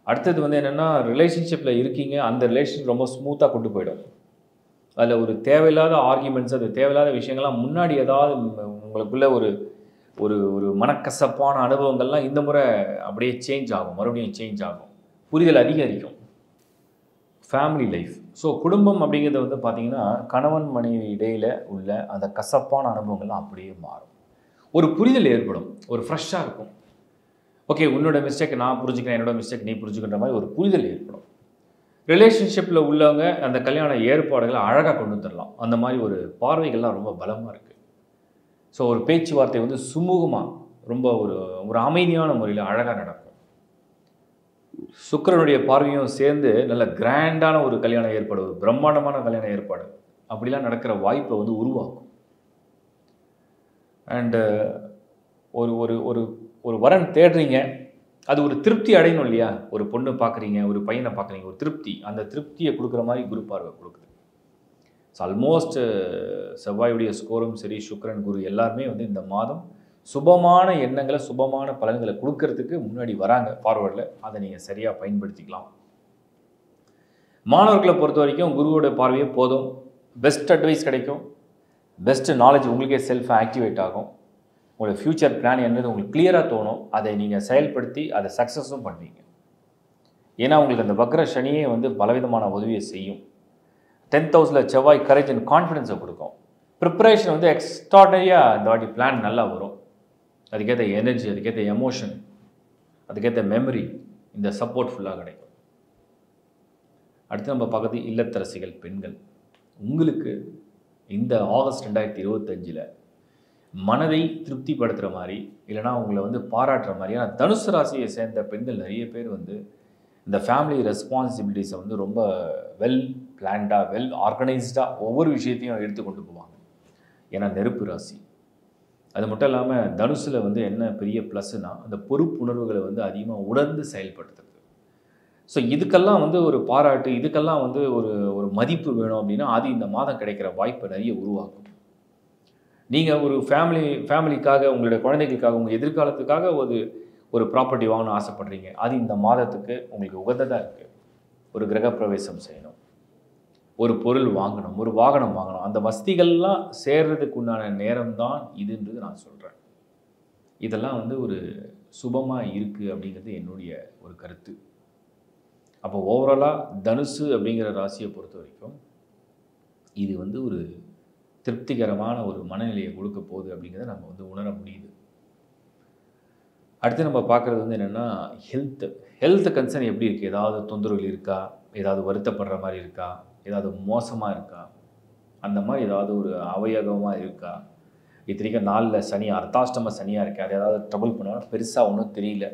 அடுத்தது வந்து என்னென்னா ரிலேஷன்ஷிப்பில் இருக்கீங்க, அந்த ரிலேஷன்ஷிப் ரொம்ப ஸ்மூத்தாக கொண்டு போயிடும். அதில் ஒரு தேவையில்லாத ஆர்கியூமெண்ட்ஸ், அது தேவையில்லாத விஷயங்கள்லாம் முன்னாடி ஏதாவது உங்களுக்குள்ள ஒரு ஒரு ஒரு மனக்கசப்பான அனுபவங்கள்லாம் இந்த முறை அப்படியே சேஞ்ச் ஆகும், மறுபடியும் சேஞ்ச் ஆகும், புரிதல் அதிகரிக்கும். Family life. ஸோ குடும்பம் அப்படிங்கிறது வந்து பார்த்திங்கன்னா கணவன் மனைவி இடையில் உள்ள அந்த கசப்பான அனுபவங்கள்லாம் அப்படியே மாறும். ஒரு புரிதல் ஏற்படும், ஒரு ஃப்ரெஷ்ஷாக இருக்கும். ஓகே, உன்னோட மிஸ்டேக் நான் புரிஞ்சுக்கிறேன், என்னோட மிஸ்டேக் நீ புரிஞ்சுக்கின்ற மாதிரி ஒரு புரிதல் ஏற்படும். ரிலேஷன்ஷிப்பில் உள்ளவங்க அந்த கல்யாண ஏற்பாடுகளை அழகாக கொண்டு வந்துடலாம். அந்த மாதிரி ஒரு பார்வைகள்லாம் ரொம்ப பலமாக இருக்குது. ஸோ ஒரு பேச்சுவார்த்தை வந்து சுமூகமாக ரொம்ப ஒரு ஒரு அமைதியான முறையில் அழகாக நடக்கும். சுக்கிரனுடைய பார்வையும் சேர்ந்து நல்ல கிராண்டான ஒரு கல்யாணம் ஏற்பாடு, ஒரு பிரம்மாண்டமான கல்யாண ஏற்பாடு அப்படிலாம் நடக்கிற வாய்ப்பை வந்து உருவாக்கும். அண்டு ஒரு ஒரு ஒரு ஒரு வரன் தேடுறீங்க, அது ஒரு திருப்தி அடையணும் இல்லையா? ஒரு பொண்ணு பார்க்குறீங்க, ஒரு பையனை பார்க்குறீங்க, ஒரு திருப்தி, அந்த திருப்தியை கொடுக்குற மாதிரி குரு பார்வை கொடுக்குது. ஸோ ஆல்மோஸ்ட் செவ்வாயுடைய ஸ்கோரும் சரி, சுக்கிரன் குரு எல்லாருமே வந்து இந்த மாதம் சுபமான எண்ணங்களை, சுபமான பலன்களை கொடுக்கறதுக்கு முன்னாடி வராங்க ஃபார்வர்டில். அதை நீங்கள் சரியாக பயன்படுத்திக்கலாம். மாணவர்களை பொறுத்த வரைக்கும் குருவோட பார்வையே போதும், பெஸ்ட் அட்வைஸ் கிடைக்கும், பெஸ்ட் நாலேஜ் உங்களுக்கே செல்ஃப் ஆக்டிவேட் ஆகும். உங்களோட ஃப்யூச்சர் பிளான் என்னது உங்களுக்கு கிளியராக தோணும். அதை நீங்கள் செயல்படுத்தி அதை சக்ஸஸும் பண்ணுவீங்க. ஏன்னா உங்களுக்கு அந்த வக்ர சனியே வந்து பலவிதமான உதவியை செய்யும். 10th ஹவுஸில் செவ்வாய் கரேஜ் அண்ட் கான்ஃபிடென்ஸை கொடுக்கும். ப்ரிப்பரேஷன் வந்து எக்ஸ்ட்ராடனரியாக இந்த வாட்டி பிளான் நல்லா வரும். அதுக்கேற்ற எனர்ஜி, அதுக்கேற்ற எமோஷன், அதுக்கேற்ற மெமரி, இந்த சப்போர்ட் ஃபுல்லாக கிடைக்கும். அடுத்து நம்ம பார்க்குறது இல்லத்தரசிகள் பெண்கள். உங்களுக்கு இந்த ஆகஸ்ட் 2025 மனதை திருப்திப்படுத்துகிற மாதிரி, இல்லைனா உங்களை வந்து பாராட்டுற மாதிரி. ஏன்னா தனுசு ராசியை சேர்ந்த பெண்கள் நிறைய பேர் வந்து இந்த ஃபேமிலி ரெஸ்பான்சிபிலிட்டிஸை வந்து ரொம்ப வெல் பிளான்டாக, வெல் ஆர்கனைஸ்டாக ஒவ்வொரு விஷயத்தையும் எடுத்து கொண்டு போவாங்க. ஏன்னா நெருப்பு ராசி. அது மட்டும் இல்லாமல் தனுசில் வந்து என்ன பெரிய ப்ளஸ்னா, அந்த பொறுப்புணர்வுகளை வந்து அதிகமாக உணர்ந்து செயல்படுத்துறது. ஸோ இதுக்கெல்லாம் வந்து ஒரு பாராட்டு, இதுக்கெல்லாம் வந்து ஒரு மதிப்பு வேணும் அப்படின்னா அது இந்த மாதம் கிடைக்கிற வாய்ப்பை நிறைய உருவாக்கும். நீங்கள் ஒரு ஃபேமிலிக்காக, உங்களுடைய குழந்தைகளுக்காக, உங்கள் எதிர்காலத்துக்காக ஒரு ப்ராப்பர்ட்டி வாங்கணும்னு ஆசைப்படுறீங்க. அது இந்த மாதத்துக்கு உங்களுக்கு உகந்ததாக இருக்குது. ஒரு கிரகப்பிரவேசம் செய்யணும், ஒரு பொருள் வாங்கணும், ஒரு வாகனம் வாங்கணும், அந்த வசதிகள்லாம் சேர்றதுக்கு உண்டான நேரம் தான் இதுன்றது நான் சொல்கிறேன். இதெல்லாம் வந்து ஒரு சுபமாக இருக்குது அப்படிங்கிறது என்னுடைய ஒரு கருத்து. அப்போ ஓவராலாக தனுசு அப்படிங்கிற ராசியை பொறுத்த வரைக்கும் இது வந்து ஒரு திருப்திகரமான ஒரு மனநிலையை கொடுக்க போகுது அப்படிங்கிறத நம்ம வந்து உணர முடியுது. அடுத்து நம்ம பார்க்குறது வந்து என்னென்னா ஹெல்த் கன்சர்ன் எப்படி இருக்குது? ஏதாவது தொந்தரவுகள் இருக்கா? ஏதாவது வருத்தப்படுற மாதிரி இருக்கா? ஏதாவது மோசமாக இருக்கா? அந்த மாதிரி ஏதாவது ஒரு அவயகமாக இருக்கா? இத்தனைக்கும் நாளில் சனி, அர்த்தாஷ்டம சனியாக இருக்குது. அது ஏதாவது ட்ரபிள் பண்ணாலும் பெருசாக ஒன்றும் தெரியல.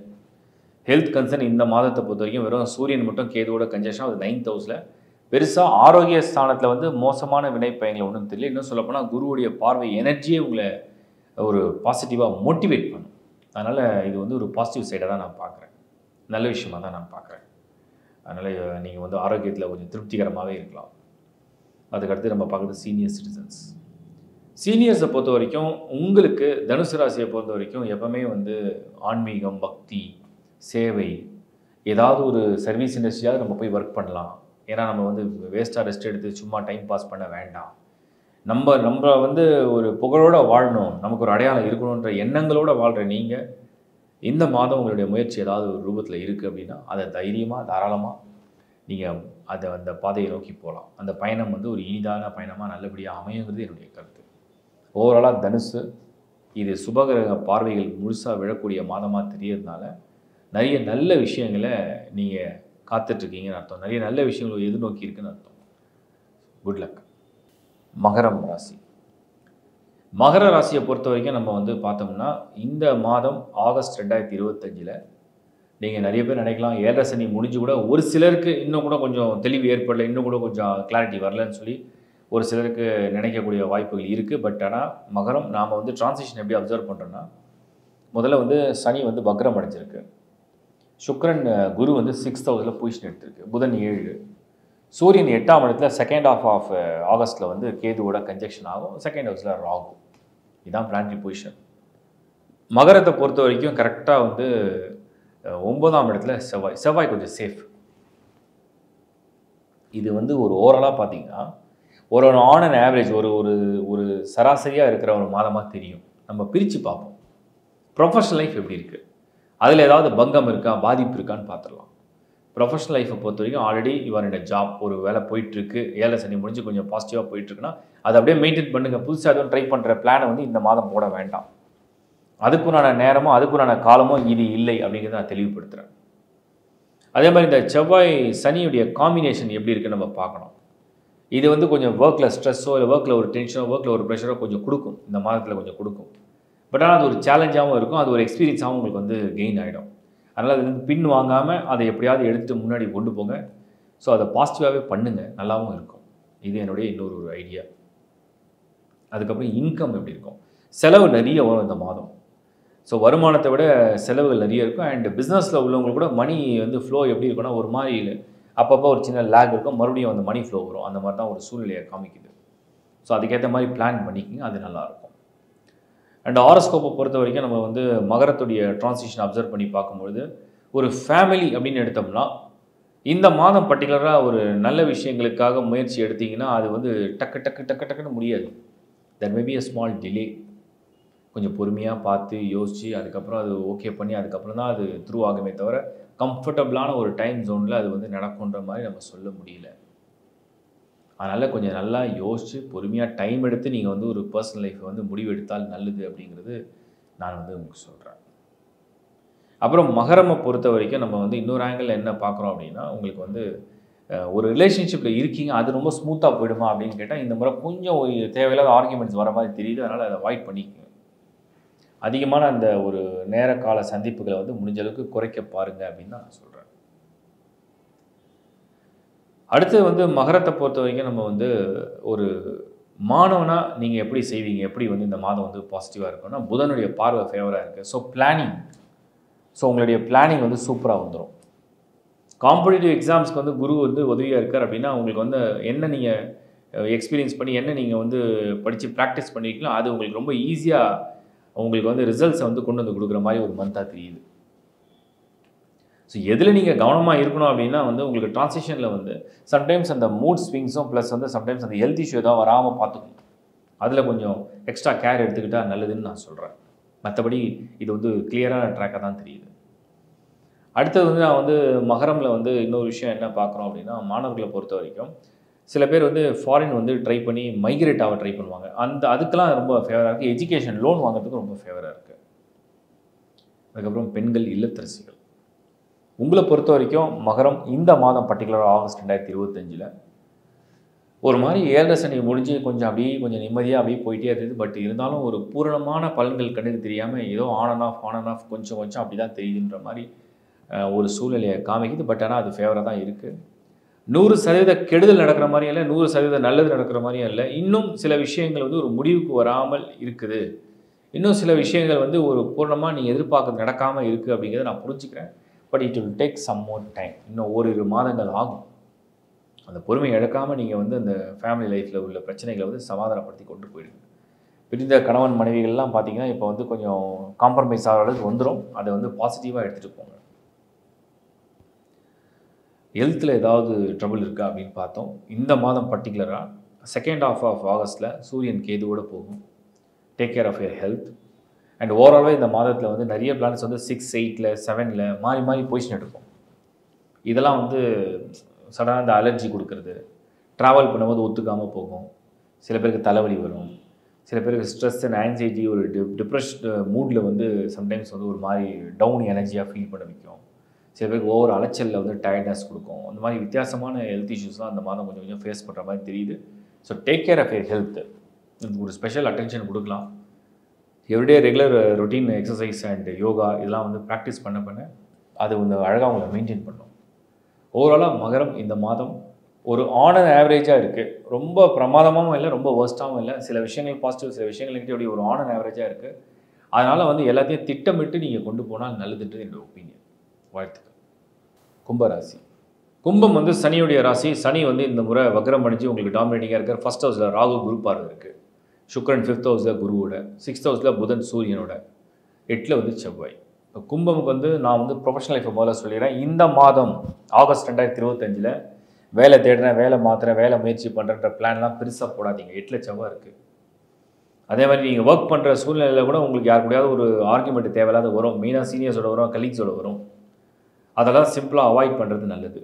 ஹெல்த் கன்சர்ன் இந்த மாதத்தை பொறுத்த வரைக்கும் வெறும் சூரியன் மட்டும் கேதுவோட கன்ஜெக்ஷன், அது 9th ஹவுஸில். பெருசாக ஆரோக்கிய ஸ்தானத்தில் வந்து மோசமான வினைப்பயங்களை ஒன்றும் தெரியல. இன்னும் சொல்லப்போனால் குருவுடைய பார்வை எனர்ஜியே உங்களை ஒரு பாசிட்டிவாக மோட்டிவேட் பண்ணும். அதனால் இது வந்து ஒரு பாசிட்டிவ் சைடாக தான் நான் பார்க்குறேன், நல்ல விஷயமாக தான் நான் பார்க்குறேன். அதனால் நீங்கள் வந்து ஆரோக்கியத்தில் கொஞ்சம் திருப்திகரமாகவே இருக்கலாம். அதுக்கடுத்து நம்ம பார்க்குறது சீனியர் சிட்டிசன்ஸ். சீனியர்ஸை பொறுத்த வரைக்கும் உங்களுக்கு தனுசு ராசியை பொறுத்த வரைக்கும் எப்பவுமே வந்து ஆன்மீகம், பக்தி, சேவை, ஏதாவது ஒரு சர்வீஸ் இண்டஸ்ட்ரியாவது நம்ம போய் ஒர்க் பண்ணலாம். ஏன்னா நம்ம வந்து வேஸ்ட்டாக ரெஸ்ட் எடுத்து சும்மா டைம் பாஸ் பண்ண வேண்டாம். நம்ம வந்து ஒரு புகழோடு வாழணும், நமக்கு ஒரு அடையாளம் இருக்கணுன்ற எண்ணங்களோடு வாழ்கிற நீங்கள் இந்த மாதம் உங்களுடைய முயற்சி ஏதாவது ஒரு ரூபத்தில் இருக்குது அப்படின்னா அதை தைரியமாக, தாராளமாக நீங்கள் அந்த பாதையை நோக்கி போகலாம். அந்த பயணம் வந்து ஒரு இனிதான பயணமாக நல்லபடியாக அமையுங்கிறது என்னுடைய கருத்து. ஓவராலாக தனுசு இது சுபகிரக பார்வைகள் முழுசாக விழக்கூடிய மாதமாக தெரியறதுனால நிறைய நல்ல விஷயங்களை நீங்கள் காத்துட்ருக்கீங்கன்னு அர்த்தம். நிறைய நல்ல விஷயங்களை எதிர்நோக்கி இருக்குன்னு அர்த்தம். Good luck. மகரம் ராசி. மகர ராசியை பொறுத்த வரைக்கும் நம்ம வந்து பார்த்தோம்னா இந்த மாதம் ஆகஸ்ட் 2025 நீங்கள் நிறைய பேர் நினைக்கலாம் 7.5 சனி முடிஞ்சு கூட ஒரு சிலருக்கு இன்னும் கூட கொஞ்சம் தெளிவு ஏற்படலை, இன்னும் கூட கொஞ்சம் கிளாரிட்டி வரலன்னு சொல்லி ஒரு சிலருக்கு நினைக்கக்கூடிய வாய்ப்புகள் இருக்குது. பட் ஆனால் மகரம் நாம் வந்து டிரான்சிஷன் எப்படி அப்சர்வ் பண்ணுறோன்னா, முதல்ல வந்து சனி வந்து வக்ரம் அடைஞ்சிருக்கு, சுக்கிரன் குரு வந்து 6th ஹவுஸில் பொசிஷன் எடுத்திருக்கு, புதன் 7, சூரியன் 8ஆம் இடத்துல செகண்ட் ஆஃப் ஆகஸ்ட்டில் வந்து கேதுவோட கன்ஜெக்ஷன் ஆகும், 2nd ஹவுஸில் ராகு. இதுதான் பிளானட்டரி பொசிஷன். மகரத்தை பொறுத்த வரைக்கும் கரெக்டாக வந்து 9ஆம் இடத்துல செவ்வாய் கொஞ்சம் சேஃப். இது வந்து ஒரு ஓவராலாக பார்த்தீங்கன்னா ஒரு ஆன் அண்ட் ஆவரேஜ் ஒரு சராசரியாக இருக்கிற ஒரு மாதமாக தெரியும். நம்ம பிரித்து பார்ப்போம் ப்ரொஃபஷனல் லைஃப் எப்படி இருக்குது, அதில் ஏதாவது பங்கம் இருக்கா, பாதிப்பு இருக்கான்னு பார்த்துடலாம். ப்ரொஃபஷனல் லைஃப்பை பொறுத்த வரைக்கும் ஆல்ரெடி யுவர் இன் ஜாப், ஒரு வேலை போயிட்டுருக்கு, 7 சனி முடிஞ்சு கொஞ்சம் பாசிட்டிவாக போயிட்டுருக்குன்னா அதை அப்படியே மெயின்டைன் பண்ணுங்கள். புதுசாக எதுவும் ட்ரை பண்ணுற பிளானை வந்து இந்த மாதம் போட வேண்டாம். அதுக்குண்டான நேரமோ அதுக்குண்டான காலமோ இது இல்லை அப்படிங்கிறத நான் தெளிவுபடுத்துகிறேன். அதே மாதிரி இந்த செவ்வாய் சனியுடைய காம்பினேஷன் எப்படி இருக்குன்னு நம்ம பார்க்கணும். இது வந்து கொஞ்சம் ஒர்க்கில் ஸ்ட்ரெஸ்ஸோ இல்லை ஒர்க்கில் ஒரு டென்ஷனோ ஒர்க்கில் ஒரு ப்ரெஷரோ கொஞ்சம் கொடுக்கும், இந்த மாதத்தில் கொஞ்சம் கொடுக்கும். பட் ஆனால் அது ஒரு சேலஞ்சாகவும் இருக்கும், அது ஒரு எக்ஸ்பீரியன்ஸாகவும் உங்களுக்கு வந்து கெயின் ஆகிடும். அதனால் அது வந்து பின் வாங்காமல் அதை எப்படியாவது எடுத்துகிட்டு முன்னாடி கொண்டு போங்க. ஸோ அதை பாசிட்டிவாகவே பண்ணுங்கள், நல்லாவும் இருக்கும். இது என்னுடைய இன்னொரு ஐடியா. அதுக்கப்புறம் இன்கம் எப்படி இருக்கும்? செலவு நிறைய வரும் இந்த மாதம். ஸோ வருமானத்தை விட செலவுகள் நிறைய இருக்கும். அண்ட் பிஸ்னஸில் உள்ளவங்களுக்கு கூட மணி வந்து ஃப்ளோ எப்படி இருக்குன்னா, ஒரு மாதிரி அப்பப்போ ஒரு சின்ன லேக் இருக்கும், மறுபடியும் அந்த மணி ஃப்ளோ வரும். அந்த மாதிரி தான் ஒரு சூழ்நிலையை காமிக்குது. ஸோ அதுக்கேற்ற மாதிரி பிளான் பண்ணிக்கிங்க, அது நல்லாயிருக்கும். அண்ட் ஹாரோஸ்கோப்பை பொறுத்த வரைக்கும் நம்ம வந்து மகரத்துடைய ட்ரான்சிஷன் அப்சர்வ் பண்ணி பார்க்கும்பொழுது, ஒரு ஃபேமிலி அப்படின்னு எடுத்தோம்னா, இந்த மாதம் பர்டிகுலராக ஒரு நல்ல விஷயங்களுக்காக முயற்சி எடுத்திங்கன்னா அது வந்து டக்குன்னு முடியாது. There may be a small delay. கொஞ்சம் பொறுமையாக பார்த்து யோசித்து அதுக்கப்புறம் அது ஓகே பண்ணி அதுக்கப்புறம் தான் அது த்ரூ ஆகுமே தவிர, கம்ஃபர்டபுளான ஒரு டைம் ஜோனில் அது வந்து நடக்குன்ற மாதிரி நம்ம சொல்ல முடியல. அதனால் கொஞ்சம் நல்லா யோசித்து பொறுமையாக டைம் எடுத்து நீங்கள் வந்து ஒரு பர்சனல் லைஃப்பை வந்து முடிவெடுத்தால் நல்லது அப்படிங்கிறது நான் வந்து உங்களுக்கு சொல்கிறேன். அப்புறம் மகரமை பொறுத்த வரைக்கும் நம்ம வந்து இன்னொரு ஆங்கிளில் என்ன பார்க்குறோம் அப்படின்னா, உங்களுக்கு வந்து ஒரு ரிலேஷன்ஷிப்பில் இருக்கீங்க, அது ரொம்ப ஸ்மூத்தாக போயிடுமா அப்படின்னு கேட்டால், இந்த முறை கொஞ்சம் தேவையில்லாத ஆர்குமெண்ட்ஸ் வர மாதிரி தெரியுது. அதனால் அதை அவாய்ட் பண்ணிக்கோங்க. அதிகமான அந்த ஒரு நேர கால சந்திப்புகளை வந்து முடிஞ்ச அளவுக்கு குறைக்க பாருங்கள் அப்படின்னு தான் நான் சொல்கிறேன். அடுத்து வந்து மகரத்தை பொறுத்த வரைக்கும் நம்ம வந்து ஒரு மாணவனாக நீங்கள் எப்படி செய்வீங்க, எப்படி வந்து இந்த மாதம் வந்து பாசிட்டிவாக இருக்குன்னா, புதனுடைய பார்வை ஃபேவராக இருக்குது. ஸோ பிளானிங், ஸோ உங்களுடைய பிளானிங் வந்து சூப்பராக வந்துடும். காம்படிட்டிவ் எக்ஸாம்ஸ்க்கு வந்து குரு வந்து உதவியாக இருக்கார் அப்படின்னா, உங்களுக்கு வந்து என்ன நீங்கள் எக்ஸ்பீரியன்ஸ் பண்ணி என்ன நீங்கள் வந்து படித்து ப்ராக்டிஸ் பண்ணியிருக்கீங்களோ அது உங்களுக்கு ரொம்ப ஈஸியாக உங்களுக்கு வந்து ரிசல்ட்ஸை வந்து கொண்டு வந்து கொடுக்குற மாதிரி ஒரு மந்தாக தெரியுது. ஸோ எதில் நீங்கள் கவனமாக இருக்கணும் அப்படின்னா வந்து உங்களுக்கு ட்ரான்சிஷனில் வந்து சம்டைம்ஸ் அந்த மூட் ஸ்விங்ஸும் ப்ளஸ் வந்து சம்டைம்ஸ் அந்த ஹெல்த் இஷ்யூ ஏதாவது வராமல் பார்த்துக்கணும். அதில் கொஞ்சம் எக்ஸ்ட்ரா கேர் எடுத்துக்கிட்டால் நல்லதுன்னு நான் சொல்கிறேன். மற்றபடி இது வந்து கிளியரான ட்ராக்காக தான் தெரியுது. அடுத்தது வந்து நான் வந்து மகரமில் வந்து இன்னொரு விஷயம் என்ன பார்க்குறோம் அப்படின்னா, மாணவர்களை பொறுத்த வரைக்கும் சில பேர் வந்து ஃபாரின் வந்து ட்ரை பண்ணி மைக்ரேட் ஆக ட்ரை பண்ணுவாங்க. அதுக்கெல்லாம் ரொம்ப ஃபேவராக இருக்குது. எஜுகேஷன் லோன் வாங்குறதுக்கு ரொம்ப ஃபேவராக இருக்குது. அதுக்கப்புறம் பெண்கள் இல்லத்தரசிகள், உங்களை பொறுத்த வரைக்கும் மகரம் இந்த மாதம் பர்டிகுலராக ஆகஸ்ட் 2025 ஒரு மாதிரி 7 சனி முடிஞ்சு கொஞ்சம் நிம்மதியாக அப்படியே போயிட்டே இருந்தது. பட் இருந்தாலும் ஒரு பூரணமான பலன்கள் கண்ணுக்கு தெரியாமல் ஏதோ ஆன் அண்ட் ஆஃப் கொஞ்சம் அப்படி தான் தெரியுதுன்ற மாதிரி ஒரு சூழ்நிலையை காமிக்குது. பட் ஆனால் அது ஃபேவராக தான் இருக்குது. 100% கெடுதல் நடக்கிற மாதிரியும் இல்லை, 100% நல்லது நடக்கிற மாதிரியும் இல்லை. இன்னும் சில விஷயங்கள் வந்து ஒரு முடிவுக்கு வராமல் இருக்குது. இன்னும் சில விஷயங்கள் வந்து ஒரு பூர்ணமாக நீங்கள் எதிர்பார்க்கறது நடக்காமல் இருக்குது அப்படிங்கிறத நான் புரிஞ்சுக்கிறேன். But it will take some more time. இன்னும் ஓரிரு மாதங்கள் ஆகும். அந்த பொறுமை இழக்காமல் நீங்கள் வந்து அந்த ஃபேமிலி லைஃப்பில் உள்ள பிரச்சனைகளை வந்து சமாதானப்படுத்தி கொண்டு போயிடுங்க. பிரிந்த கணவன் மனைவிகள்லாம் பார்த்தீங்கன்னா இப்போ வந்து கொஞ்சம் காம்ப்ரமைஸ் ஆகிற அளவுக்கு வந்துடும். அதை வந்து பாசிட்டிவாக எடுத்துகிட்டு போங்க. ஹெல்த்தில் ஏதாவது ட்ரபிள் இருக்கா அப்படின்னு பார்த்தோம். இந்த மாதம் பர்டிகுலராக செகண்ட் ஹாஃப் ஆஃப் ஆகஸ்ட்டில் சூரியன் கேதுவோடு போகும். Take care of your health. And ஓவராலாக இந்த மாதத்தில் வந்து நிறைய பிளானட்ஸ் வந்து 6, 8, 7 மாறி பொசிஷன் எடுக்கும். இதெல்லாம் வந்து சடனாக இந்த அலர்ஜி கொடுக்குறது, ட்ராவல் பண்ணும்போது ஒத்துக்காமல் போகும். சில பேருக்கு தலைவலி வரும், சில பேருக்கு ஸ்ட்ரெஸ் அண்ட் ஆன்சைட்டி, ஒரு டிப்ரெஷன் மூடில் வந்து சம்டைம்ஸ் வந்து ஒரு மாதிரி டவுன் எனர்ஜியாக ஃபீல் பண்ண வைக்கும். சில பேருக்கு ஓவர் அலைச்சலில் வந்து டயர்ட்னஸ் கொடுக்கும். அந்த மாதிரி வித்தியாசமான ஹெல்த் இஷ்யூஸ்லாம் அந்த மாதம் கொஞ்சம் ஃபேஸ் பண்ணுற மாதிரி தெரியுது. So take care of your health. இதுக்கு ஒரு ஸ்பெஷல் அட்டென்ஷன் கொடுக்கலாம். Everyday regular routine exercise and yoga இதெல்லாம் வந்து ப்ராக்டிஸ் பண்ண அது வந்து அழகாக உங்களை மெயின்டைன் பண்ணும். ஓவராலாக மகரம் இந்த மாதம் ஒரு ஆன் அண்ட் ஆவரேஜாக இருக்குது. ரொம்ப பிரமாதமாகவும் இல்லை, ரொம்ப வர்ஸ்ட்டாகவும் இல்லை. சில விஷயங்கள் பாசிட்டிவ், சில விஷயங்கள் நெகட்டிவ், அப்படி ஒரு ஆன் அண்ட் ஆவரேஜாக இருக்குது. அதனால் வந்து எல்லாத்தையும் திட்டமிட்டு நீங்கள் கொண்டு போனால் நல்லதுன்றது என்னோட ஒப்பீனியன். வாழ்த்துக்கள். கும்பராசி. கும்பம் வந்து சனியுடைய ராசி. சனி வந்து இந்த முறை வக்ரம் அடைஞ்சு உங்களுக்கு டாமினேட்டிங்காக இருக்கார். ஃபர்ஸ்ட் ஹவுஸில் ராகு குரு பார்வை இருக்குது. சுக்ரன் 5th ஹவுஸில் குருவோட, 6th ஹவுஸில் புதன் சூரியனோட, 8ல் வந்து செவ்வாய். இப்போ கும்பமுக்கு வந்து நான் வந்து ப்ரொஃபஷனல் லைஃப்பை முதல்ல சொல்லிடுறேன். இந்த மாதம் ஆகஸ்ட் 2025 வேலை தேடுறேன், வேலை மாற்றுறேன், வேலை முயற்சி பண்ணுறன்ற பிளான்லாம் பெருசாக போடாதீங்க. 8ல் செவ்வாய் இருக்குது. அதே மாதிரி நீங்கள் ஒர்க் பண்ணுற சூழ்நிலையில் கூட உங்களுக்கு யார் கூடயாவது ஒரு ஆர்குமெண்ட் தேவையில்லாத வரும். மெயினாக சீனியர்ஸோட வரும், கலீக்ஸோட வரும். அதெல்லாம் சிம்பிளாக அவாய்ட் பண்ணுறது நல்லது.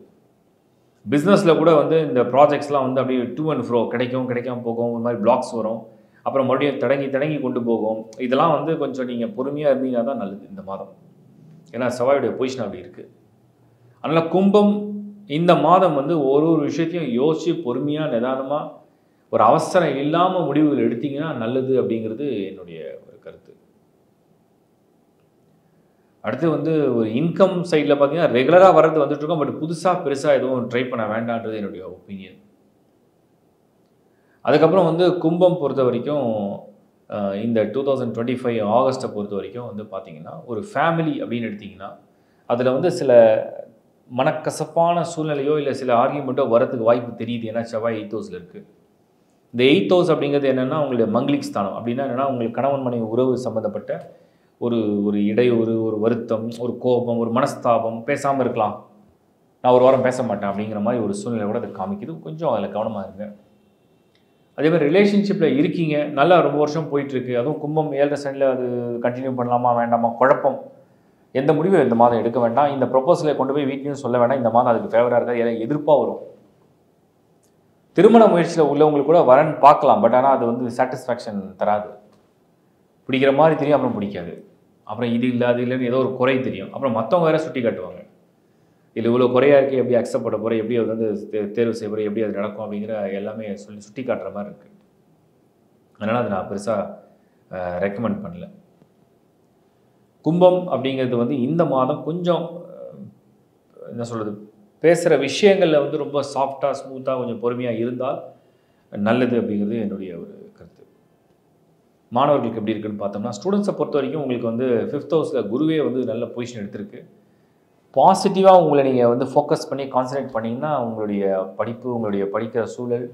பிஸ்னஸில் கூட வந்து இந்த ப்ராஜெக்ட்ஸ்லாம் வந்து அப்படியே டூ அண்ட் ஃப்ரோ கிடைக்காம போகும். ஒரு மாதிரி பிளாக்ஸ் வரும், அப்புறம் மறுபடியும் தடங்கி கொண்டு போகும். இதெல்லாம் வந்து கொஞ்சம் நீங்கள் பொறுமையாக இருந்தீங்கன்னா தான் நல்லது இந்த மாதம். ஏன்னா செவ்வாயுடைய பொசிஷன் அப்படி இருக்குது. அதனால் கும்பம் இந்த மாதம் வந்து ஒரு விஷயத்தையும் யோசித்து பொறுமையாக நிதானமாக ஒரு அவசரம் இல்லாமல் முடிவுகள் எடுத்திங்கன்னா நல்லது அப்படிங்கிறது என்னுடைய ஒரு கருத்து. அடுத்து வந்து ஒரு இன்கம் சைடில் பார்த்தீங்கன்னா ரெகுலராக வர்றது வந்துட்டு இருக்கோம். பட் புதுசாக பெருசாக எதுவும் ட்ரை பண்ண வேண்டான்றது என்னுடைய ஒப்பீனியன். அதுக்கப்புறம் வந்து கும்பம் பொறுத்த வரைக்கும் இந்த 2025 ஆகஸ்ட்டை பொறுத்த வரைக்கும் வந்து பார்த்தீங்கன்னா ஒரு ஃபேமிலி அப்படின்னு எடுத்திங்கன்னா அதில் வந்து சில மனக்கசப்பான சூழ்நிலையோ இல்லை சில ஆர்கியூமெண்ட்டோ வரதுக்கு வாய்ப்பு தெரியுது. ஏன்னா செவ்வாய் 8th ஹவுஸில் இருக்குது. இந்த 8th ஹவுஸ் அப்படிங்கிறது என்னென்னா உங்களுடைய மங்கிலிக் ஸ்தானம். அப்படின்னா என்னென்னா உங்களுக்கு கணவன் மனைவி உறவு சம்மந்தப்பட்ட ஒரு ஒரு இடையூறு, ஒரு வருத்தம், ஒரு கோபம், ஒரு மனஸ்தாபம், பேசாமல் இருக்கலாம், நான் ஒரு வாரம் பேச மாட்டேன் அப்படிங்கிற மாதிரி ஒரு சூழ்நிலை கூட அதை காமிக்குது. கொஞ்சம் அதில் கவனமாக இருங்க. அதே மாதிரி ரிலேஷன்ஷிப்பில் இருக்கீங்க, நல்லா ரொம்ப வருஷம் போயிட்டுருக்கு, அதுவும் கும்பம் 7th சனியில் அது கண்டினியூ பண்ணலாமா வேண்டாமா குழப்பம். எந்த முடிவும் இந்த மாதம் எடுக்க வேண்டாம். இந்த ப்ரொபோசலை கொண்டு போய் வீட்லையும் சொல்ல வேண்டாம். இந்த மாதம் அதுக்கு ஃபேவராக இருக்காது, ஏன்னா எதிர்ப்பாக வரும். திருமண முயற்சியில் உள்ளவங்களுக்கு கூட வரன் பார்க்கலாம். பட் ஆனால் அது வந்து சாட்டிஸ்ஃபேக்ஷன் தராது. பிடிக்கிற மாதிரி தெரியும், அப்புறம் பிடிக்காது. அப்புறம் இது இல்லை அது இல்லைன்னு ஏதோ ஒரு குறை தெரியும். அப்புறம் மற்றவங்க வேறு சுட்டி காட்டுவாங்க. இல்லை இவ்வளோ குறையாக இருக்குது, எப்படி அக்செப்ட் பண்ண போகிறேன், எப்படி அது வந்து தேர்வு செய்ய போகிறேன், எப்படி அது நடக்கும் அப்படிங்கிற எல்லாமே சொல்லி சுட்டி காட்டுற மாதிரி இருக்குது. அதனால் அதை நான் பெருசாக ரெக்கமெண்ட் பண்ணல. கும்பம் அப்படிங்கிறது வந்து இந்த மாதம் கொஞ்சம் என்ன சொல்கிறது, பேசுகிற விஷயங்களில் வந்து ரொம்ப சாஃப்டாக ஸ்மூத்தாக கொஞ்சம் பொறுமையாக இருந்தால் நல்லது அப்படிங்கிறது என்னுடைய ஒரு கருத்து. மாணவர்களுக்கு எப்படி இருக்குன்னு பார்த்தோம்னா ஸ்டூடெண்ட்ஸை பொறுத்த வரைக்கும் உங்களுக்கு வந்து 5th ஹவுஸில் குருவே வந்து நல்ல பொசிஷன் எடுத்திருக்கு. பாசிட்டிவாக உங்களை நீங்கள் வந்து ஃபோக்கஸ் பண்ணி கான்சன்ட்ரேட் பண்ணிங்கன்னா உங்களுடைய படிப்பு, உங்களுடைய படிக்கிற சூழல்,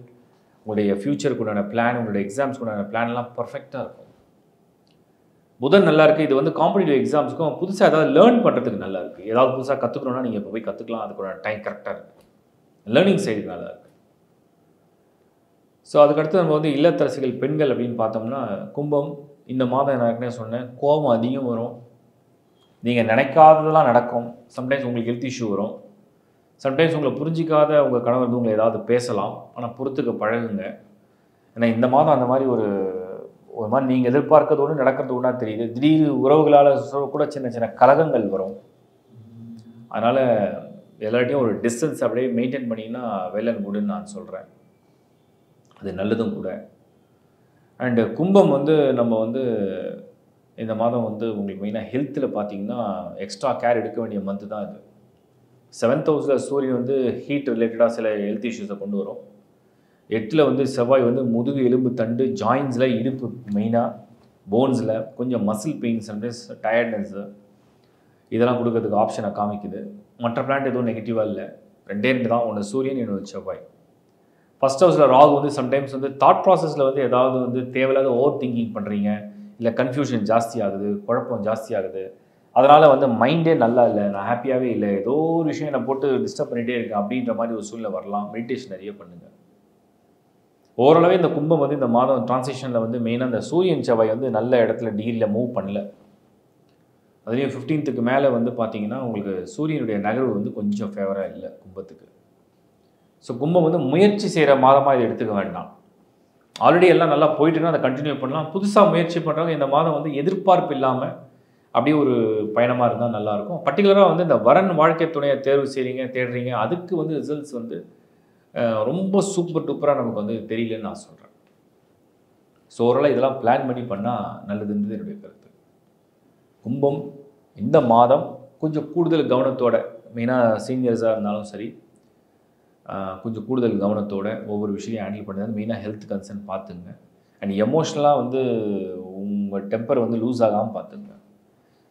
உங்களுடைய ஃப்யூச்சருக்குண்டான பிளான், உங்களுடைய எக்ஸாம்ஸ்க்குண்டான பிளான்லாம் பர்ஃபெக்டாக இருக்கும். புதன் நல்லா இருக்குது. இது வந்து காம்படிட்டிவ் எக்ஸாம்ஸுக்கும் புதுசாக ஏதாவது லேர்ன் பண்ணுறதுக்கு நல்லா இருக்குது. ஏதாவது புதுசாக கற்றுக்கணுன்னா நீங்கள் இப்போ போய் கற்றுக்கலாம். அதுக்குண்டான டைம் கரெக்டாக இருக்குது. லேர்னிங் சைடுக்கு நல்லா இருக்குது. ஸோ அதுக்கடுத்து நம்ம வந்து இல்லத்தரசிகள் பெண்கள் அப்படின்னு பார்த்தோம்னா கும்பம் இந்த மாதம் நான் ஏற்கனவே சொன்னேன், கோபம் அதிகம் வரும். நீங்கள் நினைக்காததெல்லாம் நடக்கும். சம்டைம்ஸ் உங்களுக்கு ஹெல்த் இஷ்யூ வரும். சம்டைம்ஸ் உங்களை புரிஞ்சிக்காத உங்கள் கணவர் வந்து உங்களை ஏதாவது பேசலாம். ஆனால் பொறுத்துக்க பழகுங்க. ஏன்னா இந்த மாதம் அந்த மாதிரி ஒரு மாதிரி நீங்கள் எதிர்பார்க்கறது ஒன்று நடக்கிறது ஒன்றா தெரியுது. திடீர் உறவுகளால் கூட சின்ன சின்ன கலகங்கள் வரும். அதனால் எல்லார்ட்டையும் ஒரு டிஸ்டன்ஸ் அப்படியே மெயின்டைன் பண்ணிங்கன்னா வெல் அண்ட் குட்னு நான் சொல்கிறேன். அது நல்லதும் கூட. அண்டு கும்பம் வந்து நம்ம வந்து இந்த மாதம் வந்து உங்களுக்கு மெயினாக ஹெல்த்தில் பார்த்தீங்கன்னா எக்ஸ்ட்ரா கேர் எடுக்க வேண்டிய மந்த்து தான் இது. 7th ஹவுஸில் சூரியன் வந்து ஹீட் ரிலேட்டடாக சில ஹெல்த் இஷ்யூஸை கொண்டு வரும். 8ல் வந்து செவ்வாய் வந்து முதுகு எலும்பு தண்டு ஜாயின்ஸில், இடுப்பு, மெயினாக போன்ஸில் கொஞ்சம் மசில் பெயின், சம்டைம்ஸ் டயர்ட்னஸ்ஸு இதெல்லாம் கொடுக்கறதுக்கு ஆப்ஷனை காமிக்குது. மற்ற பிளான்ட் எதுவும் நெகட்டிவாக இல்லை. 2 தான், ஒன்று சூரியன், இன்னொன்று செவ்வாய். 1st ஹவுஸில் ராகு வந்து சம்டைம்ஸ் வந்து தாட் ப்ராசஸில் வந்து ஏதாவது வந்து தேவையில்லாத ஓவர் திங்கிங் பண்ணுறீங்க, இல்லை கன்ஃபியூஷன் ஜாஸ்தி ஆகுது, குழப்பம் ஜாஸ்தி ஆகுது. அதனால் வந்து மைண்டே நல்லா இல்லை, நான் ஹாப்பியாகவே இல்லை, ஏதோ ஒரு விஷயம் என்னை போட்டு டிஸ்டர்ப் பண்ணிகிட்டே இருக்கேன் அப்படின்ற மாதிரி ஒரு சூழ்நிலை வரலாம். மெடிடேஷன் நிறைய பண்ணுங்கள். ஓரளவே இந்த கும்பம் வந்து இந்த மாதம் டிரான்சிஷனில் வந்து மெயினாக இந்த சூரியன் செவ்வாய் வந்து நல்ல இடத்துல டிகிரியில் மூவ் பண்ணல. அதுலேயும் 15th மேலே வந்து பார்த்தீங்கன்னா உங்களுக்கு சூரியனுடைய நகர்வு வந்து கொஞ்சம் ஃபேவராக இல்லை கும்பத்துக்கு. ஸோ கும்பம் வந்து முயற்சி செய்கிற மாதமாக இதை எடுத்துக்க வேண்டாம். ஆல்ரெடி எல்லாம் நல்லா போயிட்டுன்னா அதை கண்டினியூ பண்ணலாம். புதுசாக முயற்சி பண்ணுறவங்க இந்த மாதம் வந்து எதிர்பார்ப்பு இல்லாமல் அப்படியே ஒரு பயணமாக இருந்தால் நல்லாயிருக்கும். பர்டிகுலராக வந்து இந்த வரன் வாழ்க்கை துணையை தேர்வு செய்கிறீங்க, தேடுறீங்க, அதுக்கு வந்து ரிசல்ட்ஸ் வந்து ரொம்ப சூப்பர் டூப்பராக நமக்கு வந்து தெரியலன்னு நான் சொல்கிறேன். ஸோ ஓரளவு இதெல்லாம் பிளான் பண்ணி பண்ணால் நல்லதுன்றது என்னுடைய கருத்து. கும்பம் இந்த மாதம் கொஞ்சம் கூடுதல் கவனத்தோட, மெயினாக சீனியர்ஸாக இருந்தாலும் சரி, கொஞ்சம் கூடுதல் கவனத்தோட ஒவ்வொரு விஷயம் ஹேண்டில் பண்ணுறது. மெயினாக ஹெல்த் கன்சர்ன் பார்த்துங்க. அண்ட் எமோஷ்னலாக வந்து உங்கள் டெம்பர் வந்து லூஸ் ஆகாமல் பார்த்துங்க.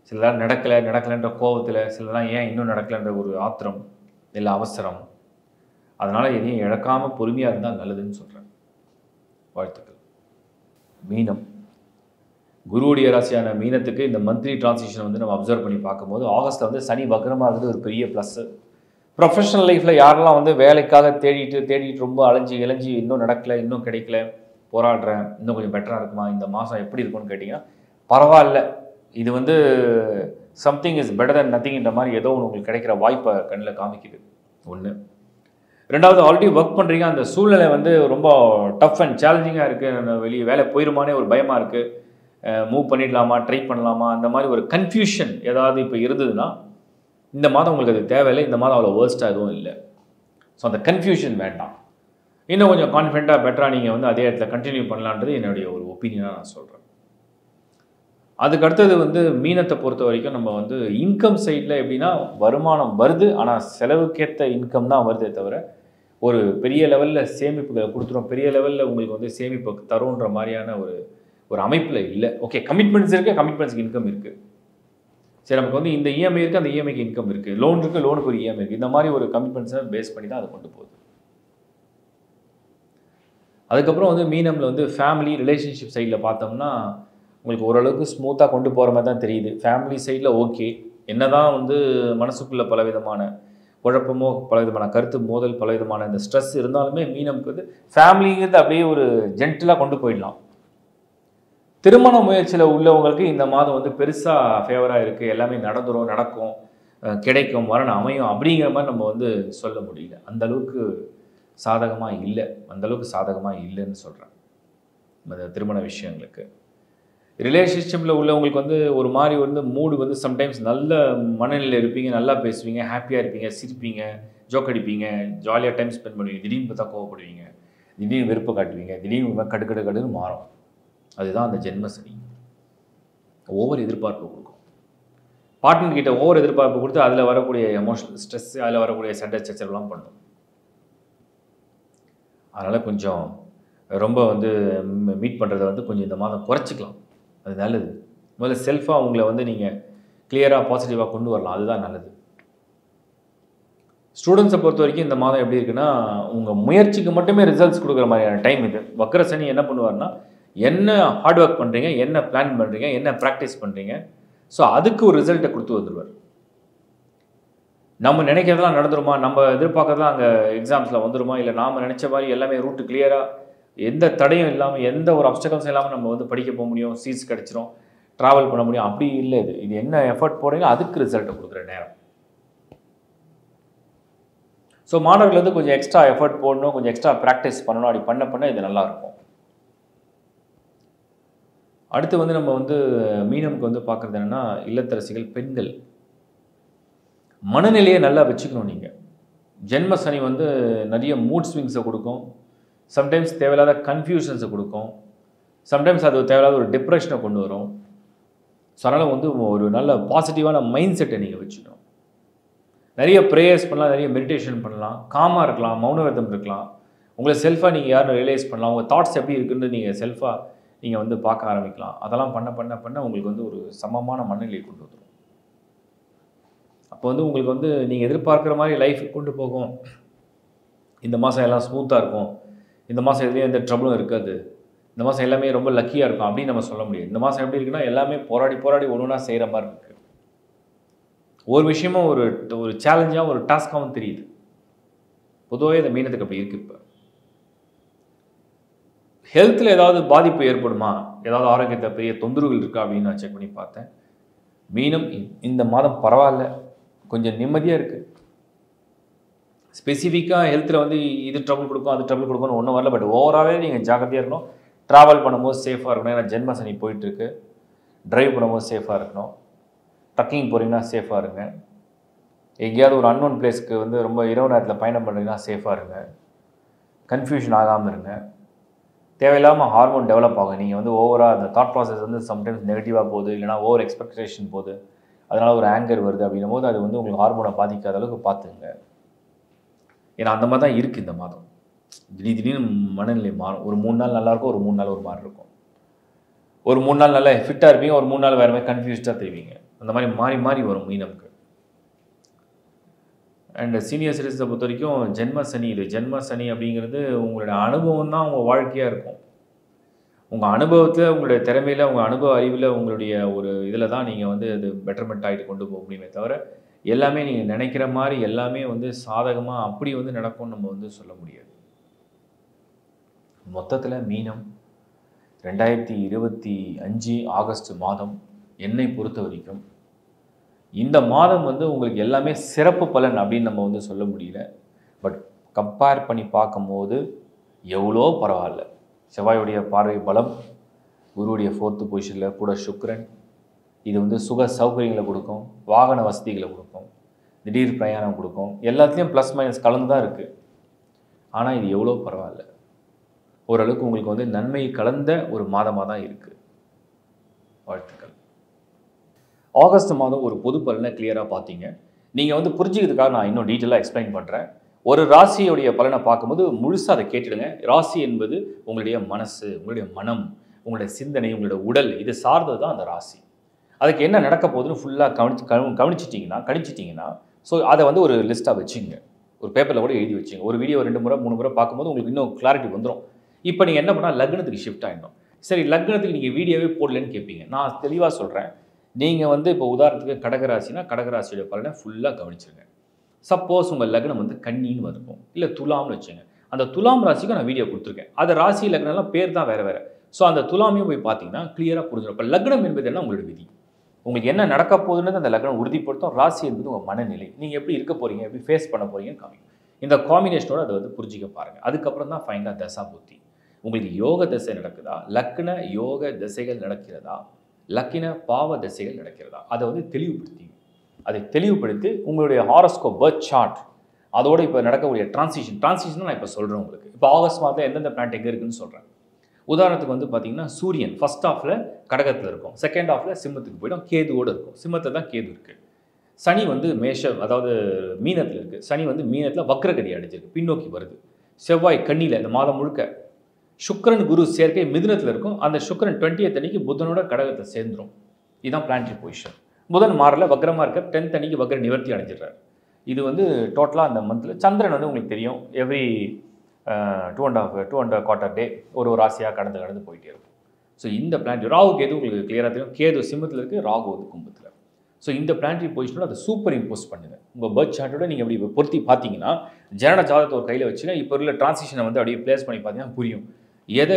சிலதான் நடக்கலைன்ற கோபத்தில், சிலதான் ஏன் இன்னும் நடக்கலைன்ற ஒரு ஆத்திரம் இல்லை அவசரம். அதனால் எதையும் இழக்காமல் பொறுமையாக இருந்தால் நல்லதுன்னு சொல்கிறேன். வாழ்த்துக்கள். மீனம், குருவுடைய ராசியான மீனத்துக்கு இந்த மந்த்லி டிரான்சிஷன் வந்து நம்ம அப்சர்வ் பண்ணி பார்க்கும்போது ஆகஸ்ட்டில் வந்து சனி வக்ரமாக இருக்குது, ஒரு பெரிய ப்ளஸ்ஸு. ப்ரொஃபஷனல் லைஃப்பில் யாரெல்லாம் வந்து வேலைக்காக தேடிட்டு ரொம்ப அலைஞ்சி இளைஞ்சி இன்னும் நடக்கலை, இன்னும் கிடைக்கல, போராடுறேன், இன்னும் கொஞ்சம் பெட்டராக இருக்குமா, இந்த மாதம் எப்படி இருக்கும்னு கேட்டிங்கன்னா பரவாயில்ல, இது வந்து சம்திங் இஸ் பெட்டர் தென் நத்திங்ன்ற மாதிரி ஏதோ ஒன்று உங்களுக்கு கிடைக்கிற வாய்ப்பை கண்ணில் காமிக்குது. ஒன்று. ரெண்டாவது, ஆல்ரெடி ஒர்க் பண்ணுறீங்க, அந்த சூழ்நிலை வந்து ரொம்ப டஃப் அண்ட் சேலஞ்சிங்காக இருக்குது, வெளியே வேலை போயிருமானே ஒரு பயமாக இருக்குது, மூவ் பண்ணிடலாமா, ட்ரை பண்ணலாமா, அந்த மாதிரி ஒரு கன்ஃபியூஷன் ஏதாவது இப்போ இருந்ததுன்னா இந்த மாதம் உங்களுக்கு அது தேவையில்லை. இந்த மாதம் அவ்வளோ வேர்ஸ்ட்டாக எதுவும் இல்லை. ஸோ அந்த கன்ஃபியூஷன் வேண்டாம். இன்னும் கொஞ்சம் கான்ஃபிடென்ட்டாக பெட்டராக நீங்கள் வந்து அதே இடத்துல கண்டினியூ பண்ணலான்றது என்னுடைய ஒரு ஒப்பீனியனாக நான் சொல்கிறேன். அதுக்கு அடுத்தது வந்து மீனத்தை பொறுத்த வரைக்கும் நம்ம வந்து இன்கம் சைடில் எப்படின்னா வருமானம் வருது, ஆனால் செலவுக்கேற்ற இன்கம் தான் வருதே தவிர ஒரு பெரிய லெவலில் சேமிப்புகளை கொடுத்துரும், பெரிய லெவலில் உங்களுக்கு வந்து சேமிப்பு தரும்ன்ற மாதிரியான ஒரு ஒரு அமைப்பில் இல்லை. ஓகே, கமிட்மெண்ட்ஸ் இருக்குது, கமிட்மெண்ட்ஸ்க்கு இன்கம் இருக்குது. சரி, நமக்கு வந்து இந்த இஎம்ஐ இருக்குது, அந்த இஎம்ஐக்கு இன்கம் இருக்குது, லோன் இருக்குது, லோனுக்கு ஒரு இஎம்ஐ இருக்குது. இந்த மாதிரி ஒரு கமிட்மெண்ட்ஸை பேஸ் பண்ணி தான் அதை கொண்டு போகுது. அதுக்கப்புறம் வந்து மீனமில் வந்து ஃபேமிலி ரிலேஷன்ஷிப் சைடில் பார்த்தோம்னா உங்களுக்கு ஓரளவுக்கு ஸ்மூத்தாக கொண்டு போகிற மாதிரி தான் தெரியுது. ஃபேமிலி சைடில் ஓகே, என்ன தான் வந்து மனசுக்குள்ளே பலவிதமான குழப்பமோ, பலவிதமான கருத்து மோதல், பலவிதமான இந்த ஸ்ட்ரெஸ் இருந்தாலுமே மீனமுக்கு வந்து ஃபேமிலிங்கிறது அப்படியே ஒரு ஜென்டிலாக கொண்டு போயிடலாம். திருமண முயற்சியில் உள்ளவங்களுக்கு இந்த மாதம் வந்து பெருசாக ஃபேவராக இருக்குது, எல்லாமே நடக்கும், கிடைக்கும், வரணும், அமையும் அப்படிங்கிற மாதிரி நம்ம வந்து சொல்ல முடியல. அந்தளவுக்கு சாதகமாக இல்லைன்னு சொல்கிறேன் இந்த திருமண விஷயங்களுக்கு. ரிலேஷன்ஷிப்பில் உள்ளவங்களுக்கு வந்து ஒரு மாதிரி வந்து மூடு வந்து சம்டைம்ஸ் நல்ல மனநிலையில் இருப்பீங்க, நல்லா பேசுவீங்க, ஹாப்பியாக இருப்பீங்க, சிரிப்பீங்க, ஜோக் அடிப்பீங்க, ஜாலியாக டைம் ஸ்பெண்ட் பண்ணுவீங்க. திடீர்னு பார்த்தா கோவப்படுவீங்க, திடீர்னு வெறுப்பு காட்டுவீங்க, திடீர்னு கடுன்னு மாறும். அதுதான் அந்த ஜென்ம சனி. ஓவர் எதிர்பார்ப்பு கொடுக்கும். பார்ட்னர் கிட்ட ஓவர் எதிர்பார்ப்பு கொடுத்து அதில் வரக்கூடிய எமோஷனல் ஸ்ட்ரெஸ், அதில் வரக்கூடிய சண்டை சச்சரவுலாம் பண்ணும். அதனால் கொஞ்சம் ரொம்ப வந்து மீட் பண்ணுறதை வந்து கொஞ்சம் இந்த மாதம் குறைச்சிக்கலாம், அது நல்லது. முதல்ல செல்ஃபாக உங்களை வந்து நீங்கள் கிளியராக பாசிட்டிவாக கொண்டு வரலாம், அதுதான் நல்லது. ஸ்டூடெண்ட்ஸை பொறுத்த வரைக்கும் இந்த மாதம் எப்படி இருக்குன்னா, உங்கள் முயற்சிக்கு மட்டுமே ரிசல்ட்ஸ் கொடுக்குற மாதிரியான டைம் இது. வக்ர சனி என்ன பண்ணுவார்னா, என்ன ஹார்ட் ஒர்க் பண்ணுறீங்க, என்ன பிளான் பண்ணுறீங்க, என்ன ப்ராக்டிஸ் பண்ணுறீங்க, ஸோ அதுக்கு ஒரு ரிசல்ட்டை கொடுத்து வந்துடுவார். நம்ம நினைக்கிறதெல்லாம் நடந்துருமா, நம்ம எதிர்பார்க்கறதெல்லாம் அங்கே எக்ஸாம்ஸில் வந்துடுமா, இல்லை நாம் நினச்ச மாதிரி எல்லாமே ரூட்டு கிளியராக எந்த தடையும் இல்லாமல், எந்த ஒரு அப்டக்கல்ஸும் இல்லாமல் நம்ம வந்து படிக்க போக முடியும், சீட்ஸ் கிடச்சிரும், ட்ராவல் பண்ண முடியும், அப்படி இல்லை. இது என்ன எஃபர்ட் போடுறீங்க அதுக்கு ரிசல்ட்டை கொடுக்குற நேரம். ஸோ மாணவர்கள் வந்து கொஞ்சம் எக்ஸ்ட்ரா எஃபர்ட் போடணும், கொஞ்சம் எக்ஸ்ட்ரா ப்ராக்டிஸ் பண்ணணும். அப்படி பண்ண இது நல்லாயிருக்கும். அடுத்து வந்து நம்ம வந்து மீனமுக்கு வந்து பார்க்குறது என்னென்னா, இல்லத்தரசிகள், பெண்கள் மனநிலையை நல்லா வச்சுக்கணும். நீங்கள் ஜென்ம சனி வந்து நிறைய மூட் ஸ்விங்ஸை கொடுக்கும், சம்டைம்ஸ் தேவையில்லாத கன்ஃபியூஷன்ஸை கொடுக்கும், சம்டைம்ஸ் அது தேவையில்லாத ஒரு டிப்ரெஷனை கொண்டு வரும். ஸோ அதனால் வந்து ஒரு நல்ல பாசிட்டிவான மைண்ட் செட்டை நீங்கள் வச்சுக்கணும். நிறைய ப்ரேயர்ஸ் பண்ணலாம், நிறைய மெடிடேஷன் பண்ணலாம், காமாக இருக்கலாம், மௌன விரதம் இருக்கலாம், உங்களை செல்ஃபாக நீங்கள் யாரும் ரியலைஸ் பண்ணலாம், உங்கள் தாட்ஸ் எப்படி இருக்குன்னு நீங்கள் செல்ஃபாக நீங்கள் வந்து பார்க்க ஆரம்பிக்கலாம். அதெல்லாம் பண்ண உங்களுக்கு வந்து ஒரு சமமான மனநிலையை கொண்டு வந்துடும். அப்போ வந்து உங்களுக்கு வந்து நீங்கள் எதிர்பார்க்குற மாதிரி லைஃப் கொண்டு போகும். இந்த மாதம் எல்லாம் ஸ்மூத்தாக இருக்கும், இந்த மாதம் எதுலேயும் எந்த ட்ரபிளும் இருக்காது, இந்த மாதம் எல்லாமே ரொம்ப லக்கியாக இருக்கும் அப்படின்னு நம்ம சொல்ல முடியாது. இந்த மாதம் எப்படி இருக்குன்னா, எல்லாமே போராடி ஒன்று ஒன்றா செய்கிற மாதிரி இருக்குது. ஒரு விஷயமும் ஒரு ஒரு சேலஞ்சாகவும் ஒரு டாஸ்காகவும் தெரியுது. பொதுவாகவே இந்த மீனத்துக்கு அப்படி இருக்குது. இப்போ ஹெல்த்தில் ஏதாவது பாதிப்பு ஏற்படுமா, ஏதாவது ஆரோக்கியத்தை பெரிய தொந்தரவுகள் இருக்கா அப்படின்னு நான் செக் பண்ணி பார்த்தேன். மீனம் இந்த மாதம் பரவாயில்ல, கொஞ்சம் நிம்மதியாக இருக்குது. ஸ்பெசிஃபிக்காக ஹெல்த்தில் வந்து இது ட்ரபிள் கொடுக்கும், அது ட்ரபிள் கொடுக்கும்னு ஒன்றும் வரல. பட் ஓவராகவே நீங்கள் ஜாக்கிரதையாக இருக்கணும். ட்ராவல் பண்ணும்போது சேஃபாக இருக்கணும், ஏன்னா ஜென்ம சனி போயிட்டுருக்கு. ட்ரைவ் பண்ணும்போது சேஃபாக இருக்கணும். ட்ரக்கிங் போகிறீங்கன்னா சேஃபாக இருங்க. எங்கேயாவது ஒரு அன்னோன் பிளேஸ்க்கு வந்து ரொம்ப இரவு நேரத்தில் பயணம் பண்ணுறீங்கன்னா சேஃபாக இருங்க. கன்ஃபியூஷன் ஆகாமல் இருங்க. தேவையில்லாமல் ஹார்மோன் டெவலப் ஆகும். நீங்கள் வந்து ஓவராக அந்த தாட் ப்ராசஸ் வந்து சம்டைம்ஸ் நெகட்டிவாக போகுது, இல்லைனா ஓவர் எக்ஸ்பெக்டேஷன் போகுது, அதனால் ஒரு ஆங்கர் வருது அப்படின்னும் போது அது வந்து உங்களுக்கு ஹார்மோனை பாதிக்காத அளவுக்கு பார்த்துங்க. ஏன்னா அந்த மாதிரி தான் இருக்குது இந்த மாதம். திடீர்னு மனநிலை மாறும். ஒரு 3 நாள் நல்லாயிருக்கும், ஒரு 3 நாள் ஒரு மாதிரி இருக்கும். ஒரு 3 நாள் நல்லா ஃபிட்டாக இருப்பீங்க, ஒரு 3 நாள் வேறு மாதிரி கன்ஃபியூஸ்டாக தெரிவிங்க. அந்த மாதிரி மாறி வரும் மீனமுக்கு. அண்ட் சீனியர் சிட்டிசனை பொறுத்த வரைக்கும் ஜென்ம சனி இது. ஜென்ம சனி அப்படிங்கிறது உங்களுடைய அனுபவம் தான் உங்கள் வாழ்க்கையாக இருக்கும். உங்கள் அனுபவத்தில், உங்களுடைய திறமையில், உங்கள் அனுபவ அறிவில், உங்களுடைய ஒரு இதில் தான் நீங்கள் வந்து அது பெட்டர்மெண்ட் ஆகிட்டு கொண்டு போக முடியுமே தவிர எல்லாமே நீங்கள் நினைக்கிற மாதிரி எல்லாமே வந்து சாதகமாக அப்படி வந்து நடக்கும்னு நம்ம வந்து சொல்ல முடியாது. மொத்தத்தில் மீனம் 2025 ஆகஸ்ட் மாதம் என்னை பொறுத்த வரைக்கும் இந்த மாதம் வந்து உங்களுக்கு எல்லாமே சிறப்பு பலன் அப்படின்னு நம்ம வந்து சொல்ல முடியல. பட் கம்பேர் பண்ணி பார்க்கும்போது எவ்வளோ பரவாயில்ல. செவ்வாயுடைய பார்வை பலம், குருவுடைய 4th பொசிஷனில் கூட சுக்கிரன், இது வந்து சுக சௌகரியங்களை கொடுக்கும், வாகன வசதிகளை கொடுக்கும், திடீர் பிரயாணம் கொடுக்கும், எல்லாத்துலேயும் ப்ளஸ் மைனஸ் கலந்து தான் இருக்குது. ஆனால் இது எவ்வளோ பரவாயில்ல, ஓரளவுக்கு உங்களுக்கு வந்து நன்மை கலந்த ஒரு மாதமாக தான் இருக்குது. வாழ்த்துக்கள். ஆகஸ்ட் மாதம் ஒரு பொது பலனை கிளியராக பார்த்தீங்க. நீங்கள் வந்து புரிஞ்சுக்கிறதுக்காக நான் இன்னும் டீட்டெயிலாக எக்ஸ்பிளைன் பண்ணுறேன். ஒரு ராசியுடைய பலனை பார்க்கும்போது முழுசாக அதை கேட்டுடுங்க. ராசி என்பது உங்களுடைய மனசு, உங்களுடைய மனம், உங்களுடைய சிந்தனை, உங்களுடைய உடல், இது சார்ந்தது தான் அந்த ராசி. அதுக்கு என்ன நடக்க போகுதுன்னு ஃபுல்லாக கணிச்சிட்டிங்கன்னா ஸோ அதை வந்து ஒரு லிஸ்ட்டாக வச்சுங்க. ஒரு பேப்பரில் கூட எழுதி வச்சுங்க. ஒரு வீடியோ 2 முறை 3 முறை பார்க்கும்போது உங்களுக்கு இன்னும் கிளாரிட்டி வந்துடும். இப்போ நீங்கள் என்ன பண்ணால் லக்னத்துக்கு ஷிஃப்ட் ஆகிடணும். சரி, லக்னத்துக்கு நீங்கள் வீடியோவே போடலன்னு கேட்பீங்க. நான் தெளிவாக சொல்கிறேன். நீங்கள் வந்து இப்போ உதாரணத்துக்கு கடகராசினா கடகராசியோட பலனை ஃபுல்லாக கவனிச்சிருங்க. சப்போஸ் உங்கள் லக்னம் வந்து கன்னின்னு இருக்கும், இல்லை துலாம்னு வச்சுங்க. அந்த துலாம் ராசிக்கு நான் வீடியோ கொடுத்துருக்கேன். அது ராசி லக்னம்லாம் பேர் தான் வேறு வேறு. ஸோ அந்த துலாமையும் போய் பார்த்தீங்கன்னா கிளியராக புரிஞ்சிடும். இப்போ லக்னம் என்பது என்ன, உங்களோட விதி. உங்களுக்கு என்ன நடக்க போகுதுன்னு அந்த லக்னம் உறுதிப்படுத்தும். ராசி என்பது உங்கள் மனநிலை. நீங்கள் எப்படி இருக்க போகிறீங்க, எப்படி ஃபேஸ் பண்ண போகிறீங்கன்னு காமிக்கும். இந்த காம்பினேஷனோட அதை வந்து புரிஞ்சிக்க பாருங்கள். அதுக்கப்புறம் தான் ஃபைனலாக தசா புத்தி. உங்களுக்கு யோக தசை நடக்குதா, லக்ன யோக தசைகள் நடக்கிறதா, லக்கின பாவ தசைகள் நடக்கிறதா, அதை வந்து தெளிவுபடுத்திங்க. அதை தெளிவுபடுத்தி உங்களுடைய ஹாரோஸ்கோப் பர்த் சார்ட் அதோட இப்போ நடக்கக்கூடிய டிரான்சிஷன் நான் இப்போ சொல்கிறேன் உங்களுக்கு. இப்போ ஆகஸ்ட் மாதத்தில் எந்தெந்த பிளானட் எங்கே இருக்குன்னு சொல்கிறேன். உதாரணத்துக்கு வந்து பார்த்தீங்கன்னா சூரியன் ஃபர்ஸ்ட் ஹாஃபில் கடகத்தில் இருக்கும், செகண்ட் ஹாஃபில் சிம்மத்துக்கு போய்டும், கேதுவோடு இருக்கும். சிம்மத்தில் தான் கேது இருக்குது. சனி வந்து மேஷம், அதாவது மீனத்தில் இருக்குது. சனி வந்து மீனத்தில் வக்ரகதி அடைஞ்சிருக்கு, பின்னோக்கி வருது. செவ்வாய் கன்னியில் இந்த மாதம் முழுக்க. சுக்கிரன் குரு சேர்க்கை மிதுனத்தில் இருக்கும். அந்த சுக்கிரன் 20th அன்னைக்கு புதனோட கடகத்தை சேர்ந்துடும். இதுதான் பிளானட்டரி பொசிஷன். புதன் மாறல, வக்ரமாக இருக்க 10th அன்னைக்கு வக்ர நிவர்த்தி அடைஞ்சிடுறாரு. இது வந்து டோட்டலாக அந்த மந்தில் சந்திரன் வந்து உங்களுக்கு தெரியும் எவ்ரி 2.25 டே ஒரு ராசியாக கடந்து போயிட்டே இருக்கும். ஸோ இந்த பிளானட் ராகு கேது உங்களுக்கு கிளியராக தெரியும். கேது சிம்மத்தில் இருக்குது, ராகு வந்து கும்பத்தில். ஸோ இந்த பிளானட்டரி பொசிஷனோட அதை சூப்பர் இம்போஸ் பண்ணுங்க. உங்கள் பர்த் சார்ட்டோட நீங்கள் அப்படி பொருத்தி பார்த்தீங்கன்னா ஜனன ஜாதகத்தை ஒரு கையில் வச்சுன்னா இப்போ உள்ள டிரான்சிஷனை வந்து அப்படியே பிளேஸ் பண்ணி பார்த்தீங்கன்னா புரியும் எதை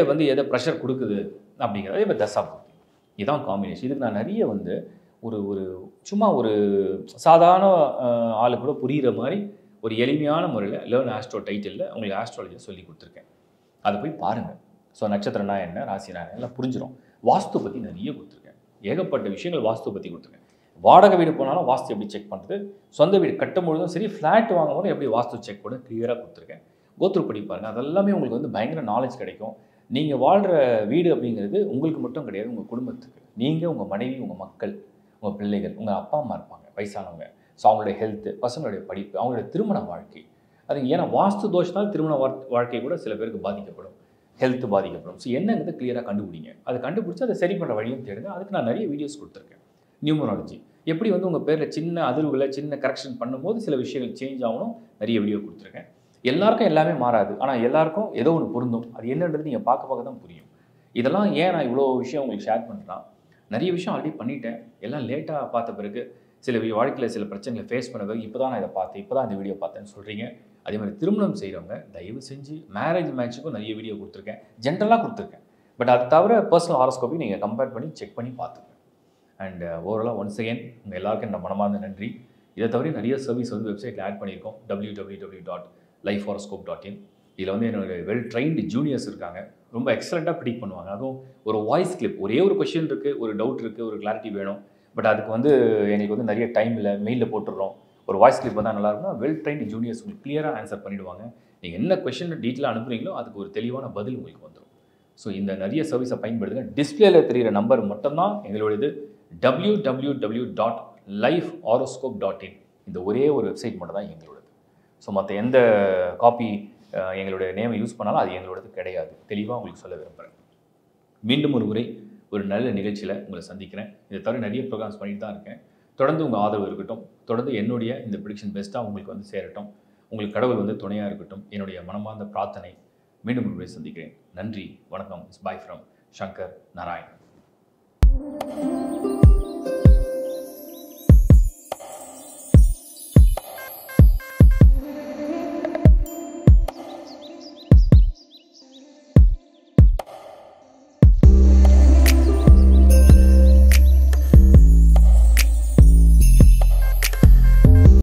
ப்ரெஷர் கொடுக்குது அப்படிங்கிறத. இப்போ தசா புத்தி இதுதான் காம்பினேஷன். இதுக்கு நான் நிறைய வந்து ஒரு சும்மா ஒரு சாதாரண ஆளு கூட புரிகிற மாதிரி ஒரு எளிமையான முறையில் லேர்ன் ஆஸ்ட்ரோ டைட்டிலில் உங்களுக்கு ஆஸ்ட்ராலஜியை சொல்லி கொடுத்துருக்கேன். அதை போய் பாருங்கள். ஸோ நட்சத்திரம்னா என்ன, ராசினா என்ன எல்லாம் புரிஞ்சிடும். வாஸ்து பற்றி நிறைய கொடுத்துருக்கேன். ஏகப்பட்ட விஷயங்கள் வாஸ்து பற்றி கொடுத்துருக்கேன். வாடகை வீடு போனாலும் வாஸ்து எப்படி செக் பண்ணுறது, சொந்த வீடு கட்டும் பொழுதும் சரி, ஃப்ளாட் வாங்கும் போதும் எப்படி வாஸ்து செக் பண்ண கிளியராக கொடுத்துருக்கேன். கோத்ரூ பண்ணி பாருங்கள். அதெல்லாமே உங்களுக்கு வந்து பயங்கர நாலேஜ் கிடைக்கும். நீங்கள் வாழ்கிற வீடு அப்படிங்கிறது உங்களுக்கு மட்டும் கிடையாது, உங்கள் குடும்பத்துக்கு. நீங்கள், உங்கள் மனைவி, உங்கள் மக்கள், உங்கள் பிள்ளைகள், உங்கள் அப்பா அம்மா இருப்பாங்க வயசானவங்க. ஸோ அவங்களுடைய ஹெல்த்து, பசங்களுடைய படிப்பு, அவங்களுடைய திருமண வாழ்க்கை. அது ஏன்னா வாஸ்து தோஷத்தால் திருமண வாழ்க்கை கூட சில பேருக்கு பாதிக்கப்படும், ஹெல்த்து பாதிக்கப்படும். ஸோ என்னங்கிறது கிளியராக கண்டுபிடிங்க. அதை கண்டுபிடிச்சி அதை சரி பண்ணுற வழியும் தேடுங்க. அதுக்கு நான் நிறைய வீடியோஸ் கொடுத்துருக்கேன். நியூமராலஜி எப்படி வந்து உங்கள் பேரில் சின்ன அதிர்வுகளை சின்ன கரெக்ஷன் பண்ணும்போது சில விஷயங்கள் சேஞ்ச் ஆகணும், நிறைய வீடியோ கொடுத்துருக்கேன். எல்லாருக்கும் எல்லாமே மாறாது, ஆனால் எல்லாருக்கும் ஏதோ ஒன்று பொருந்தும். அது என்னன்றது நீங்கள் பார்க்க தான் புரியும். இதெல்லாம் ஏன் நான் இவ்வளோ விஷயம் உங்களுக்கு ஷேர் பண்ணுறேன், நிறைய விஷயம் ஆல்ரெடி பண்ணிட்டேன். எல்லாம் லேட்டாக பார்த்த பிறகு சில வாழ்க்கையில் சில பிரச்சனைகளை ஃபேஸ் பண்ண பிறகு இப்போ தான் நான் இதை பார்த்தேன், இப்போ தான் இந்த வீடியோ பார்த்தேன்னு சொல்கிறீங்க. அதே மாதிரி திருமணம் செய்கிறவங்க தயவு செஞ்சு மேரேஜ் மேட்ச்சுக்கும் நிறைய வீடியோ கொடுத்துருக்கேன், ஜென்ரலாக கொடுத்துருக்கேன். பட் அது தவிர பர்சனல் ஹாரோஸ்கோப்பையும் நீங்கள் கம்பேர் பண்ணி செக் பண்ணி பார்த்துக்கங்க. அண்ட் ஓவராலாக ஒன்ஸ் அகெயின் உங்கள் எல்லாருக்கும் நம்ம மனமார்ந்த நன்றி. இதை தவிர நிறைய சர்வீஸ் வந்து வெப்சைட்டில் ஆட் பண்ணியிருக்கோம், www.lifehoroscope.in. இதில் வந்து என்னோட வெல் ட்ரைன்டு ஜூனியர்ஸ் இருக்காங்க, ரொம்ப எக்ஸலண்ட்டாக ப்ரிடிக்ட் பண்ணுவாங்க. அதுவும் ஒரு வாய்ஸ் கிளிப், ஒரே ஒரு கொஷின் இருக்குது, ஒரு டவுட் இருக்குது, ஒரு கிளாரிட்டி வேணும், பட் அதுக்கு வந்து எங்களுக்கு வந்து நிறைய டைம் இல்லை, மெயிலில் போட்டுடுறோம். ஒரு வாய்ஸ் கிளிப் வந்தால் நல்லாயிருக்கும்னா வெல் ட்ரைன்டு ஜூனியர்ஸ் உங்களுக்கு கிளியராக ஆன்சர் பண்ணிவிடுவாங்க. நீங்கள் என்ன கொஷின் டீட்டெயிலாக அனுப்புறீங்களோ அதுக்கு ஒரு தெளிவான பதில் உங்களுக்கு வந்துடும். ஸோ இந்த நிறைய சர்வீஸை பயன்படுத்துங்க. டிஸ்பிளேல தெரிகிற நம்பர் மட்டும்தான் எங்களுடையது, www.lifehoroscope.in. இந்த ஒரே ஒரு வெப்சைட் மட்டும் தான் எங்களோடது. ஸோ மற்ற எந்த காப்பி எங்களுடைய நேமை யூஸ் பண்ணாலும் அது எங்களோடது கிடையாது. தெளிவாக உங்களுக்கு சொல்ல விரும்புகிறேன். மீண்டும் ஒரு முறை ஒரு நல்ல நிகழ்ச்சியில் உங்களை சந்திக்கிறேன். இதை தவிர நிறைய ப்ரோக்ராம்ஸ் பண்ணிட்டு தான் இருக்கேன். தொடர்ந்து உங்கள் ஆதரவு இருக்கட்டும். தொடர்ந்து என்னுடைய இந்த ப்ரெடிக்ஷன் பெஸ்ட்டாக உங்களுக்கு வந்து சேரட்டும். உங்களுக்கு கடவுள் வந்து துணையாக இருக்கட்டும். என்னுடைய மனமார்ந்த பிரார்த்தனை. மீண்டும் ஒரு முறை சந்திக்கிறேன். நன்றி, வணக்கம். It's by from Shankar Narayan.